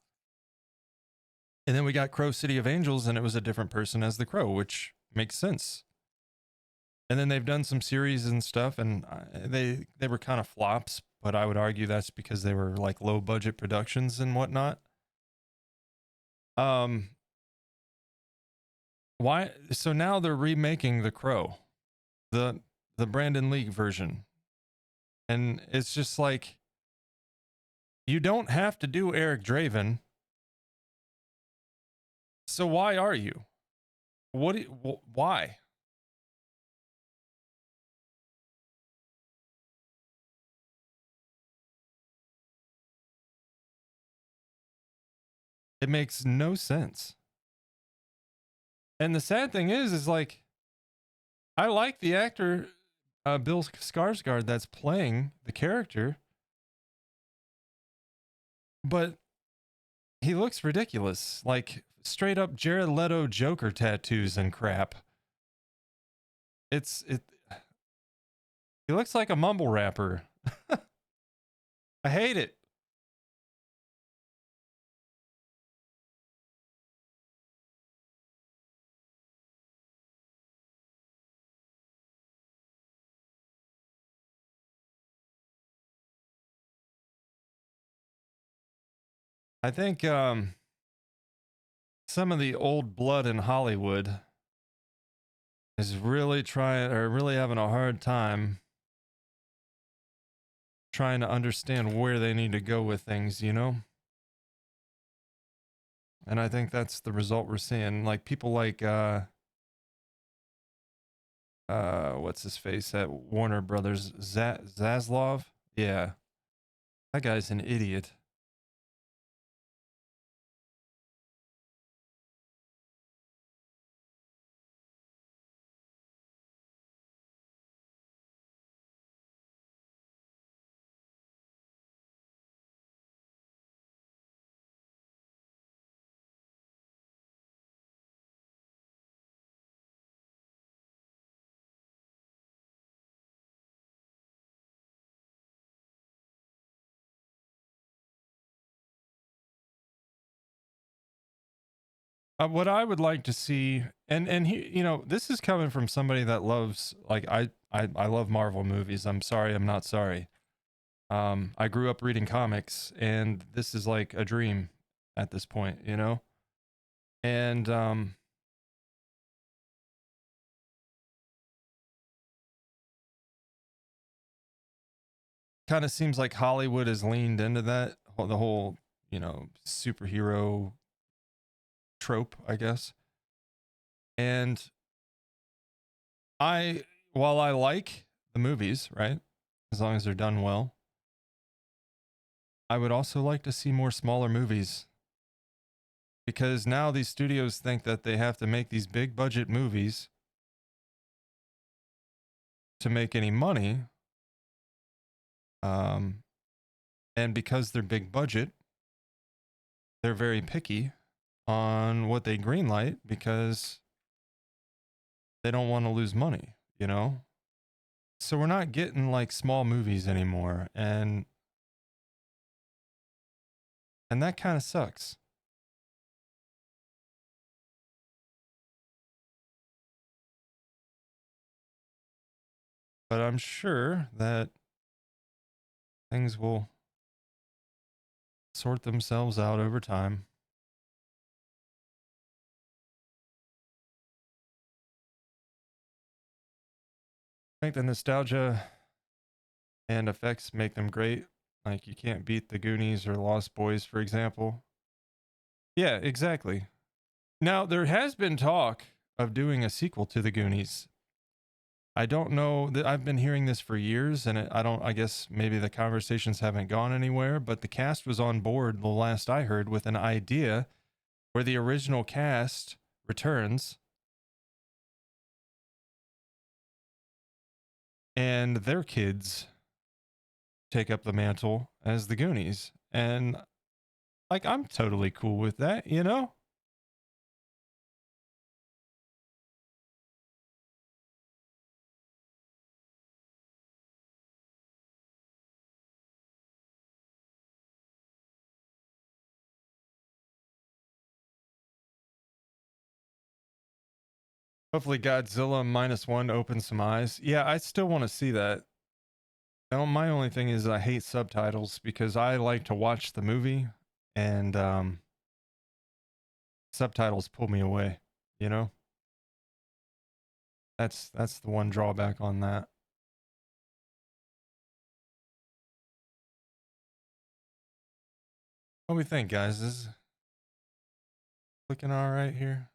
And then we got Crow City of Angels, and it was a different person as the Crow, which makes sense. And then they've done some series and stuff, and they were kind of flops, but I would argue that's because they were like low budget productions and whatnot. Um, why? So now they're remaking the Crow, the Brandon Lee version, and it's just like you don't have to do Eric Draven. So why are you? Why? It makes no sense. And the sad thing is like I like the actor Bill Skarsgård that's playing the character, but he looks ridiculous, like straight up Jared Leto Joker tattoos and crap. It. He looks like a mumble rapper. I hate it. I think some of the old blood in Hollywood is really trying or really having a hard time trying to understand where they need to go with things, you know? And I think that's the result we're seeing. Like people like what's his face at Warner Brothers, Zaslav? Yeah. That guy's an idiot. What I would like to see, and he, you know, this is coming from somebody that loves, like I love Marvel movies. I'm sorry, I'm not sorry. I grew up reading comics, and this is like a dream at this point, you know. And kind of seems like Hollywood has leaned into that the whole, you know, superhero trope, I guess. And while I like the movies, right, as long as they're done well, I would also like to see more smaller movies, because now these studios think that they have to make these big budget movies to make any money. And because they're big budget, they're very picky on what they greenlight because they don't want to lose money, you know? So we're not getting like small movies anymore, and that kind of sucks. But I'm sure that things will sort themselves out over time. I think the nostalgia and effects make them great. Like, you can't beat the Goonies or Lost Boys, for example. Yeah, exactly. Now, there has been talk of doing a sequel to the Goonies. I don't know that I've been hearing this for years, and I guess maybe the conversations haven't gone anywhere, but the cast was on board the last I heard with an idea where the original cast returns and their kids take up the mantle as the Goonies. And like, I'm totally cool with that, you know? Hopefully Godzilla -1 opens some eyes. Yeah, I still want to see that. Now, my only thing is I hate subtitles because I like to watch the movie, and subtitles pull me away, you know? That's the one drawback on that. What do we think, guys? Is looking all right here?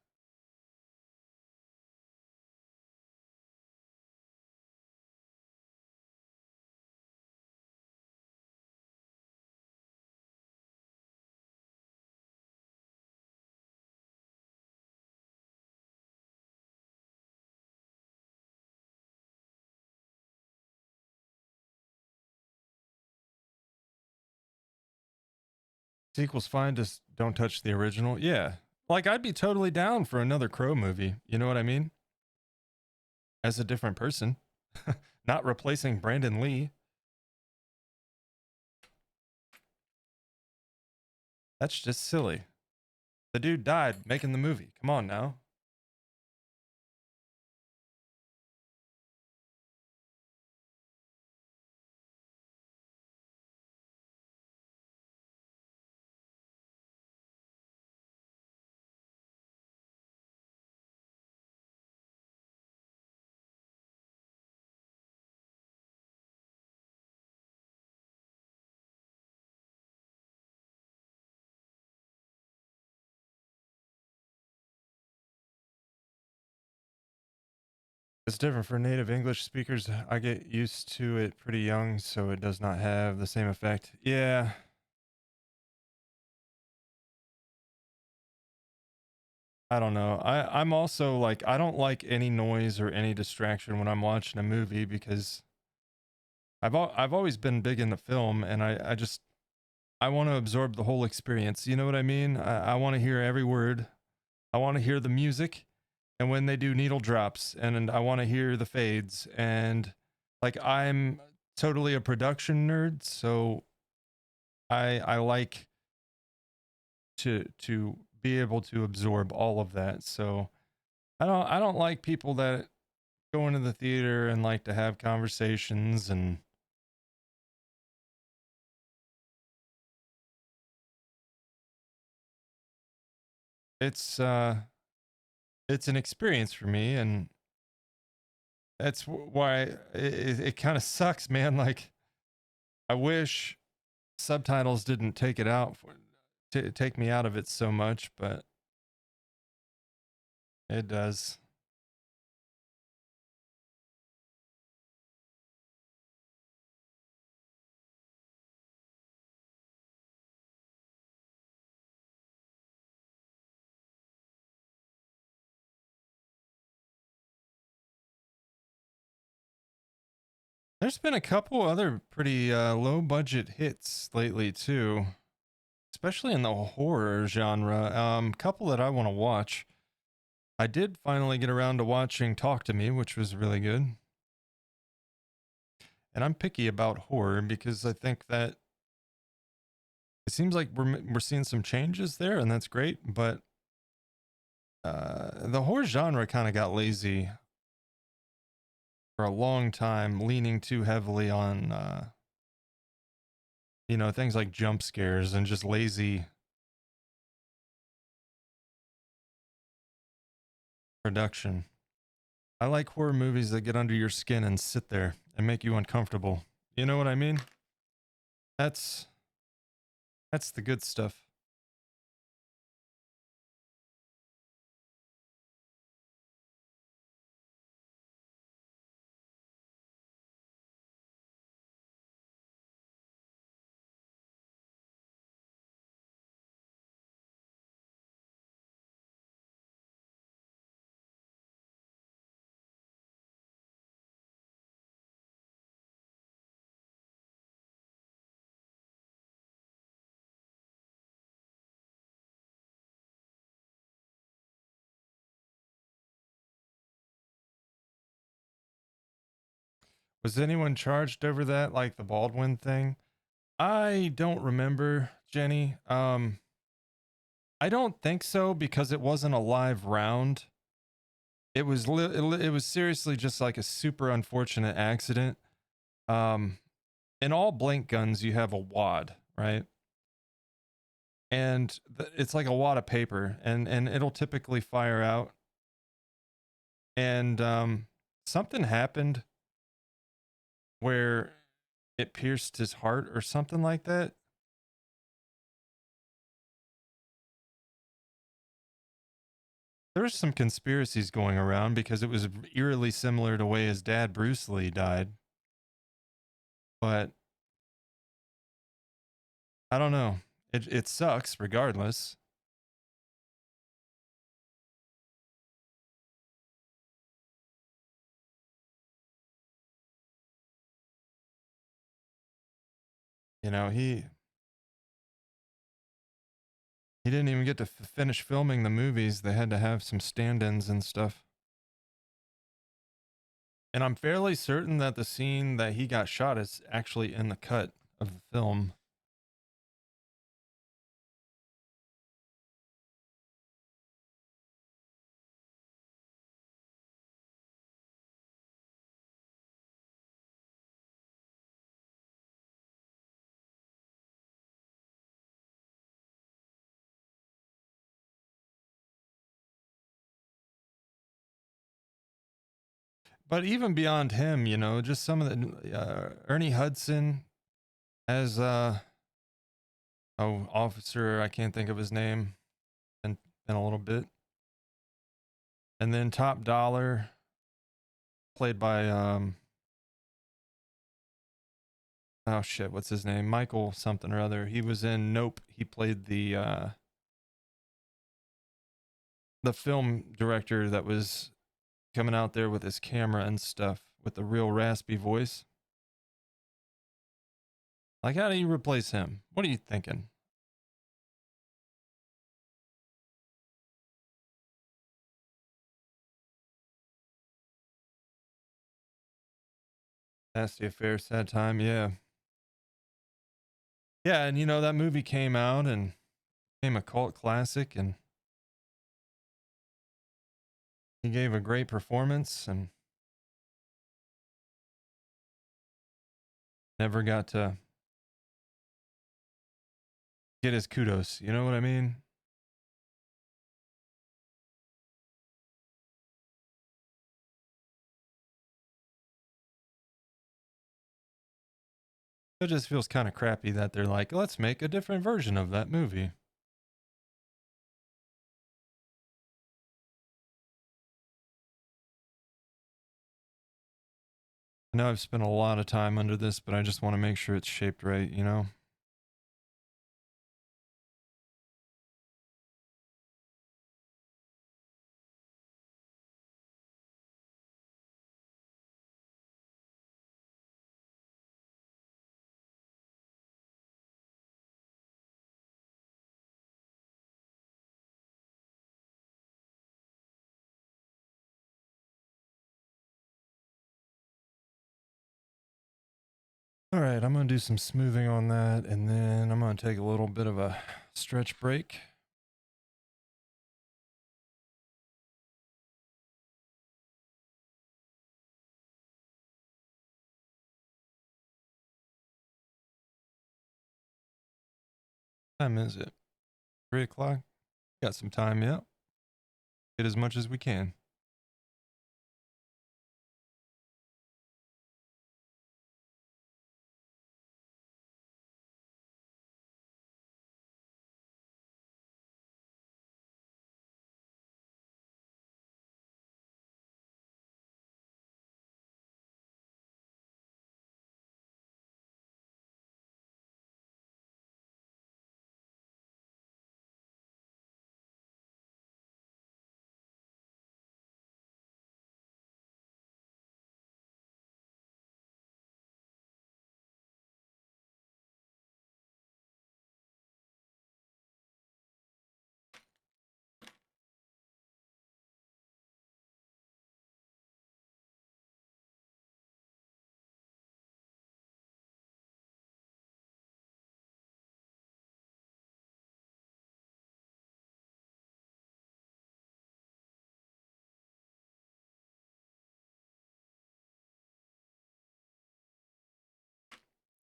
Sequel's fine, just don't touch the original. Yeah. Like, I'd be totally down for another Crow movie. You know what I mean? As a different person. Not replacing Brandon Lee. That's just silly. The dude died making the movie. Come on now. It's different for native English speakers. I get used to it pretty young, so it does not have the same effect. Yeah. I don't know. I'm also like, I don't like any noise or any distraction when I'm watching a movie because I've always been big into film, and I just I want to absorb the whole experience. You know what I mean? I want to hear every word. I want to hear the music, and when they do needle drops, and I want to hear the fades, and like, I'm totally a production nerd, so I like to be able to absorb all of that. So I don't like people that go into the theater and like to have conversations, and it's it's an experience for me, and that's why it kind of sucks, man. Like, I wish subtitles didn't take it out take me out of it so much, but It does. There's been a couple other pretty low budget hits lately too, especially in the horror genre. Couple that I want to watch. I did finally get around to watching Talk to Me, which was really good. And I'm picky about horror because I think that it seems like we're seeing some changes there, and that's great. But the horror genre kind of got lazy for a long time, leaning too heavily on things like jump scares and just lazy production. I like horror movies that get under your skin and sit there and make you uncomfortable. You know what I mean? That's that's the good stuff. Was anyone charged over that, like the Baldwin thing? I don't remember, Jenny. I don't think so because it wasn't a live round. It was seriously just like a super unfortunate accident. Um, in all blank guns, you have a wad, right? And it's like a wad of paper, and it'll typically fire out. And something happened where it pierced his heart or something like that. There's some conspiracies going around because it was eerily similar to the way his dad Bruce Lee died. But I don't know. It sucks regardless. You know, he didn't even get to finish filming the movies. They had to have some stand-ins and stuff. And I'm fairly certain that the scene that he got shot is actually in the cut of the film. But even beyond him, just some of the Ernie Hudson as officer, I can't think of his name, in a little bit. And then Top Dollar, played by oh shit, what's his name? Michael something or other. He was in Nope. He played the film director that was coming out there with his camera and stuff with the real raspy voice. Like, how do you replace him? What are you thinking? Nasty Affair, Sad Time, yeah. Yeah, and that movie came out and became a cult classic, and he gave a great performance and never got to get his kudos. You know what I mean? It just feels kind of crappy that they're like, let's make a different version of that movie. I know I've spent a lot of time under this, but I just want to make sure it's shaped right, you know? All right, I'm going to do some smoothing on that, and then I'm going to take a little bit of a stretch break. What time is it? 3 o'clock? Got some time, yeah. Get as much as we can.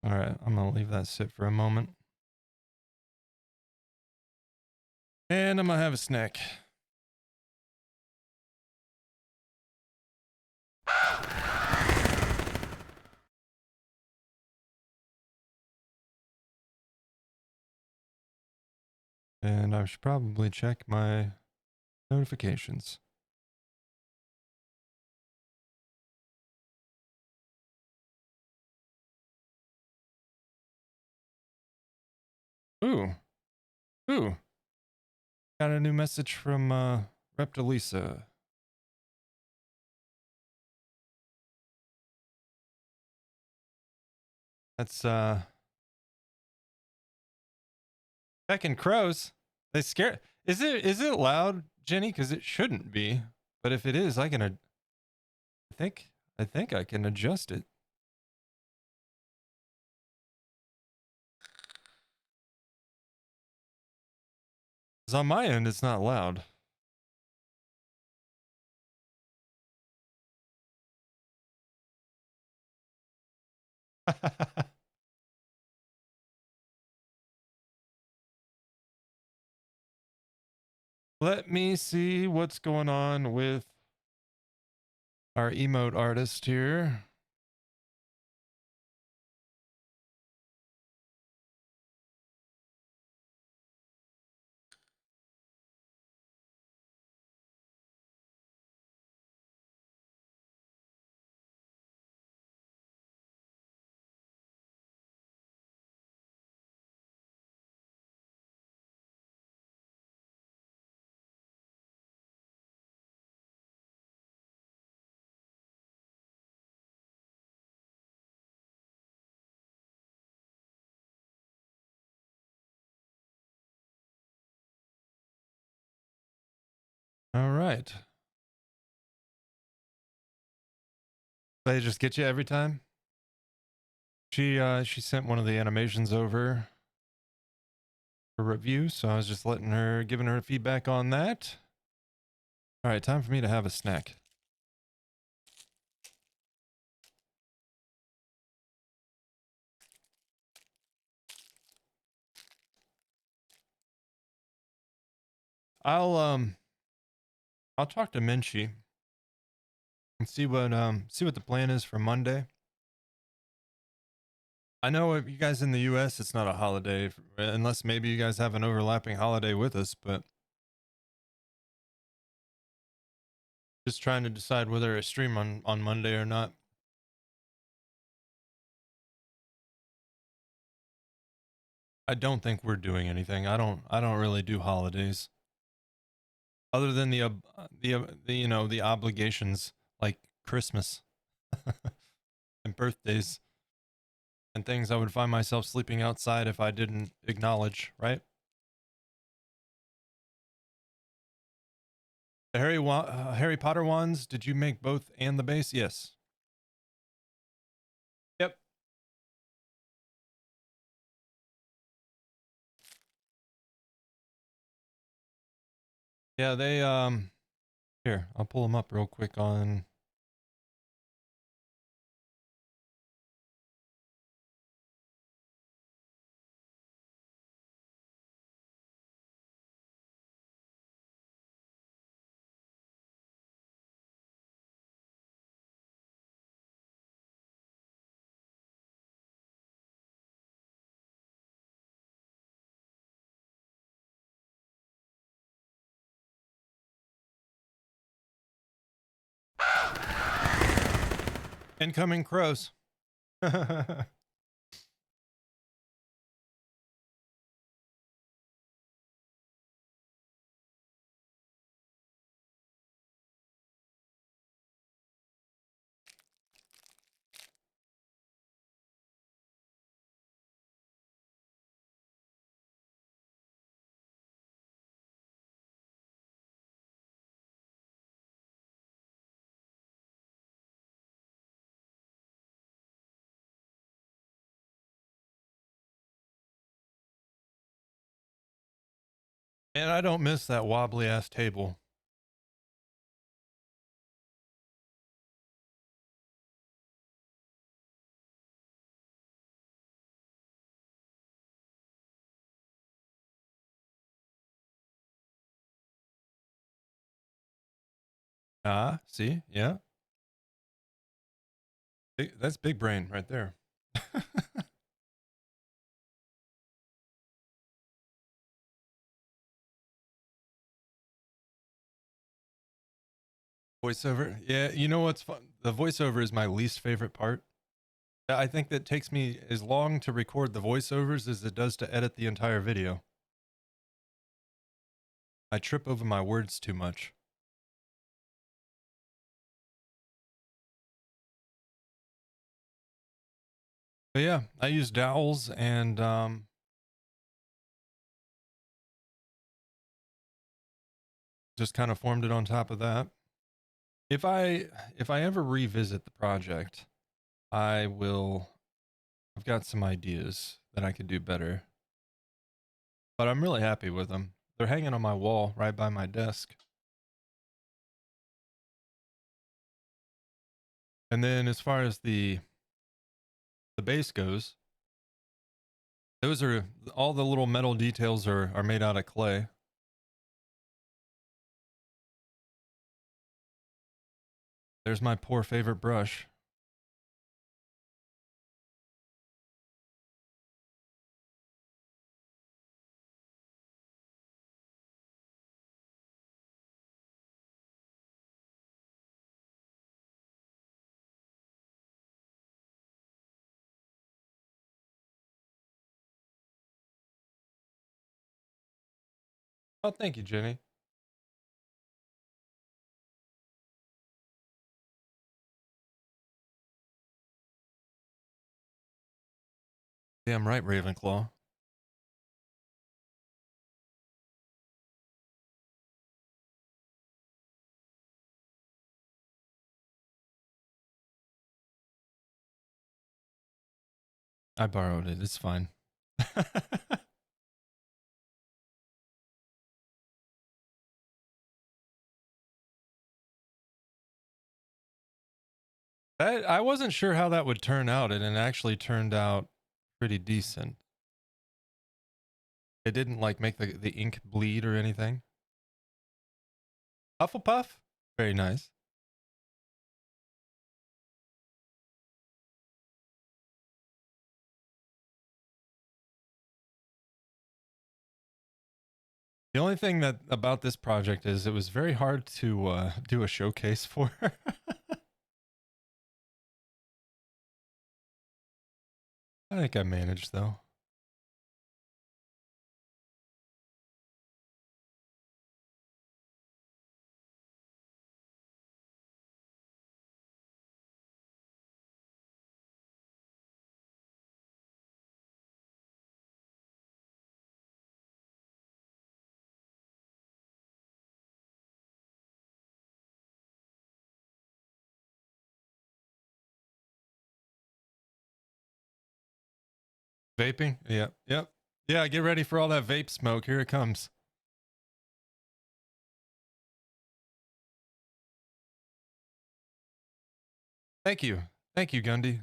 All right, I'm going to leave that sit for a moment. And I'm going to have a snack. And I should probably check my notifications. Ooh. Ooh. Got a new message from Reptilisa. That's Pecking crows. They scare. Is it loud, Jenny? Because it shouldn't be. But if it is, I can. I think I can adjust it. 'Cause on my end, it's not loud. Let me see what's going on with our emote artist here. All right. They just get you every time. She sent one of the animations over for review, so I was just giving her feedback on that. All right, time for me to have a snack. I'll talk to Minchi and see what the plan is for Monday. I know if you guys in the US, it's not a holiday unless maybe you guys have an overlapping holiday with us, but just trying to decide whether I stream on Monday or not. I don't think we're doing anything. I don't really do holidays other than the you know, the obligations like Christmas and birthdays and things I would find myself sleeping outside if I didn't acknowledge, right? The Harry Potter ones, did you make both and the base? Yes. Yep. Yeah, they here, I'll pull them up real quick on incoming crows. And I don't miss that wobbly ass table. Ah, see? Yeah. That's big brain right there. Voiceover. Yeah, you know what's fun? The voiceover is my least favorite part. I think that takes me as long to record the voiceovers as it does to edit the entire video. I trip over my words too much. But yeah, I use dowels and just kind of formed it on top of that. If I ever revisit the project, I will. I've got some ideas that I could do better, but I'm really happy with them. They're hanging on my wall right by my desk. And then as far as the base goes, those are all the little metal details are made out of clay. There's my poor favorite brush. Oh, thank you, Jenny. Damn right, Ravenclaw. I borrowed it. It's fine. I wasn't sure how that would turn out, and it actually turned out pretty decent. It didn't like make the ink bleed or anything. Hufflepuff? Very nice. The only thing that about this project is it was very hard to do a showcase for. I think I managed though. Vaping? Yep. Yep. Yeah, get ready for all that vape smoke. Here it comes. Thank you. Thank you, Gundy.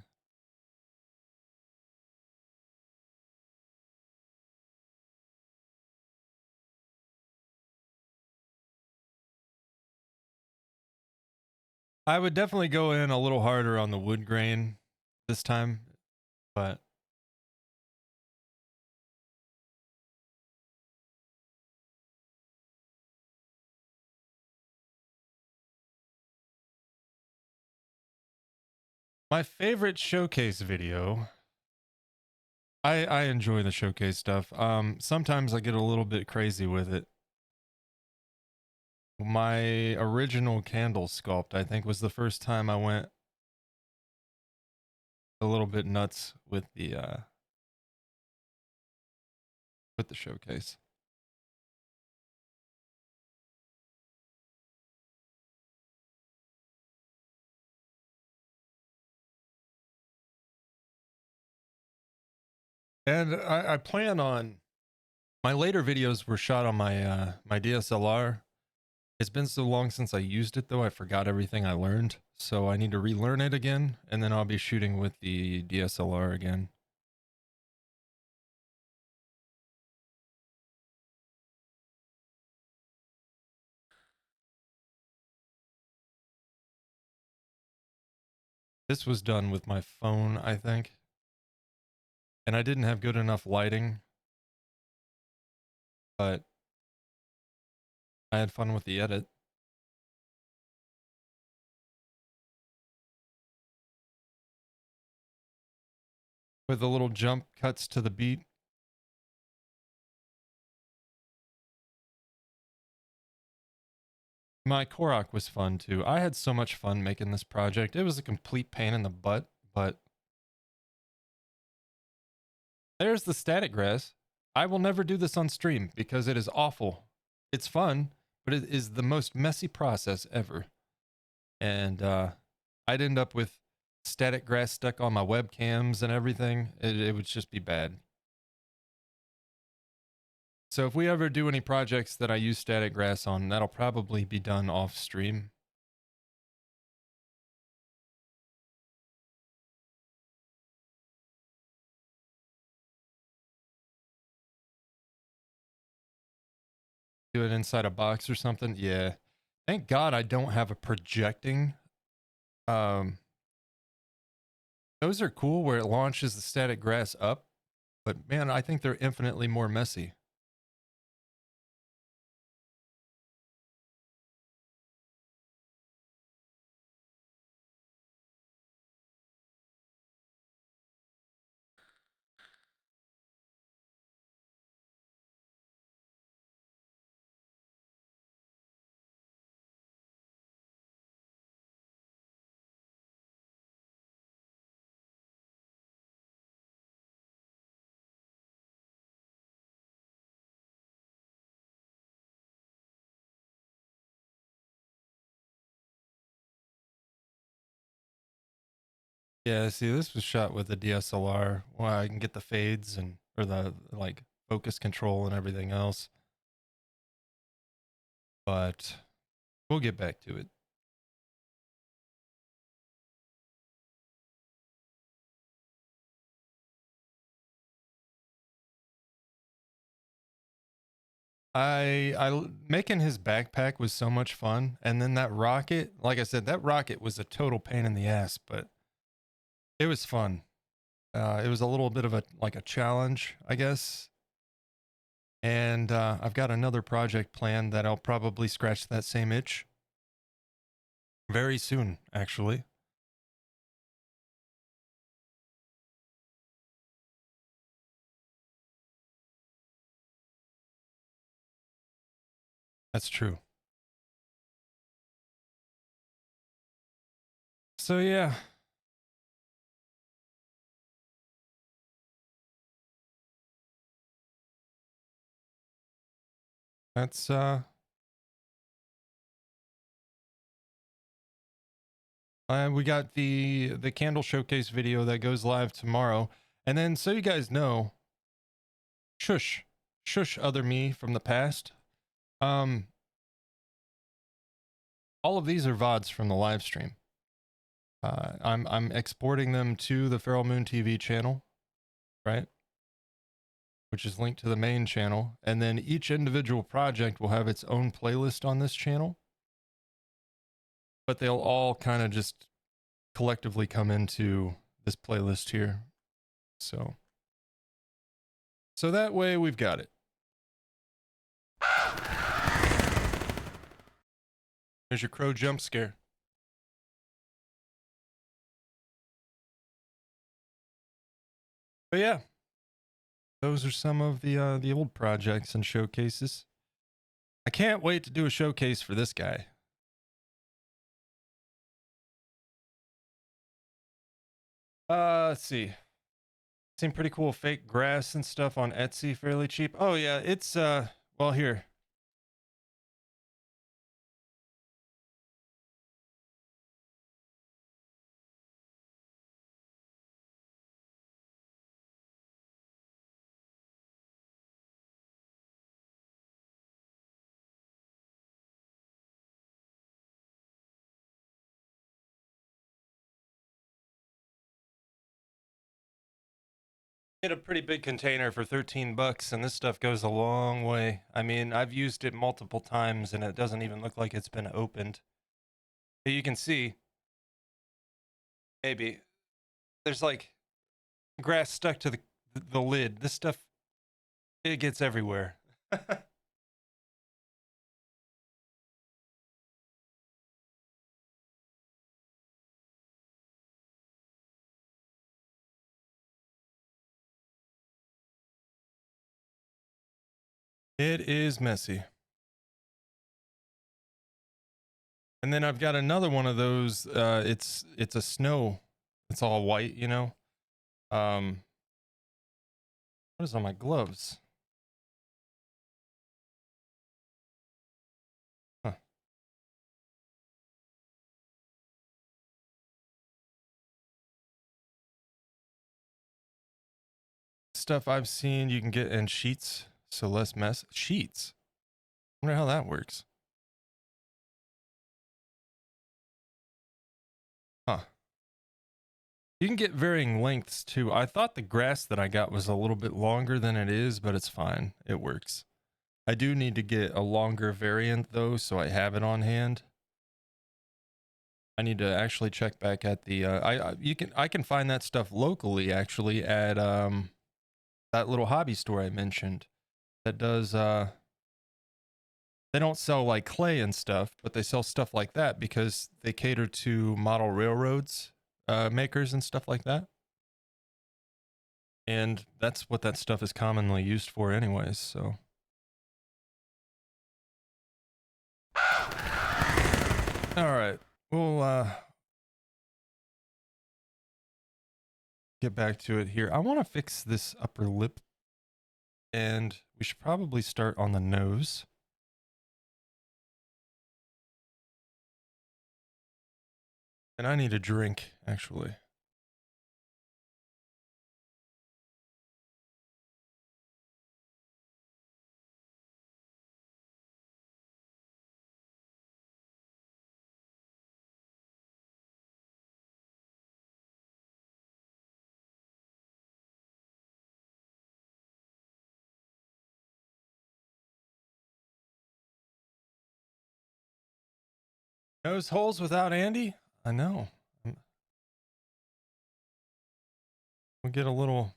I would definitely go in a little harder on the wood grain this time, but my favorite showcase video, I enjoy the showcase stuff. Sometimes I get a little bit crazy with it. My original candle sculpt, I think, was the first time I went a little bit nuts with the showcase. And I plan on my later videos were shot on my my DSLR. It's been so long since I used it though, I forgot everything I learned. So I need to relearn it again, and then I'll be shooting with the DSLR again. This was done with my phone, I think. And I didn't have good enough lighting, but I had fun with the edit. With the little jump cuts to the beat. My Korok was fun too. I had so much fun making this project. It was a complete pain in the butt, but there's the static grass. I will never do this on stream because it is awful. It's fun, but it is the most messy process ever. And I'd end up with static grass stuck on my webcams and everything. It would just be bad. So if we ever do any projects that I use static grass on, that'll probably be done off stream. Do it inside a box or something. Yeah. Thank God I don't have a projecting. Those are cool where it launches the static grass up, but man, I think they're infinitely more messy. Yeah, see, this was shot with a DSLR. Well, I can get the fades and or the like focus control and everything else. But we'll get back to it. I making his backpack was so much fun, and then that rocket, like I said, that rocket was a total pain in the ass, but it was fun. It was a little bit of a like a challenge, I guess. And I've got another project planned that I'll probably scratch that same itch very soon, actually. That's true. So yeah. That's we got the candle showcase video that goes live tomorrow. And then, so you guys know, shush, shush, other me from the past. All of these are VODs from the live stream. I'm exporting them to the FeralMoonTV channel, right? Which is linked to the main channel. And then each individual project will have its own playlist on this channel. But they'll all kind of just collectively come into this playlist here. So that way we've got it. There's your crow jump scare. But yeah, those are some of the old projects and showcases. I can't wait to do a showcase for this guy. Let's see. Seem pretty cool. Fake grass and stuff on Etsy, fairly cheap. Oh yeah, it's well, here. Get a pretty big container for 13 bucks, and this stuff goes a long way. I mean, I've used it multiple times and it doesn't even look like it's been opened. But you can see, maybe there's like grass stuck to the lid. This stuff, it gets everywhere. It is messy. And then I've got another one of those. It's a snow. It's all white, you know. What is on my gloves? Huh. Stuff I've seen you can get in sheets, so less mess. Sheets. Wonder how that works. Huh. You can get varying lengths too. I thought the grass that I got was a little bit longer than it is, but it's fine. It works. I do need to get a longer variant though, so I have it on hand. I need to actually check back at the I can find that stuff locally actually at that little hobby store I mentioned that does they don't sell like clay and stuff, but they sell stuff like that because they cater to model railroads makers and stuff like that. And that's what that stuff is commonly used for anyways, so. All right, we'll get back to it here. I want to fix this upper lip, and we should probably start on the nose. And I need a drink, actually. Nose holes without Andy? I know. We'll get a little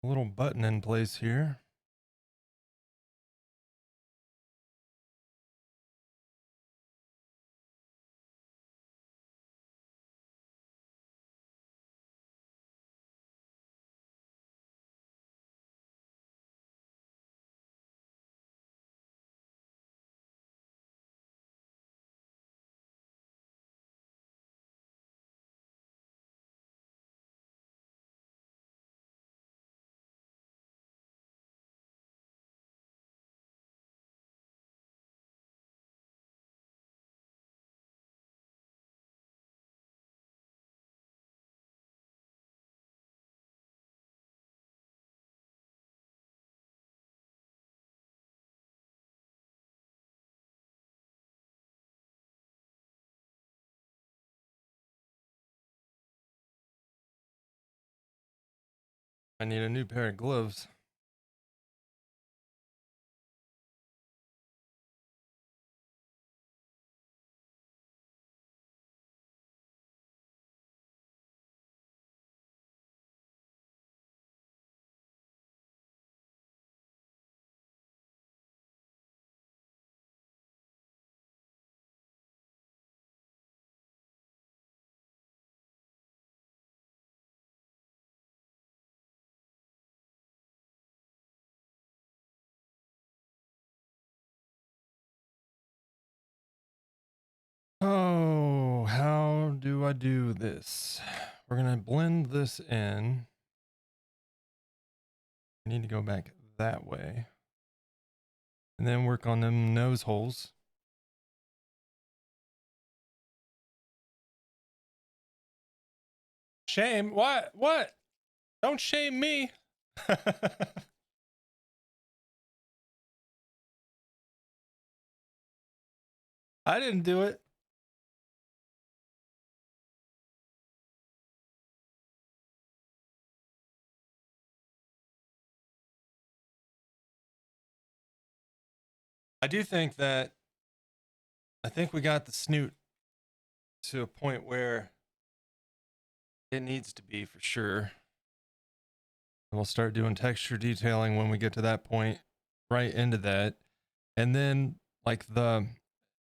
button in place here. I need a new pair of gloves. Oh, how do I do this? We're gonna blend this in. I need to go back that way. And then work on them nose holes. Shame? What? What? Don't shame me. I didn't do it. I do think that I think we got the snoot to a point where it needs to be for sure. And we'll start doing texture detailing when we get to that point, right into that. And then like the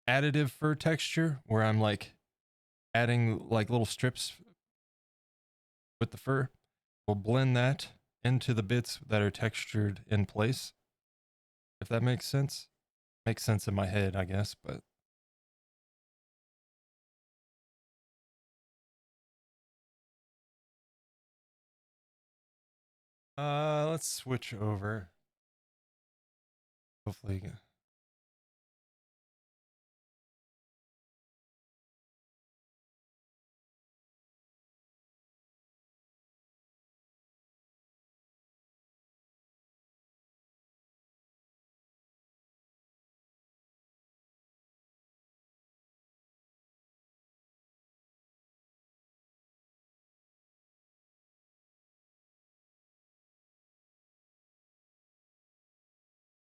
additive fur texture where I'm like adding like little strips with the fur, we'll blend that into the bits that are textured in place. If that makes sense. Makes sense in my head, I guess, but let's switch over. Hopefully.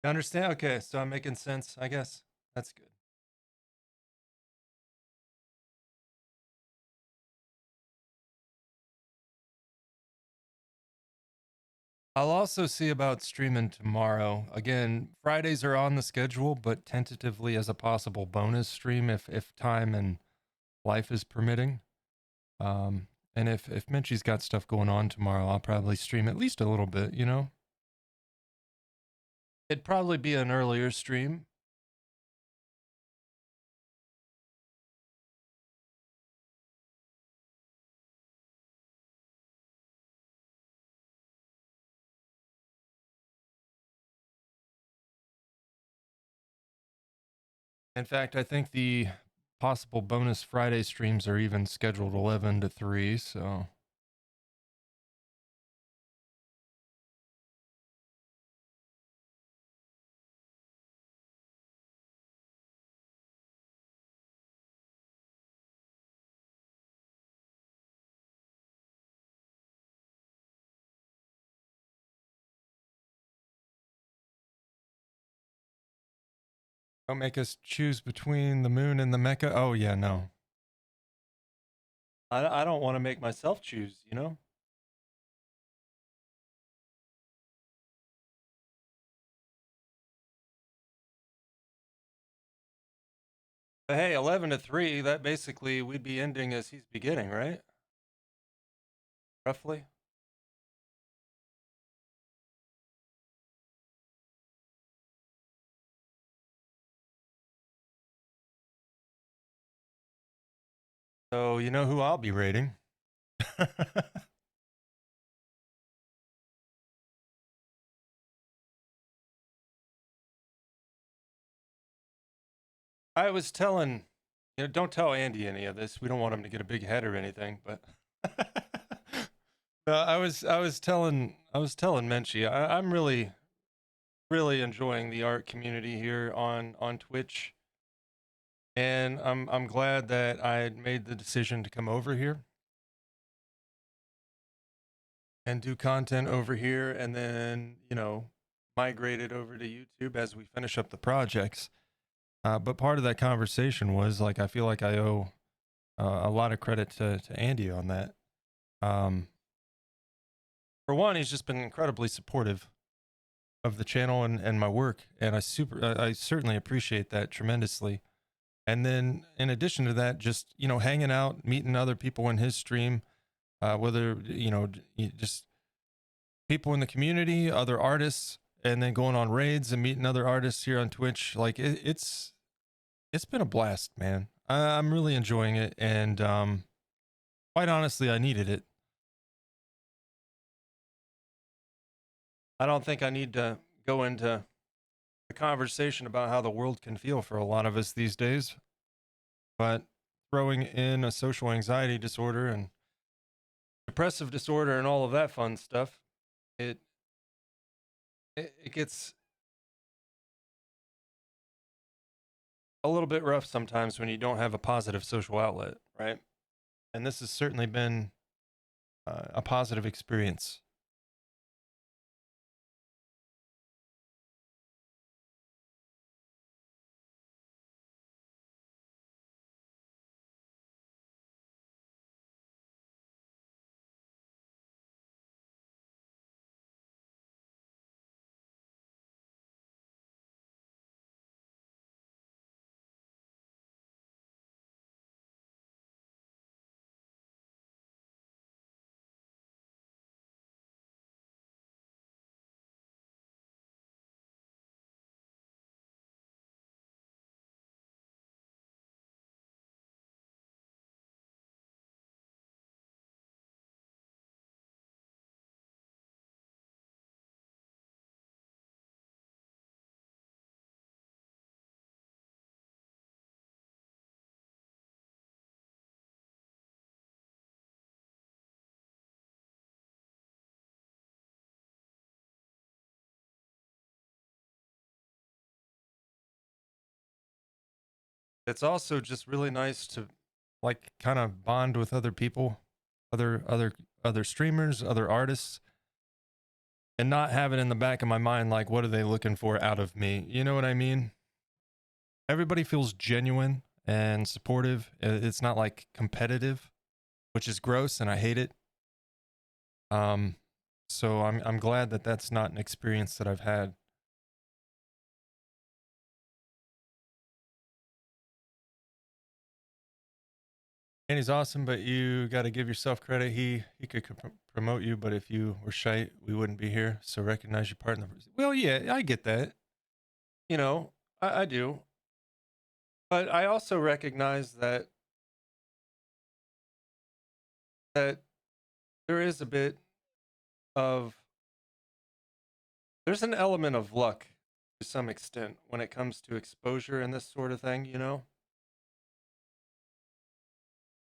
You understand? Okay, so I'm making sense, I guess. That's good. I'll also see about streaming tomorrow. Again, Fridays are on the schedule, but tentatively as a possible bonus stream if time and life is permitting. And if Minchie's got stuff going on tomorrow, I'll probably stream at least a little bit, you know? It'd probably be an earlier stream. In fact, I think the possible bonus Friday streams are even scheduled 11 to 3, so don't make us choose between the moon and the Mecca. Oh yeah, no. I don't want to make myself choose, you know? But hey, 11 to 3, that basically we'd be ending as he's beginning, right? Roughly. So you know who I'll be rating. I was telling, don't tell Andy any of this. We don't want him to get a big head or anything, but no, I was telling Menchie, I'm really enjoying the art community here on Twitch. And I'm glad that I made the decision to come over here. and do content over here, and then, migrate it over to YouTube as we finish up the projects. But part of that conversation was like, I feel like I owe a lot of credit to Andy on that. For one, he's just been incredibly supportive of the channel and my work, and I certainly appreciate that tremendously. And then in addition to that, just hanging out, meeting other people in his stream, whether just people in the community, other artists, and then going on raids and meeting other artists here on Twitch. Like it's been a blast, man. I'm really enjoying it, and quite honestly, I needed it. I don't think I need to go into a conversation about how the world can feel for a lot of us these days, but throwing in a social anxiety disorder and depressive disorder and all of that fun stuff, it gets a little bit rough sometimes when you don't have a positive social outlet, right? And this has certainly been a positive experience. It's also just really nice to like kind of bond with other people, other streamers, other artists, and not have it in the back of my mind like, what are they looking for out of me? You know what I mean? Everybody feels genuine and supportive. It's not like competitive, which is gross and I hate it. Um, so I'm glad that that's not an experience that I've had. And he's awesome, but you got to give yourself credit. He could promote you, but if you were shite, we wouldn't be here. So recognize your part in the. Well, yeah, I get that. I do, but I also recognize that there is a bit of there's an element of luck to some extent when it comes to exposure and this sort of thing,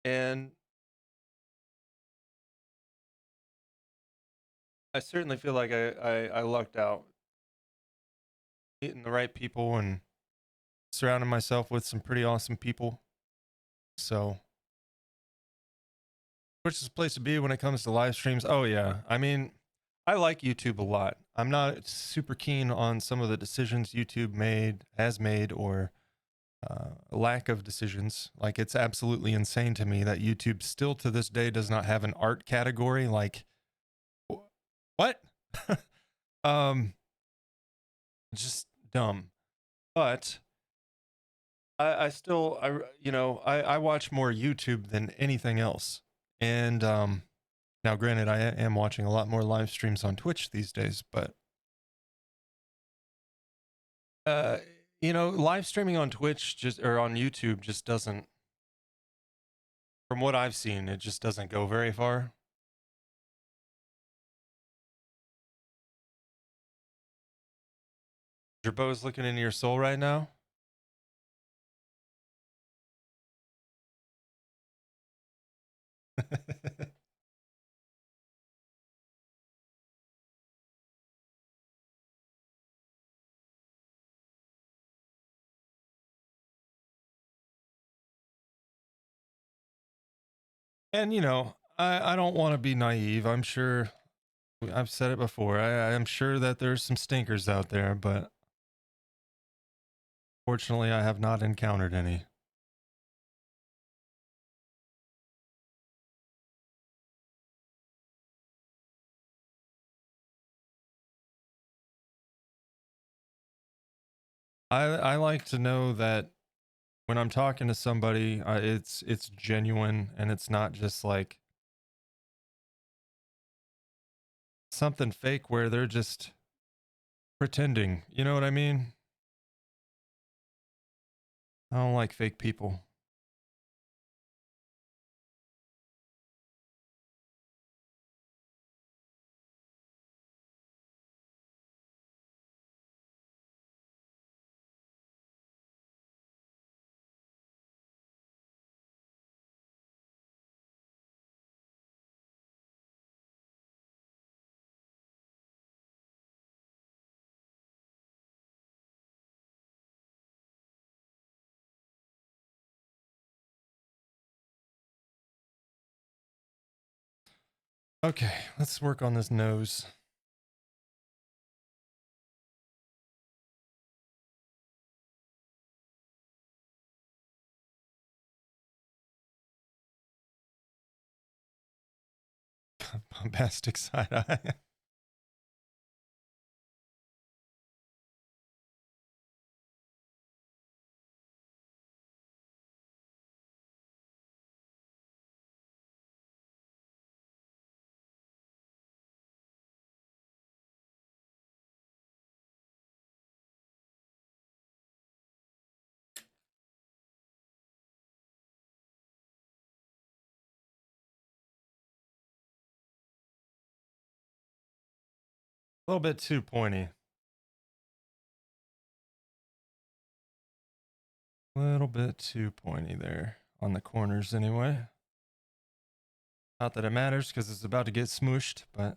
and I certainly feel like I lucked out meeting the right people and surrounding myself with some pretty awesome people. So, which is a place to be when it comes to live streams. Oh yeah, I mean, I like YouTube a lot. I'm not super keen on some of the decisions YouTube has made, or lack of decisions. Like, it's absolutely insane to me that YouTube still to this day does not have an art category. Like, what? um, just dumb. But I still I watch more YouTube than anything else. And now granted I am watching a lot more live streams on Twitch these days, but uh live streaming on Twitch just or on YouTube just doesn't, from what I've seen, it just doesn't go very far. Jerboa's looking into your soul right now. And I don't want to be naive. I'm sure I've said it before. I'm sure that there's some stinkers out there, but fortunately, I have not encountered any. I like to know that when I'm talking to somebody, it's genuine and it's not just like something fake where they're just pretending. You know what I mean? I don't like fake people. Okay, let's work on this nose. Bombastic side eye. A little bit too pointy. A little bit too pointy there on the corners anyway. Not that it matters because it's about to get smooshed, but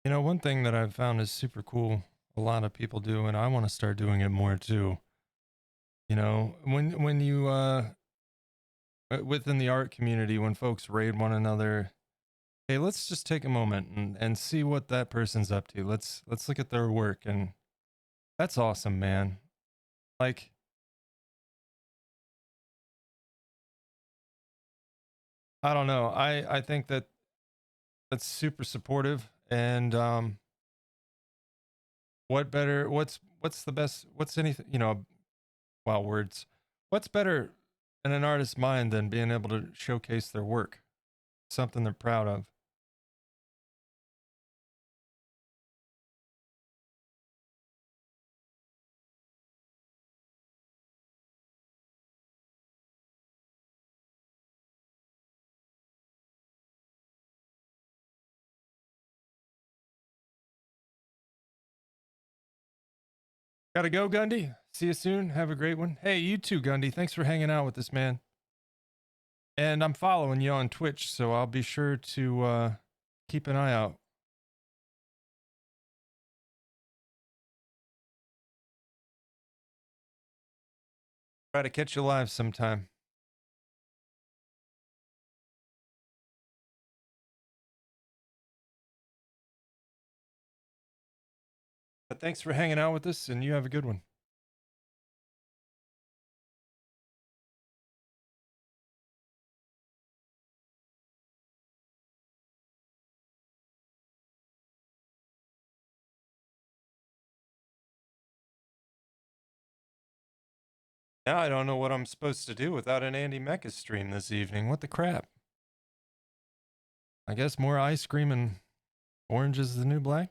you know, one thing that I've found is super cool. A lot of people do, and I want to start doing it more too. You know, when you within the art community, when folks raid one another, hey, let's just take a moment and see what that person's up to. Let's look at their work, and that's awesome, man. Like, I don't know. I think that that's super supportive, and what better? What's the best? What's anything? You know, wow, words. What's better in an artist's mind than being able to showcase their work, something they're proud of? Gotta go, Gundy. See you soon. Have a great one. Hey, you too, Gundy. Thanks for hanging out with us, man. And I'm following you on Twitch, so I'll be sure to keep an eye out. Try to catch you live sometime. But thanks for hanging out with us, and you have a good one. Now I don't know what I'm supposed to do without an Andy Mecha stream this evening. What the crap? I guess more ice cream and orange is the new black?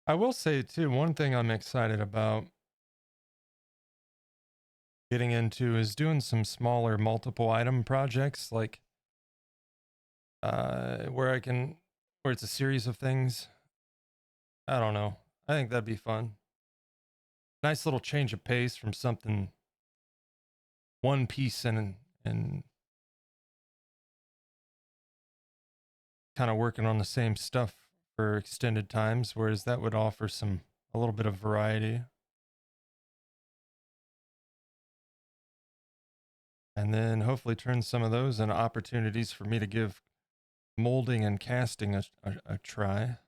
I will say too, one thing I'm excited about getting into is doing some smaller multiple item projects, like where I can, where it's a series of things. I don't know. I think that'd be fun. Nice little change of pace from something one piece and kind of working on the same stuff for extended times, whereas that would offer some a little bit of variety. And then hopefully turn some of those into opportunities for me to give molding and casting a try.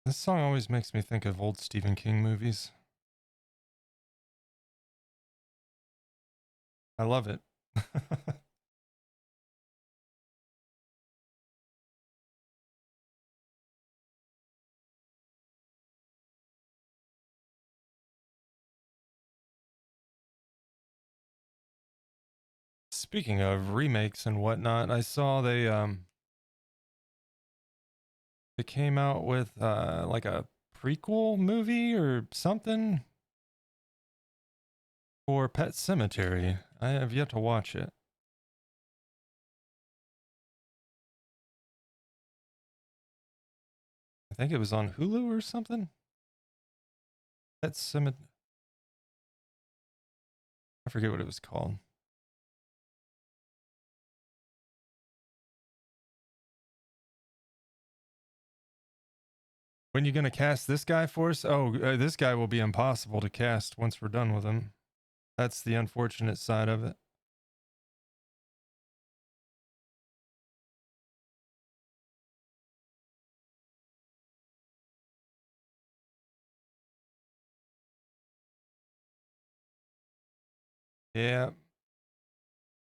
This song always makes me think of old Stephen King movies. I love it. Speaking of remakes and whatnot, I saw they came out with like a prequel movie or something for Pet Cemetery. I have yet to watch it. I think it was on Hulu or something. Pet Cemetery. I forget what it was called. When you gonna cast this guy for us? Oh, this guy will be impossible to cast once we're done with him. That's the unfortunate side of it. Yeah,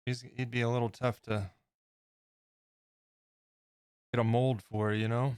he'd be a little tough to get a mold for, you know?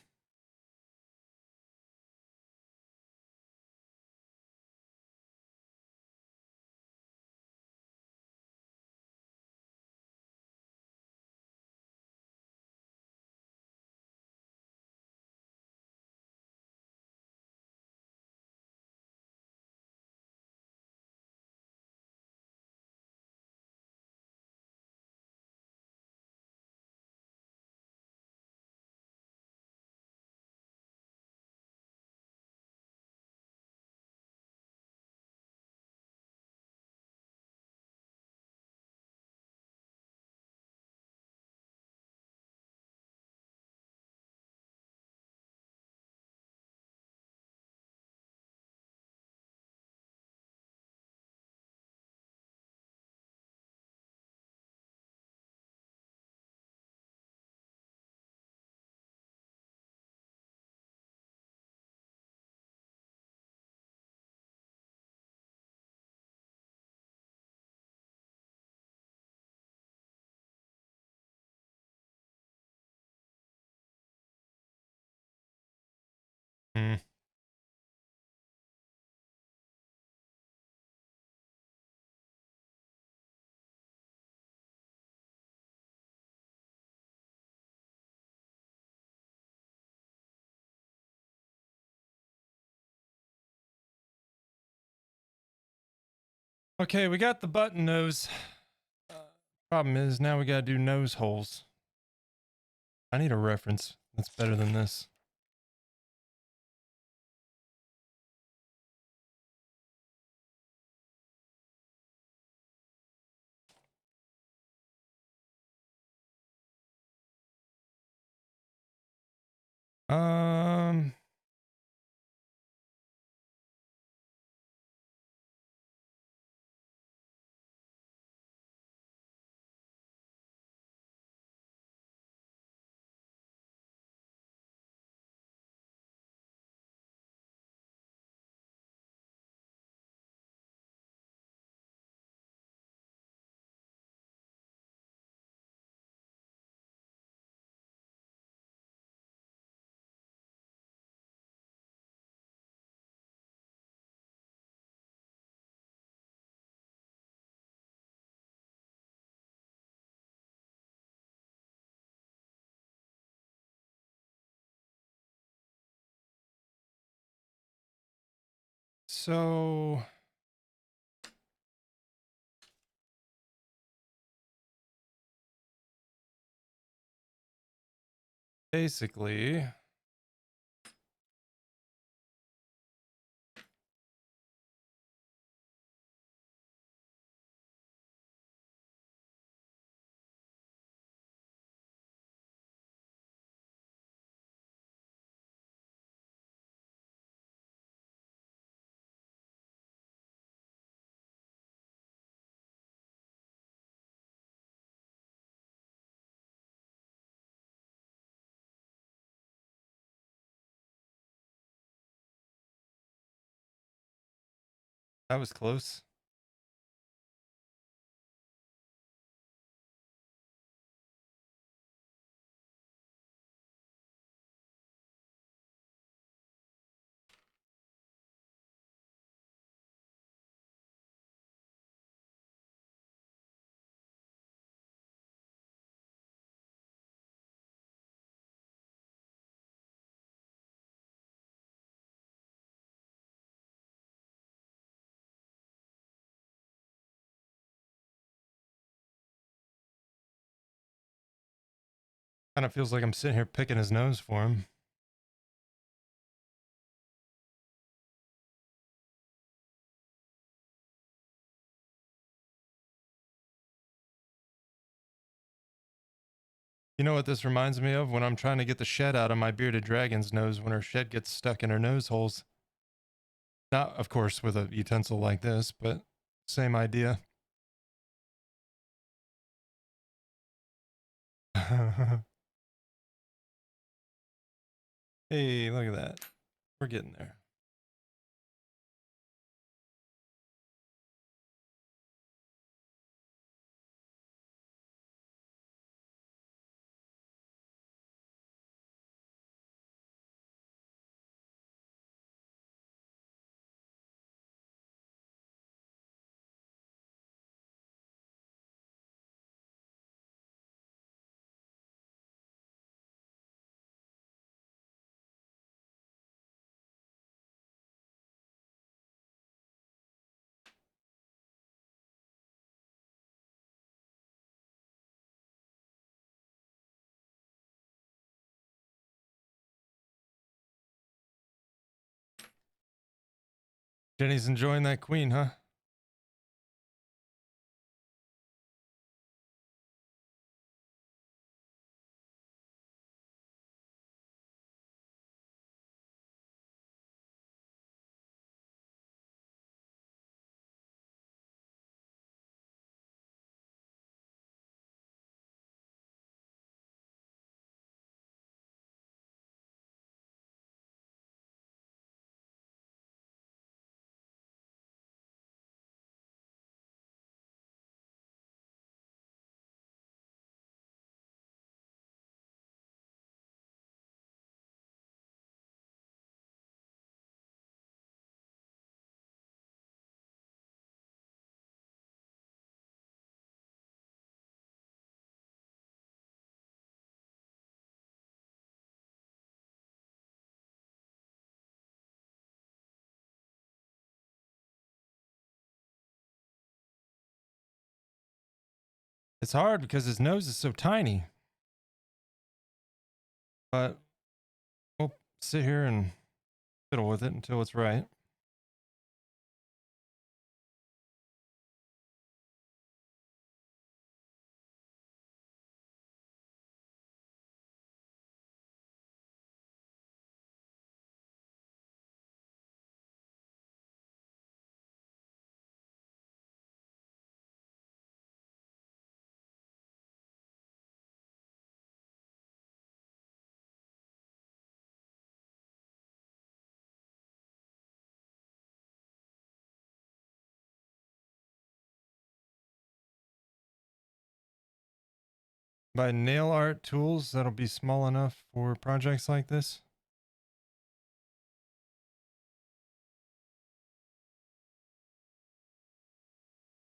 Okay, we got the button nose. Problem is, now we gotta do nose holes. I need a reference that's better than this. Um, so basically, that was close. Kind of feels like I'm sitting here picking his nose for him. You know what this reminds me of? When I'm trying to get the shed out of my bearded dragon's nose when her shed gets stuck in her nose holes. Not, of course, with a utensil like this, but same idea. Hey, look at that. We're getting there. Jenny's enjoying that queen, huh? It's hard because his nose is so tiny. But we'll sit here and fiddle with it until it's right. By nail art tools that'll be small enough for projects like this.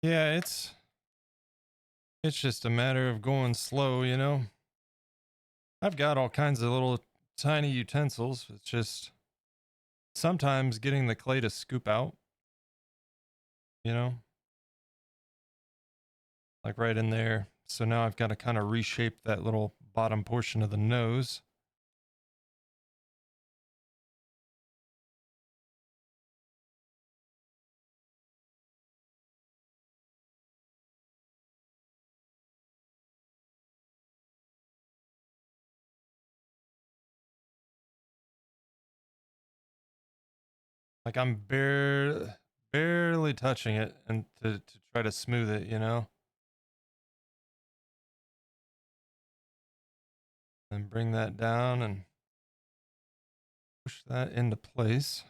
Yeah, it's just a matter of going slow, you know. I've got all kinds of little tiny utensils. It's just sometimes getting the clay to scoop out, you know, like right in there. So now I've got to kind of reshape that little bottom portion of the nose. Like I'm barely touching it and to try to smooth it, you know. And bring that down and push that into place.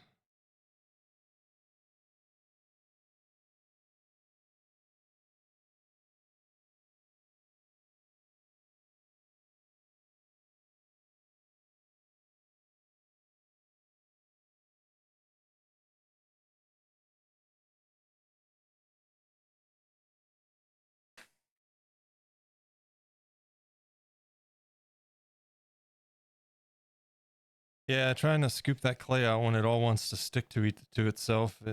Yeah, trying to scoop that clay out when it all wants to stick to itself.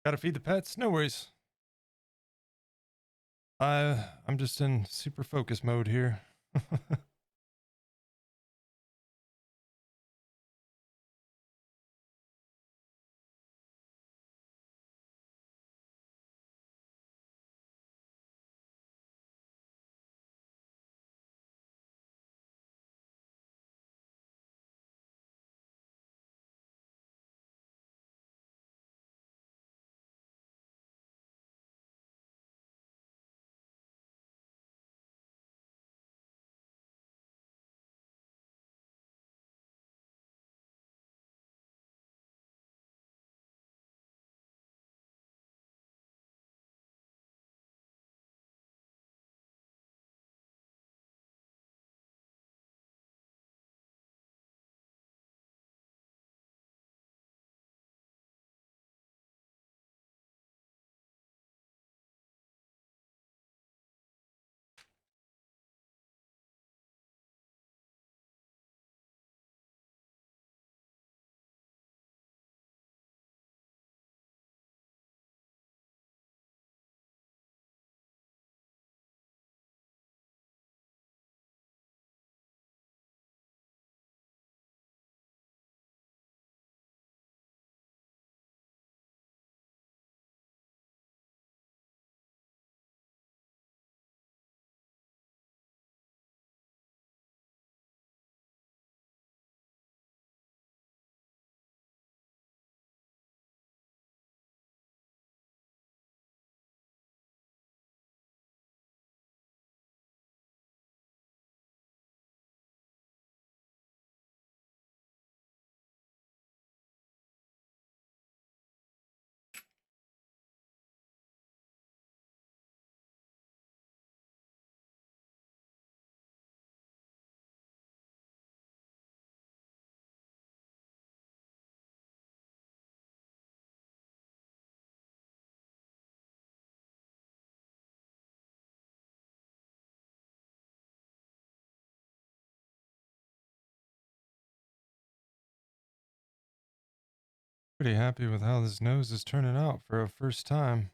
Gotta feed the pets. No worries. I'm just in super focus mode here. Pretty happy with how this nose is turning out for a first time.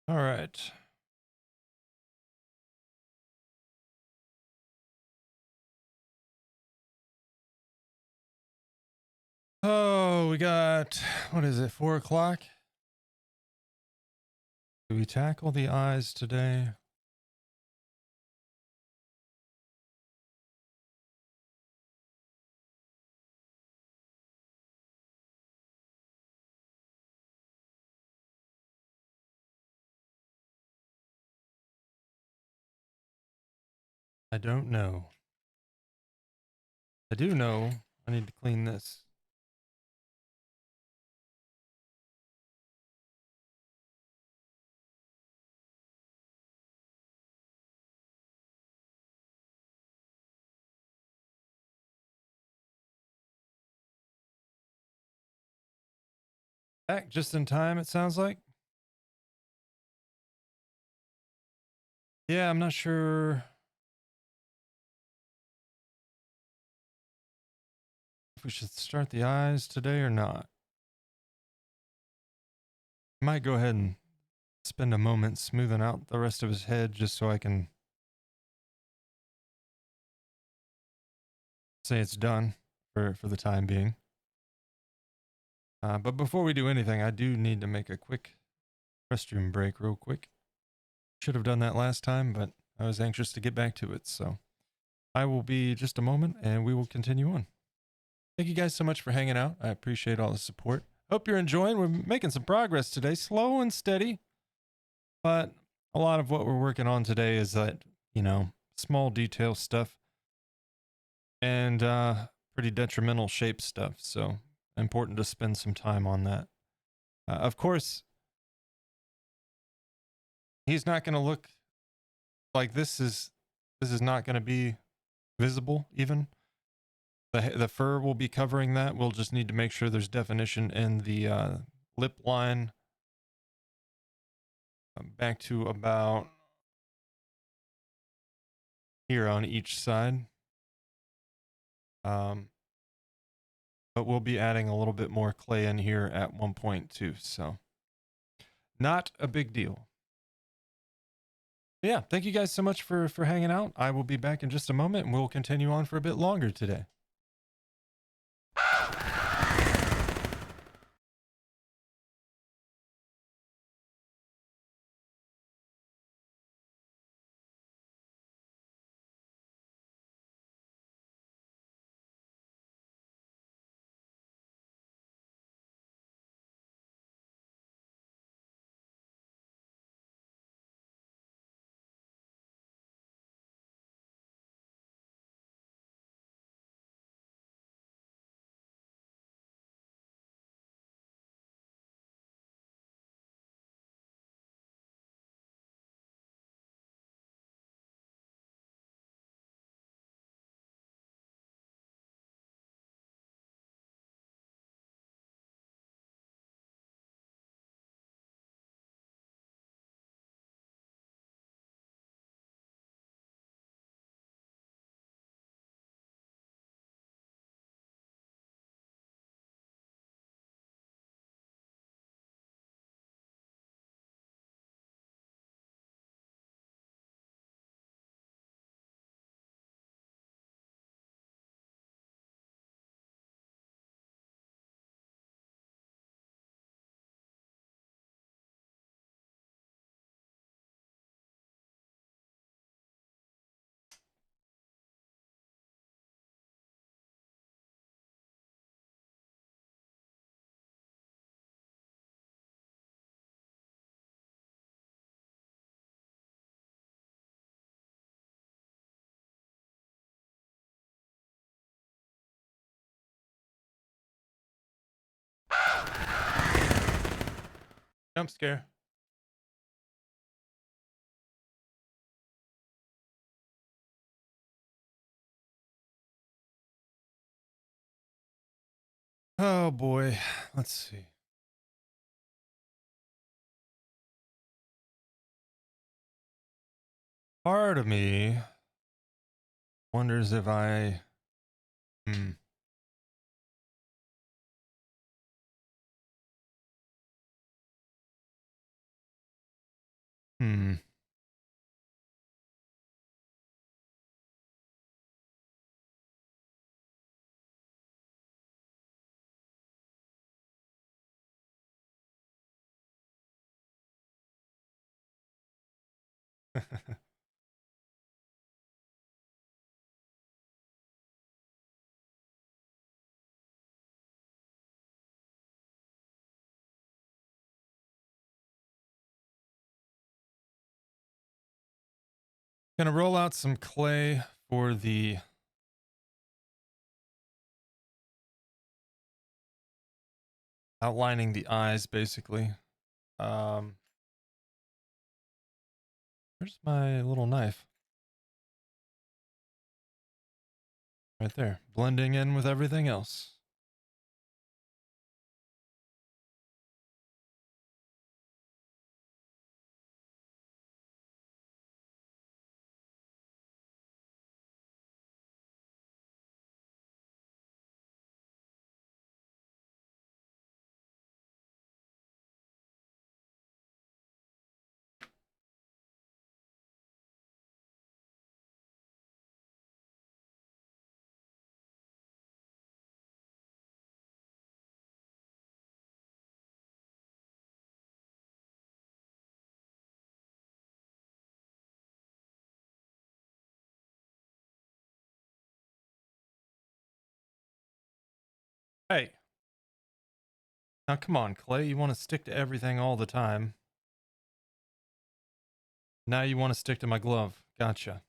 All right. Oh, we got, what is it, 4 o'clock? Do we tackle the eyes today? I don't know. I do know I need to clean this. Back just in time, it sounds like. Yeah, I'm not sure if we should start the eyes today or not. I might go ahead and spend a moment smoothing out the rest of his head just so I can say it's done for the time being. But before we do anything, I do need to make a quick restroom break real quick. Should have done that last time, but I was anxious to get back to it. So I will be just a moment and we will continue on. Thank you guys so much for hanging out. I appreciate all the support. Hope you're enjoying. We're making some progress today, slow and steady. But a lot of what we're working on today is that, small detail stuff. And pretty detrimental shape stuff. So important to spend some time on that. Of course, he's not going to look like this is not going to be visible even. The fur will be covering that. We'll just need to make sure there's definition in the lip line back to about here on each side. But we'll be adding a little bit more clay in here at 1.2, so not a big deal. Yeah, thank you guys so much for hanging out. I will be back in just a moment, and we'll continue on for a bit longer today. Jump scare. Oh boy, let's see. Part of me wonders if I hmm. Gonna roll out some clay for the outlining the eyes, basically. Where's my little knife? Right there, blending in with everything else. Hey. Now come on, Clay, you want to stick to everything all the time. Now you want to stick to my glove. Gotcha.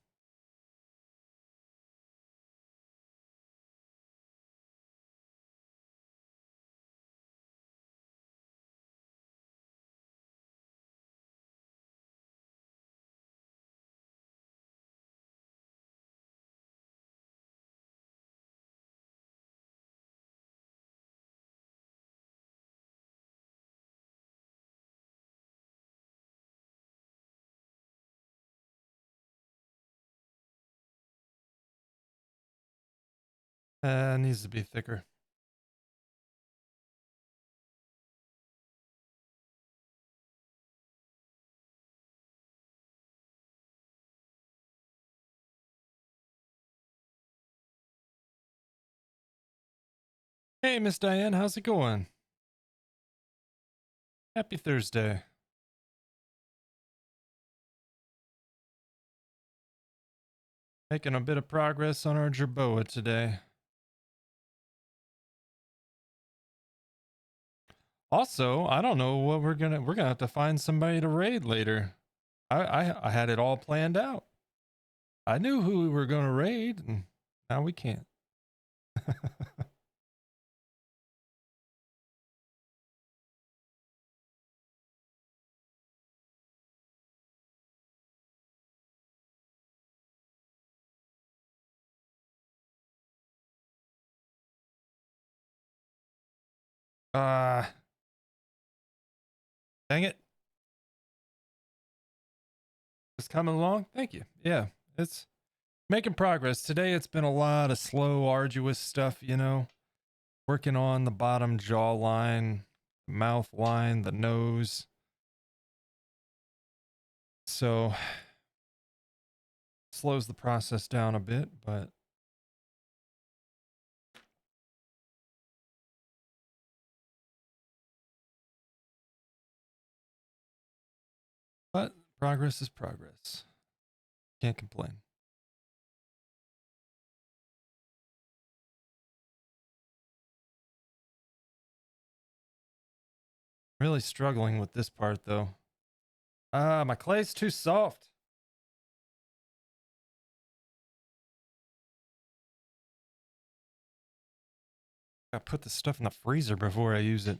Needs to be thicker. Hey, Miss Diane, how's it going? Happy Thursday. Making a bit of progress on our Jerboa today. Also, I don't know what we're gonna have to find somebody to raid later. I had it all planned out. I knew who we were gonna raid, and now we can't. uh Dang it. It's coming along. Thank you. Yeah, it's making progress. Today it's been a lot of slow, arduous stuff, you know. Working on the bottom jaw line, mouth line, the nose. So slows the process down a bit, but progress is progress. Can't complain. Really struggling with this part though. My clay's too soft. I put the stuff in the freezer before I use it.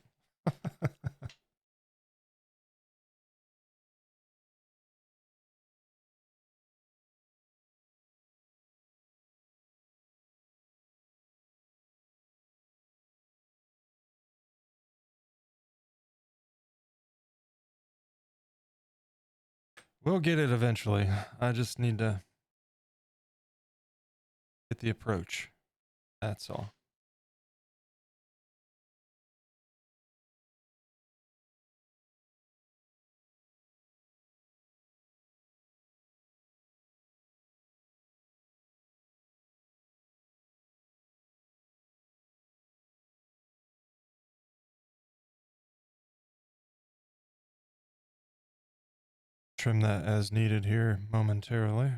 We'll get it eventually. I just need to get the approach. That's all. Trim that as needed here momentarily.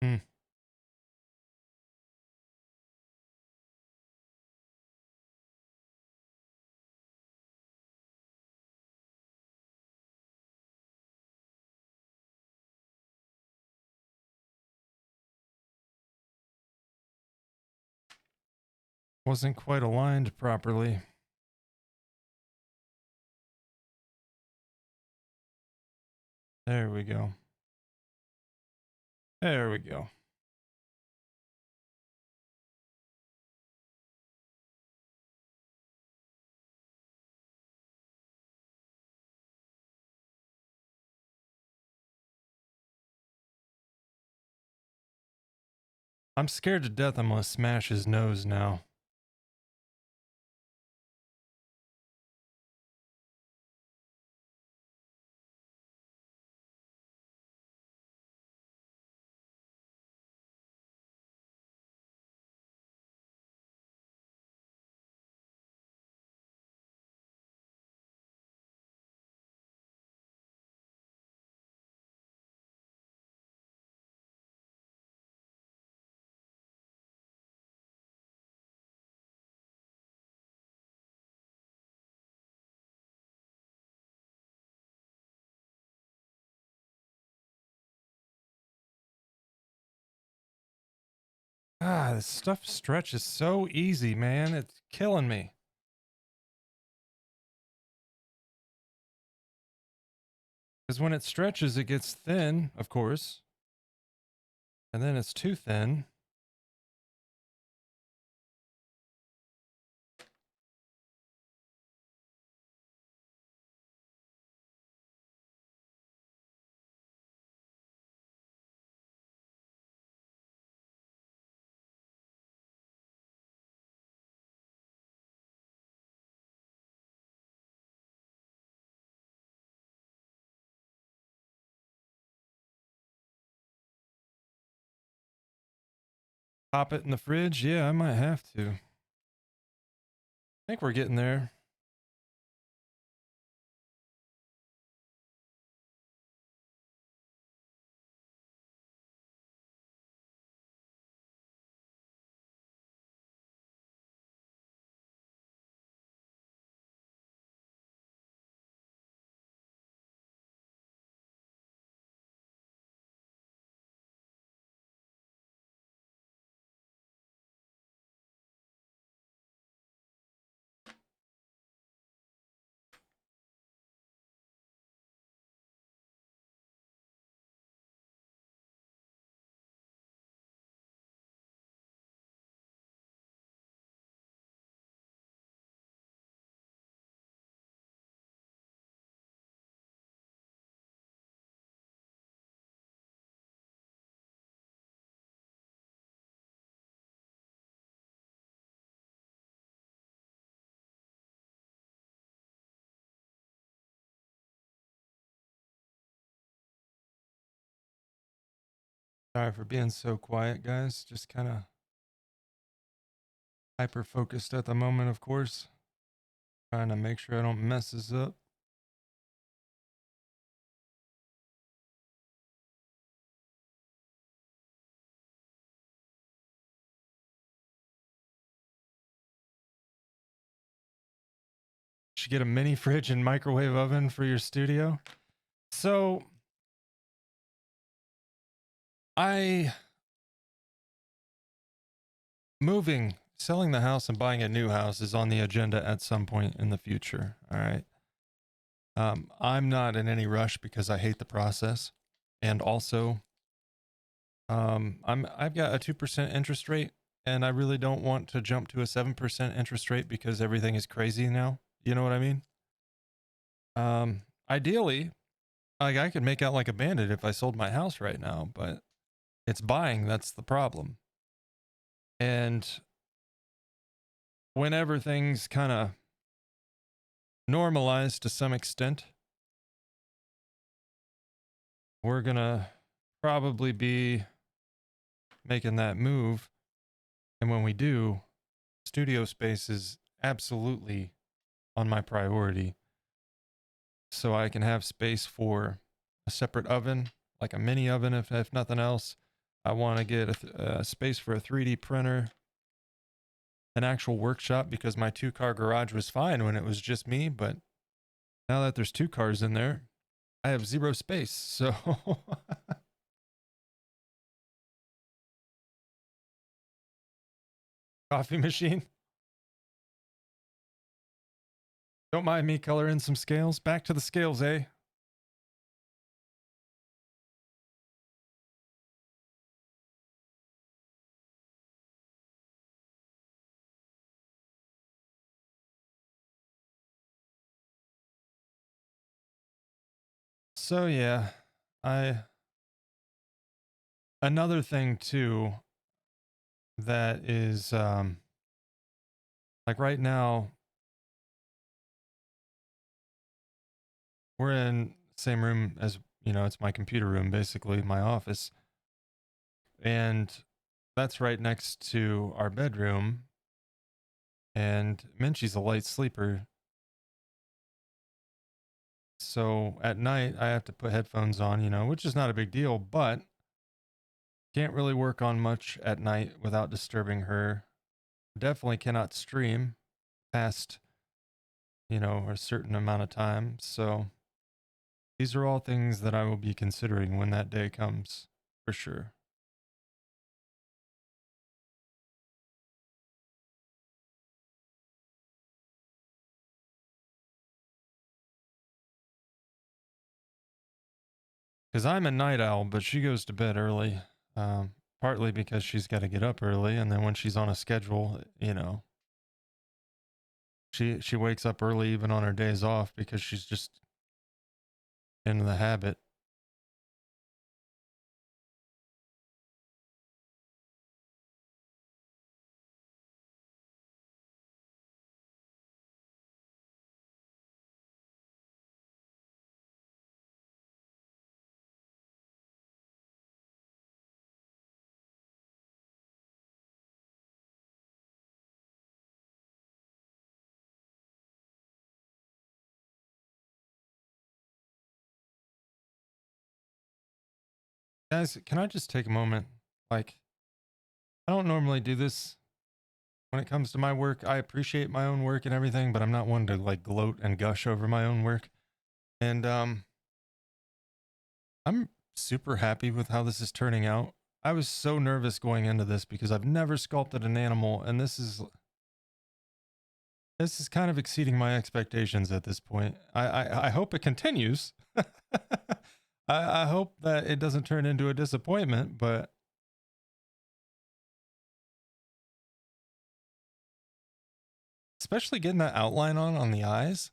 Hmm. Wasn't quite aligned properly. There we go. There we go. I'm scared to death I'm gonna smash his nose now. Ah, this stuff stretches so easy, man. It's killing me. Because when it stretches, it gets thin, of course. And then it's too thin. Pop it in the fridge. Yeah, I might have to. I think we're getting there. Sorry for being so quiet, guys. Just kind of hyper focused at the moment, of course. Trying to make sure I don't mess this up. Should get a mini fridge and microwave oven for your studio. So I selling the house and buying a new house is on the agenda at some point in the future. All right. I'm not in any rush because I hate the process. And also, I've got a 2% interest rate and I really don't want to jump to a 7% interest rate because everything is crazy now. You know what I mean? Ideally, like I could make out like a bandit if I sold my house right now, but it's buying that's the problem. And whenever things kind of normalize to some extent, we're gonna probably be making that move. And when we do, studio space is absolutely on my priority. So I can have space for a separate oven, like a mini oven, if nothing else. I want to get a space for a 3D printer, an actual workshop, because my 2-car garage was fine when it was just me. But now that there's 2 cars in there, I have 0 space. So coffee machine. Don't mind me coloring some scales. Back to the scales, eh? So yeah, another thing too that is like right now we're in the same room as, it's my computer room, basically my office, and that's right next to our bedroom. And Minchie's a light sleeper, so at night I have to put headphones on, which is not a big deal, but can't really work on much at night without disturbing her. Definitely cannot stream past, a certain amount of time. So these are all things that I will be considering when that day comes, for sure. Because I'm a night owl, but she goes to bed early. Partly because she's got to get up early, and then when she's on a schedule, you know, she wakes up early even on her days off because she's just into the habit. Guys, can I just take a moment? Like, I don't normally do this when it comes to my work. I appreciate my own work and everything, but I'm not one to like gloat and gush over my own work. And I'm super happy with how this is turning out. I was so nervous going into this because I've never sculpted an animal, and this is kind of exceeding my expectations at this point. I hope it continues. I hope that it doesn't turn into a disappointment, but especially getting that outline on the eyes.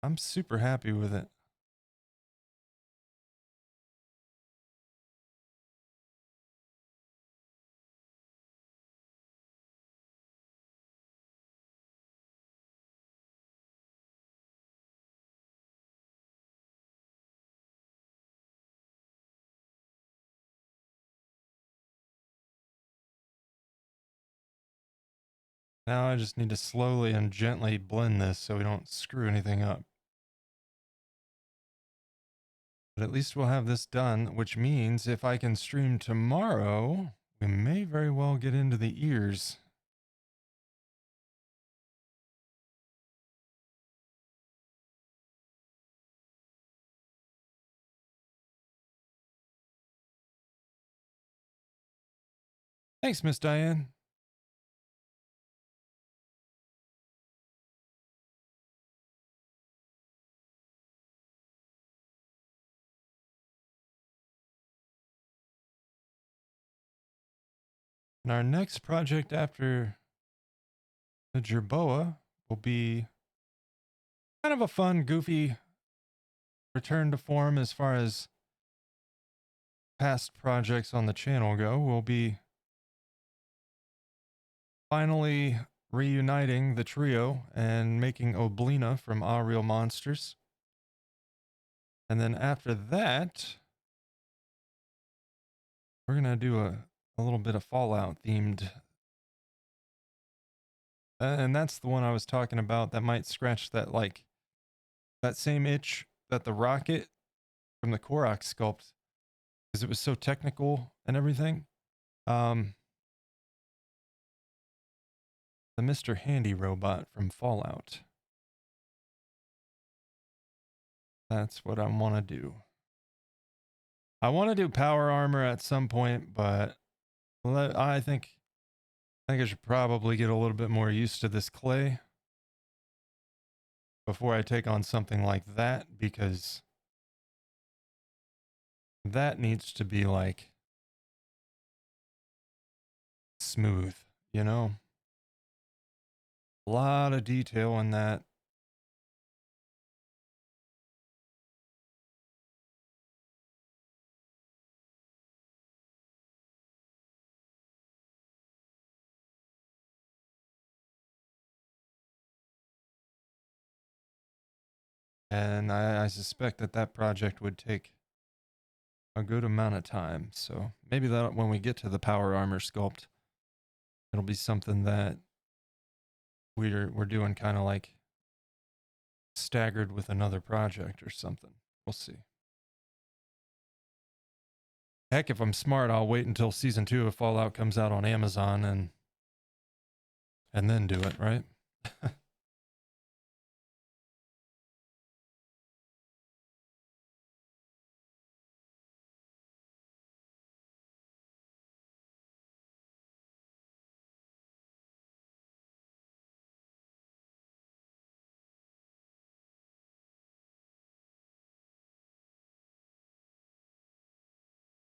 I'm super happy with it. Now I just need to slowly and gently blend this so we don't screw anything up. But at least we'll have this done, which means if I can stream tomorrow, we may very well get into the ears. Thanks, Miss Diane. And our next project after the Jerboa will be kind of a fun, goofy return to form as far as past projects on the channel go. We'll be finally reuniting the trio and making Oblina from Ah Real Monsters. And then after that, we're going to do a little bit of Fallout themed. And that's the one I was talking about that might scratch that, like, that same itch that the rocket from the Korok sculpt, because it was so technical and everything. The Mr. Handy robot from Fallout. That's what I want to do. I want to do power armor at some point, but I think I should probably get a little bit more used to this clay before I take on something like that, because that needs to be like smooth, you know? A lot of detail in that. And I suspect that that project would take a good amount of time. So maybe that when we get to the power armor sculpt, it'll be something that we're doing kind of like staggered with another project or something. We'll see. Heck, if I'm smart, I'll wait until season 2 of Fallout comes out on Amazon and then do it, right?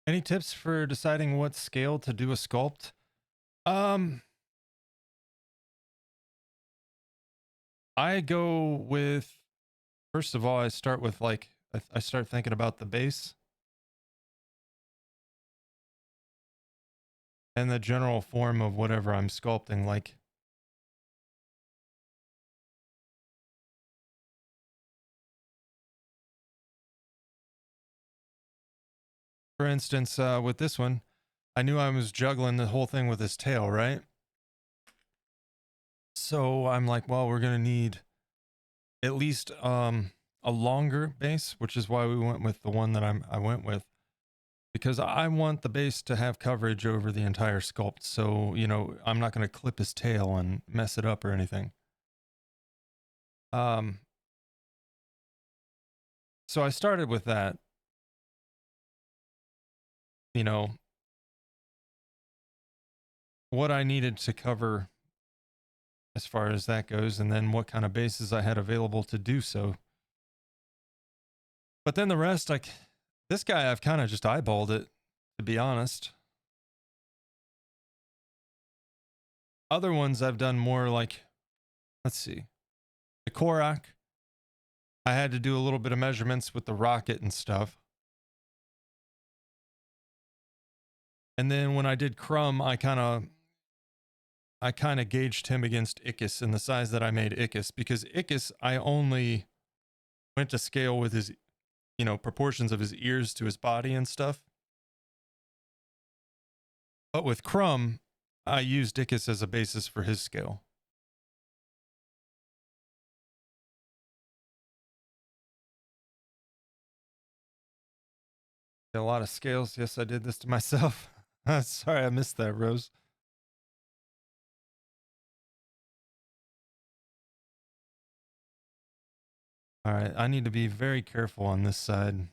Any tips for deciding what scale to do a sculpt? Um, I go with, first of all, I start with like, I start thinking about the base and the general form of whatever I'm sculpting. Like, for instance, with this one, I knew I was juggling the whole thing with his tail, right? So I'm like, well, we're gonna need at least a longer base, which is why we went with the one that I went with, because I want the base to have coverage over the entire sculpt. So, you know, I'm not gonna clip his tail and mess it up or anything. Um, so I started with that, you know, what I needed to cover as far as that goes, and then what kind of bases I had available to do so. But then the rest, like this guy, I've kind of just eyeballed it, to be honest. Other ones I've done more like, let's see, the Korak. I had to do a little bit of measurements with the rocket and stuff. And then when I did Crumb, I kind of gauged him against Ickis and the size that I made Ickis, because Ickis I only went to scale with his, you know, proportions of his ears to his body and stuff. But with Crumb, I used Ickis as a basis for his scale. A lot of scales. Yes, I did this to myself. Sorry, I missed that, Rose. All right, I need to be very careful on this side.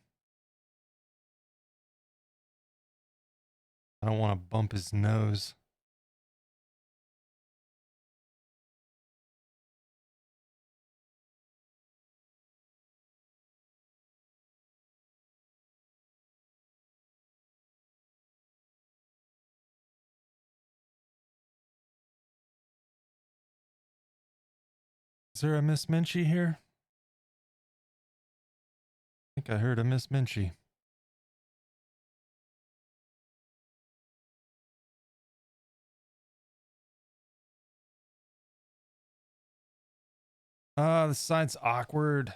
I don't want to bump his nose. Is there a Miss Minchie here? I think I heard a Miss Minchie. The side's awkward.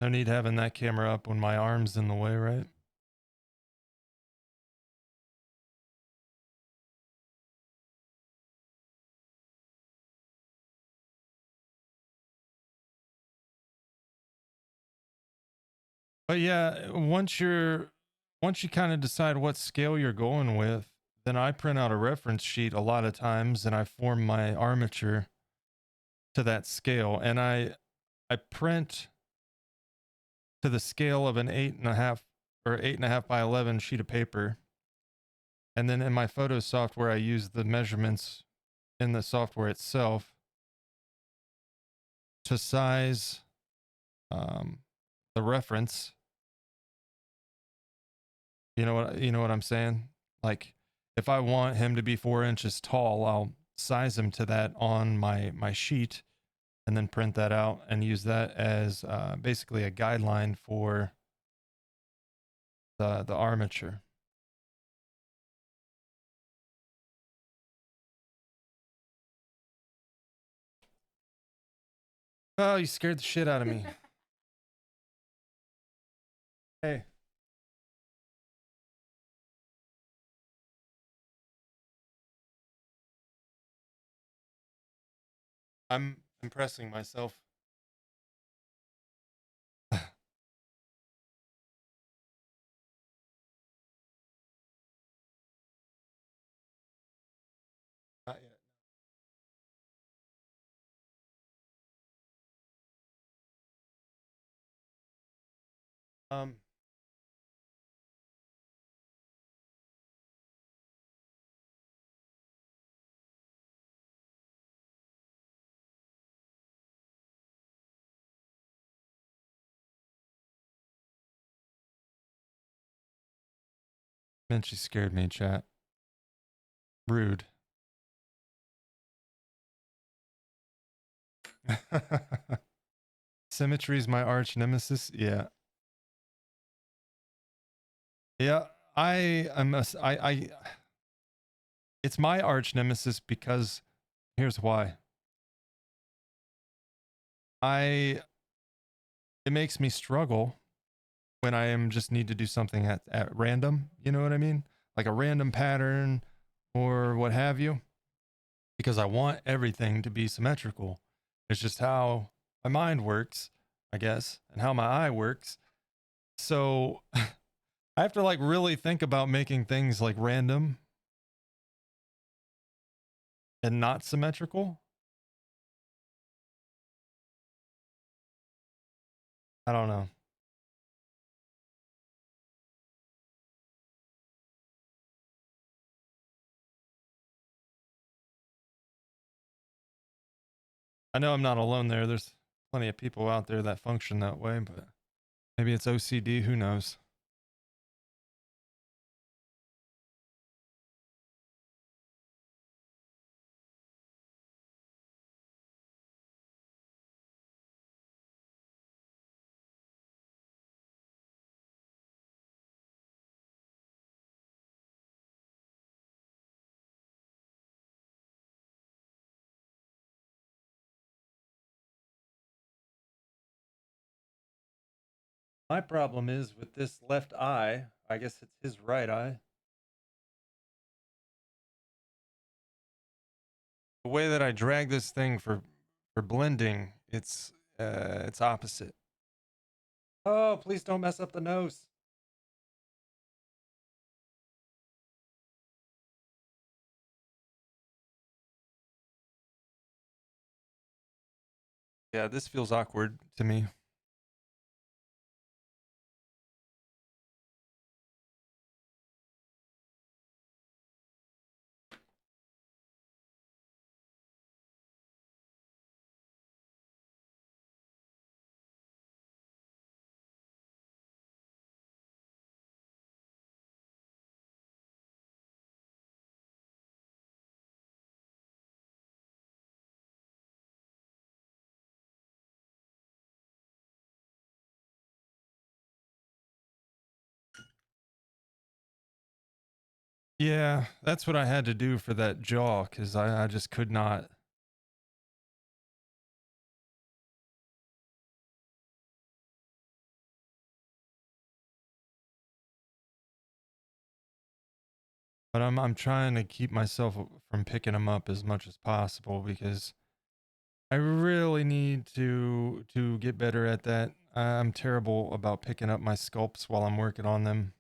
No need having that camera up when my arm's in the way, right? But yeah, once you kind of decide what scale you're going with, then I print out a reference sheet a lot of times and I form my armature to that scale. And I print to the scale of an 8.5 or 8.5 by 11 sheet of paper. And then in my photo software, I use the measurements in the software itself to size um, the reference. You know what I'm saying? Like, if I want him to be 4 inches tall, I'll size him to that on my sheet, and then print that out and use that as basically a guideline for the armature. Oh, you scared the shit out of me. Hey. I'm impressing myself. Not yet. Um, Man, she scared me, chat. Rude. Symmetry's my arch nemesis. Yeah. Yeah. I it's my arch nemesis because here's why. It makes me struggle when I am just need to do something at random, you know what I mean? Like a random pattern or what have you, because I want everything to be symmetrical. It's just how my mind works, I guess, and how my eye works. So I have to like really think about making things like random and not symmetrical. I don't know. I know I'm not alone there. There's plenty of people out there that function that way, but maybe it's OCD. Who knows? My problem is with this left eye. I guess it's his right eye. The way that I drag this thing for blending, it's opposite. Oh, please don't mess up the nose. Yeah, this feels awkward to me. Yeah, that's what I had to do for that jaw because I just could not. But I'm trying to keep myself from picking them up as much as possible because I really need to get better at that. I'm terrible about picking up my sculpts while I'm working on them.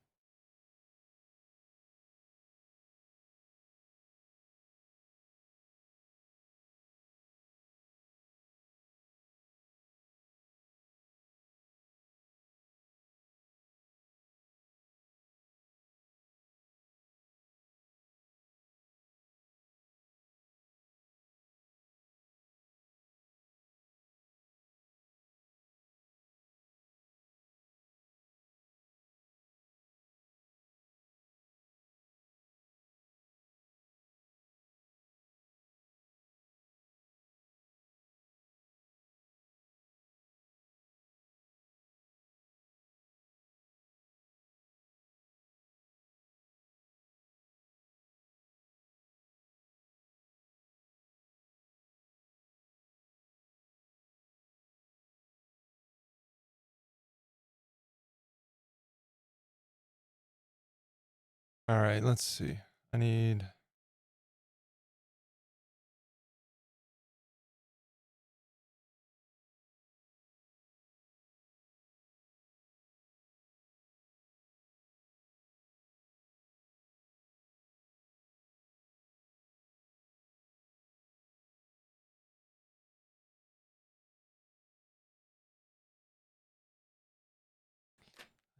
All right, let's see. I need.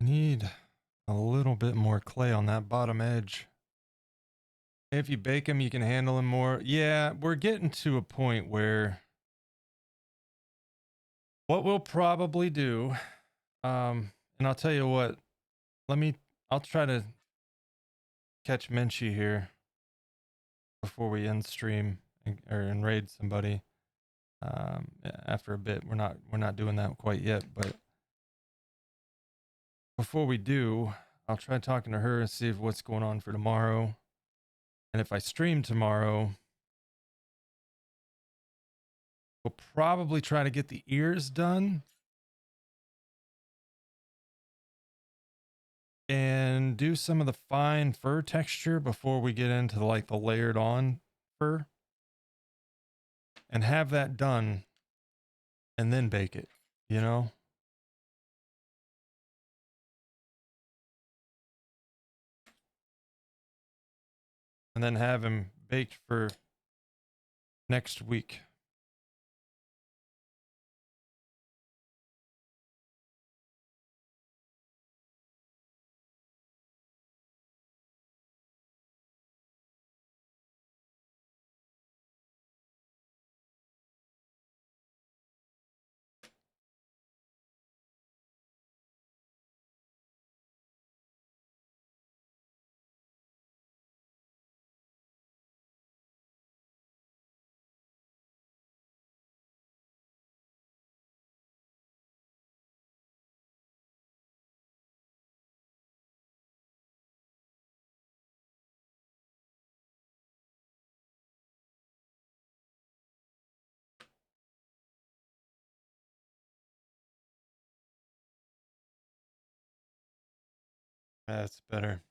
Need a little bit more clay on that bottom edge. If you bake them, you can handle them more. Yeah, we're getting to a point where what we'll probably do, and I'll tell you what, I'll try to catch Menchie here before we end stream and raid somebody. After a bit, we're not doing that quite yet, but before we do, I'll try talking to her and see what's going on for tomorrow. And if I stream tomorrow, we'll probably try to get the ears done and do some of the fine fur texture before we get into like the layered on fur, and have that done and then bake it, you know? And then have him baked for next week. That's better.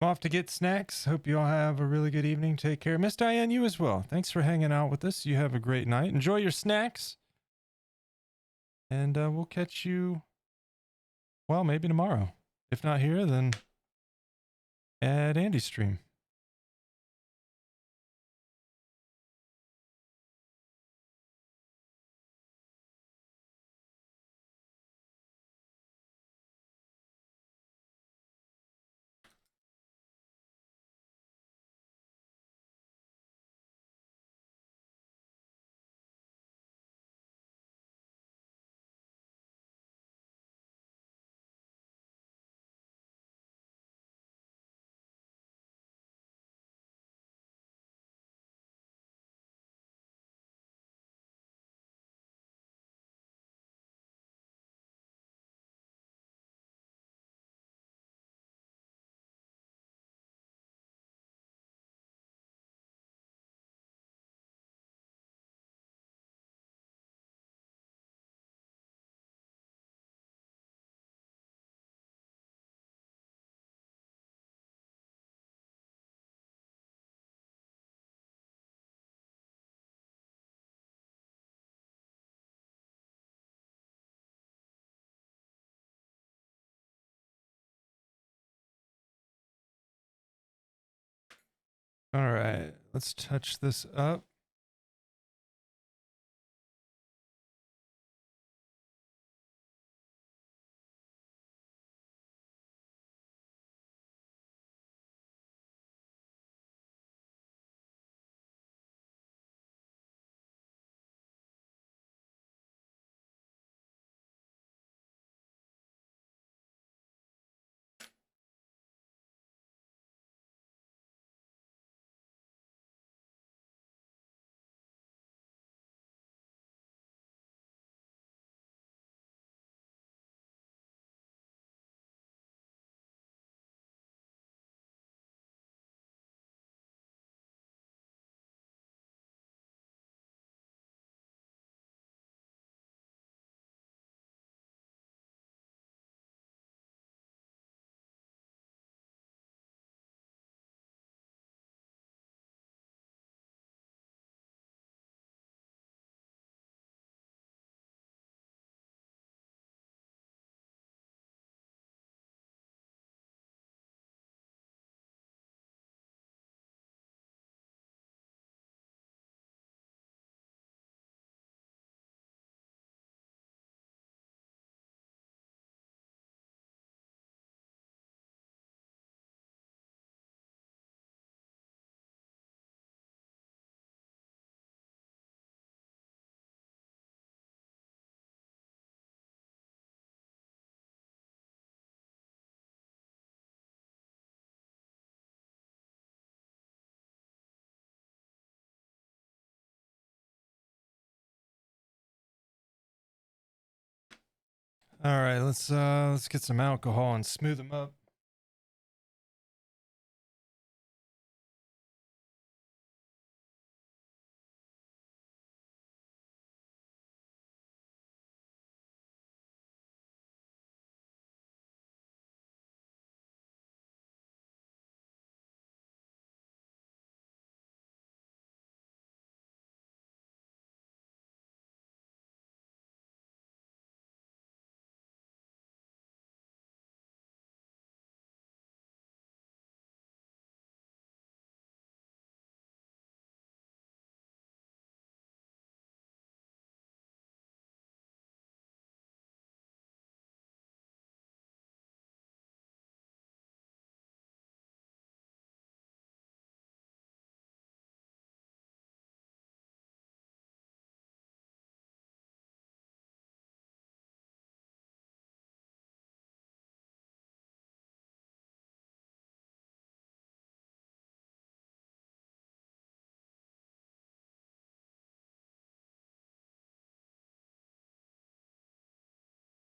I'm off to get snacks. Hope you all have a really good evening. Take care. Miss Diane, you as well. Thanks for hanging out with us. You have a great night. Enjoy your snacks. And we'll catch you, well, maybe tomorrow. If not here, then at Andy's stream. All right, let's touch this up. All right, let's get some alcohol and smooth them up.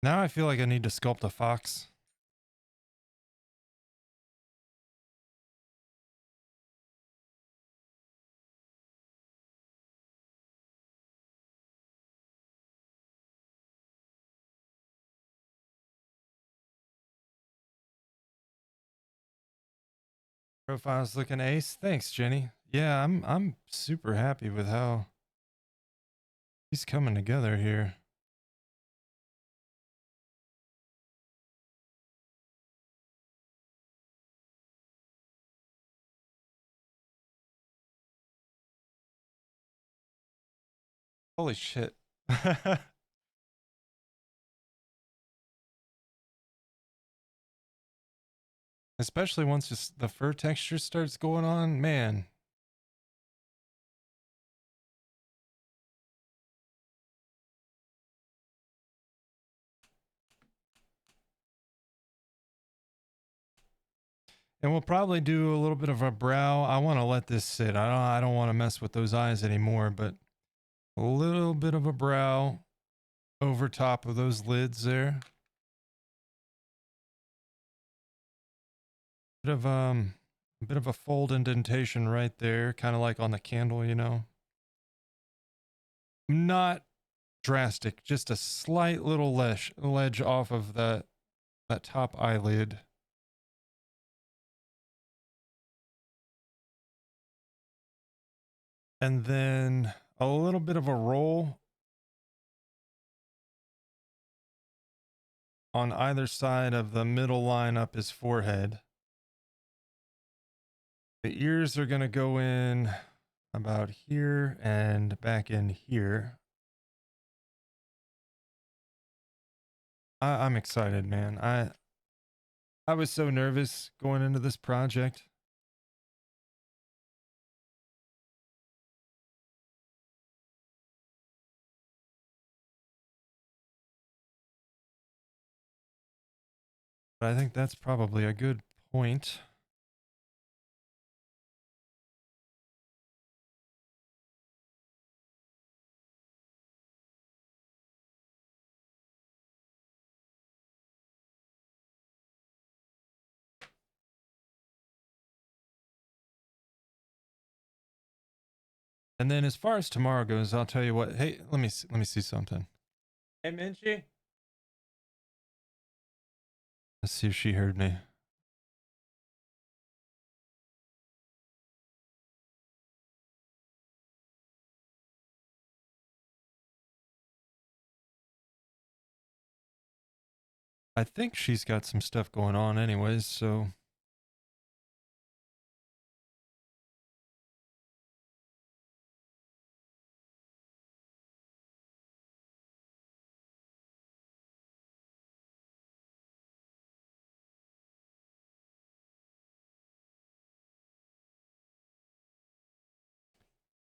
Now I feel like I need to sculpt a fox. Profile's looking ace. Thanks, Jenny. Yeah, I'm super happy with how he's coming together here. Holy shit. Especially once just the fur texture starts going on, man. And we'll probably do a little bit of a brow. I want to let this sit. I don't want to mess with those eyes anymore, but a little bit of a brow over top of those lids there. A bit of a fold indentation right there, kind of like on the candle, you know. Not drastic, just a slight little ledge off of that top eyelid. And then a little bit of a roll on either side of the middle line up his forehead. The ears are going to go in about here and back in here. I'm excited, man. I was so nervous going into this project. But I think that's probably a good point. And then as far as tomorrow goes, I'll tell you what. Hey, let me see something. Hey, Minchie. Let's see if she heard me. I think she's got some stuff going on anyways, so.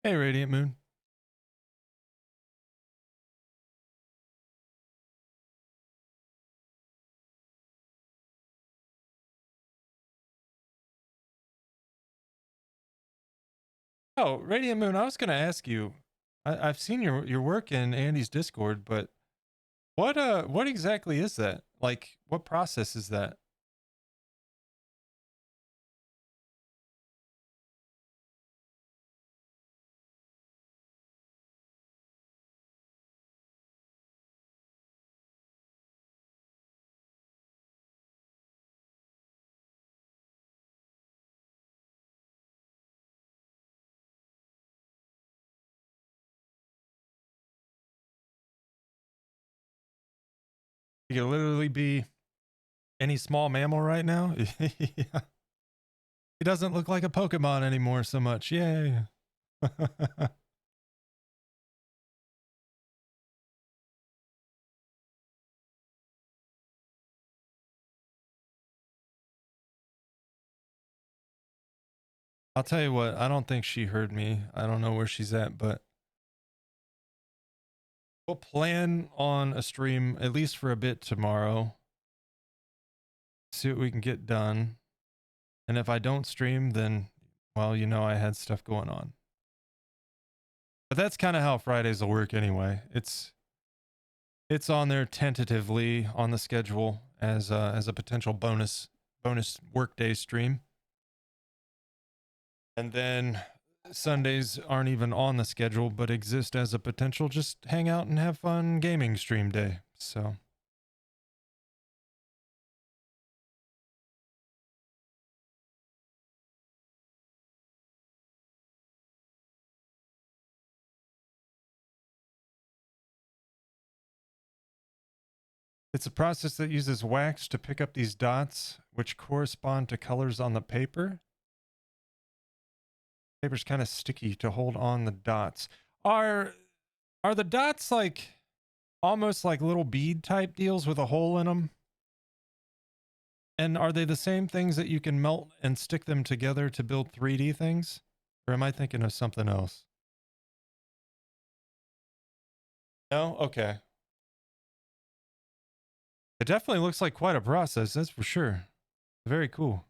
Hey, Radiant Moon. Oh, Radiant Moon, I was going to ask you. I've seen your work in Andy's Discord, but What exactly is that? Like, what process is that? You could literally be any small mammal right now. Yeah. He doesn't look like a Pokemon anymore so much. Yay. I'll tell you what, I don't think she heard me. I don't know where she's at, but we'll plan on a stream at least for a bit tomorrow. See what we can get done. And if I don't stream, then, well, you know, I had stuff going on. But that's kind of how Fridays will work anyway. It's on there tentatively on the schedule as a potential bonus workday stream. And then Sundays aren't even on the schedule, but exist as a potential just hang out and have fun gaming stream day. So it's a process that uses wax to pick up these dots, which correspond to colors on the paper. Paper's kind of sticky to hold on the dots. Are the dots like almost like little bead type deals with a hole in them? And are they the same things that you can melt and stick them together to build 3D things? Or am I thinking of something else? No? Okay. It definitely looks like quite a process, that's for sure. Very cool.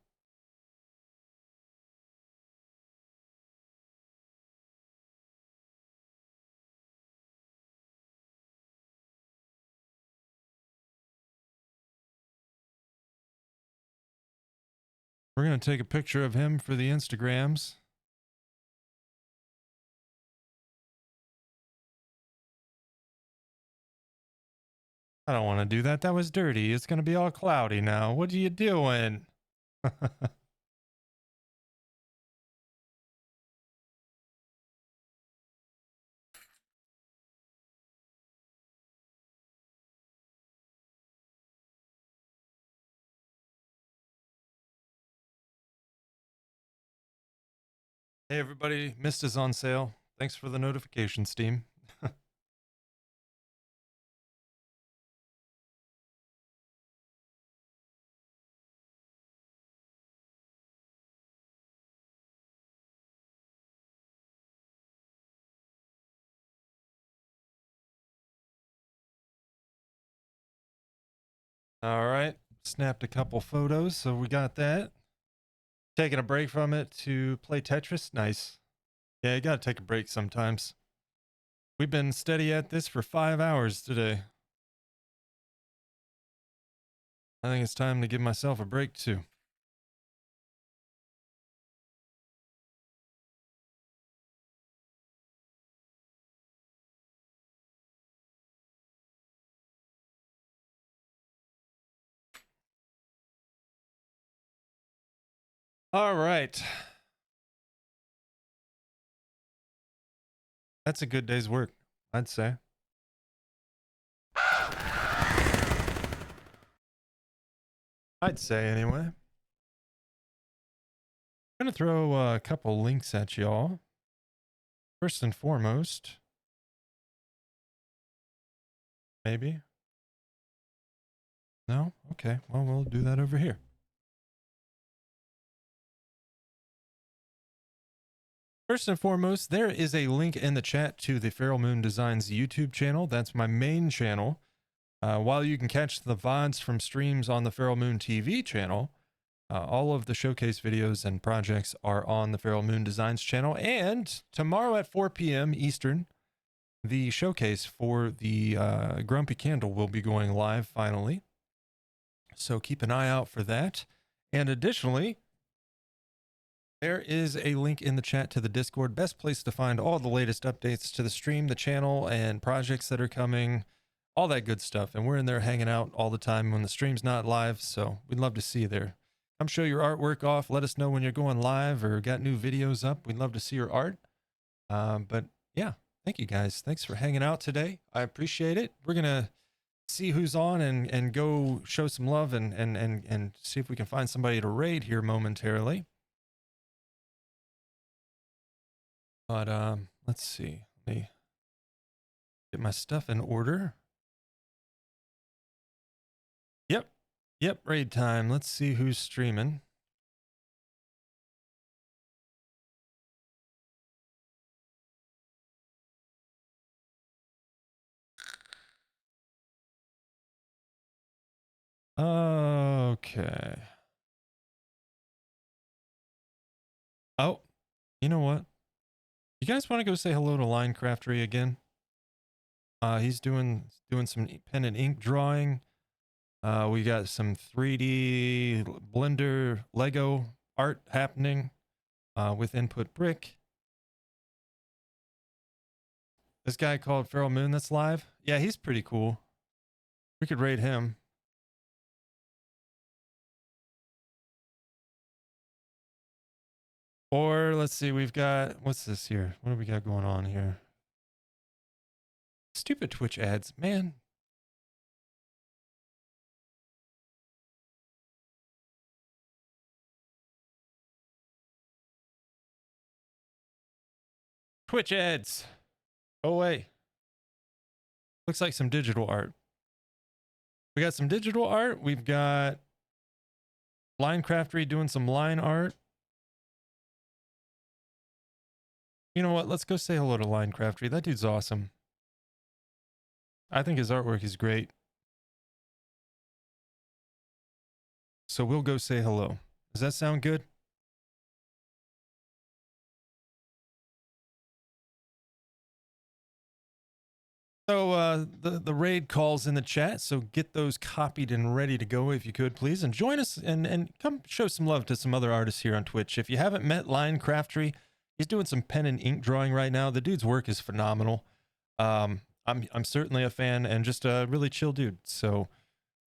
We're going to take a picture of him for the Instagrams. I don't want to do that. That was dirty. It's going to be all cloudy now. What are you doing? Hey everybody, Mist is on sale. Thanks for the notification, Steam. All right, snapped a couple photos, so we got that. Taking a break from it to play Tetris. Nice. Yeah, you gotta take a break sometimes. We've been steady at this for 5 hours today. I think it's time to give myself a break too. All right. That's a good day's work, I'd say. I'd say anyway. I'm going to throw a couple links at y'all. First and foremost, maybe. No? Okay. Well, we'll do that over here. First and foremost, there is a link in the chat to the Feral Moon Designs YouTube channel. That's my main channel. While you can catch the VODs from streams on the FeralMoonTV channel, all of the showcase videos and projects are on the Feral Moon Designs channel. And tomorrow at 4 p.m. Eastern, the showcase for the Grumpy Candle will be going live finally. So keep an eye out for that. And additionally, there is a link in the chat to the Discord. Best place to find all the latest updates to the stream, the channel, and projects that are coming, all that good stuff. And we're in there hanging out all the time when the stream's not live. So we'd love to see you there. Come show your artwork off. Let us know when you're going live or got new videos up. We'd love to see your art. But yeah, thank you guys. Thanks for hanging out today. I appreciate it. We're going to see who's on and go show some love and see if we can find somebody to raid here momentarily. But let's see. Let me get my stuff in order. Yep, raid time. Let's see who's streaming. Okay. Oh, you know what? You guys want to go say hello to Linecraftery again? He's doing some pen and ink drawing. We got some 3D Blender Lego art happening with input brick. This guy called FeralMoon that's live. Yeah, he's pretty cool. We could raid him. Or let's see, we've got, what's this here? What do we got going on here? Stupid Twitch ads, man. Twitch ads. Go away. Looks like some digital art. We got some digital art. We've got Linecraftery doing some line art. You know what? Let's go say hello to Linecraftery. That dude's awesome. I think his artwork is great. So we'll go say hello. Does that sound good? So the raid calls in the chat, so get those copied and ready to go if you could, please. And join us and come show some love to some other artists here on Twitch. If you haven't met Linecraftery, he's doing some pen and ink drawing right now. The dude's work is phenomenal. I'm certainly a fan and just a really chill dude. So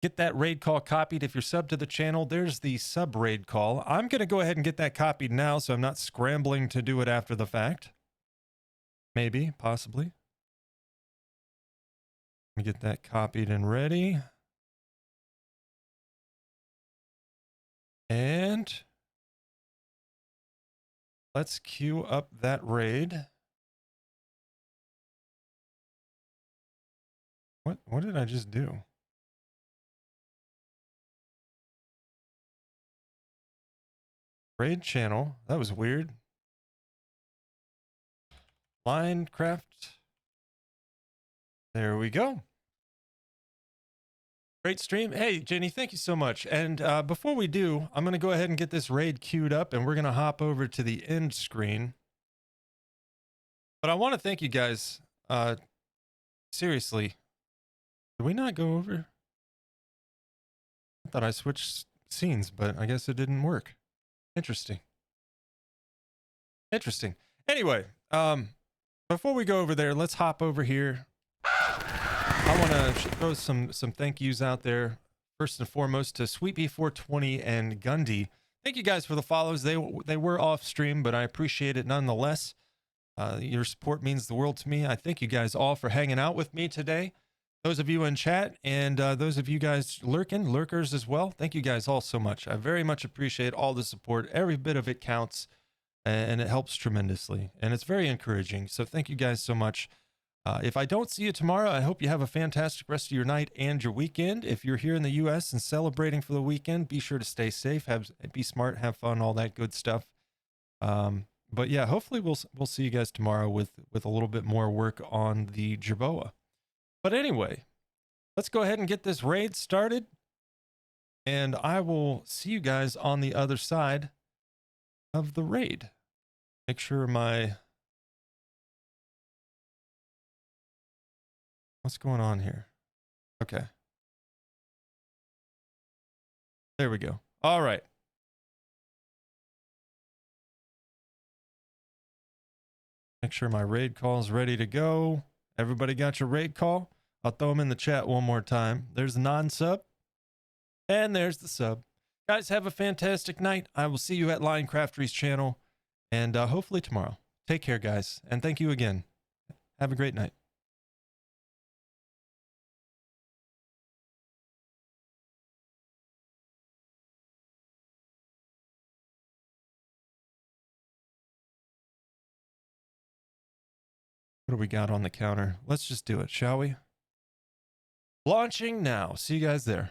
get that raid call copied. If you're subbed to the channel, there's the sub raid call. I'm going to go ahead and get that copied now, so I'm not scrambling to do it after the fact. Maybe, possibly. Let me get that copied and ready. And let's queue up that raid. What did I just do? Raid channel. That was weird. Minecraft. There we go. Great stream. Hey, Jenny, thank you so much. And before we do, I'm going to go ahead and get this raid queued up, and we're going to hop over to the end screen. But I want to thank you guys. Seriously. Did we not go over? I thought I switched scenes, but I guess it didn't work. Interesting. Interesting. Anyway, before we go over there, let's hop over here. I want to throw some thank yous out there. First and foremost to SweetBee420 and Gundy. Thank you guys for the follows. They were off stream, but I appreciate it nonetheless. Your support means the world to me. I thank you guys all for hanging out with me today. Those of you in chat and those of you guys lurkers as well. Thank you guys all so much. I very much appreciate all the support. Every bit of it counts, and it helps tremendously. And it's very encouraging. So thank you guys so much. If I don't see you tomorrow, I hope you have a fantastic rest of your night and your weekend. If you're here in the U.S. and celebrating for the weekend, be sure to stay safe, be smart, have fun, all that good stuff. But yeah, hopefully we'll see you guys tomorrow with a little bit more work on the Jerboa. But anyway, let's go ahead and get this raid started, and I will see you guys on the other side of the raid. Make sure my What's going on here? Okay. There we go. All right. Make sure my raid call is ready to go. Everybody got your raid call? I'll throw them in the chat one more time. There's the non-sub. And there's the sub. Guys, have a fantastic night. I will see you at Lion Craftery's channel. And hopefully tomorrow. Take care, guys. And thank you again. Have a great night. What do we got on the counter? Let's just do it, shall we? Launching now. See you guys there.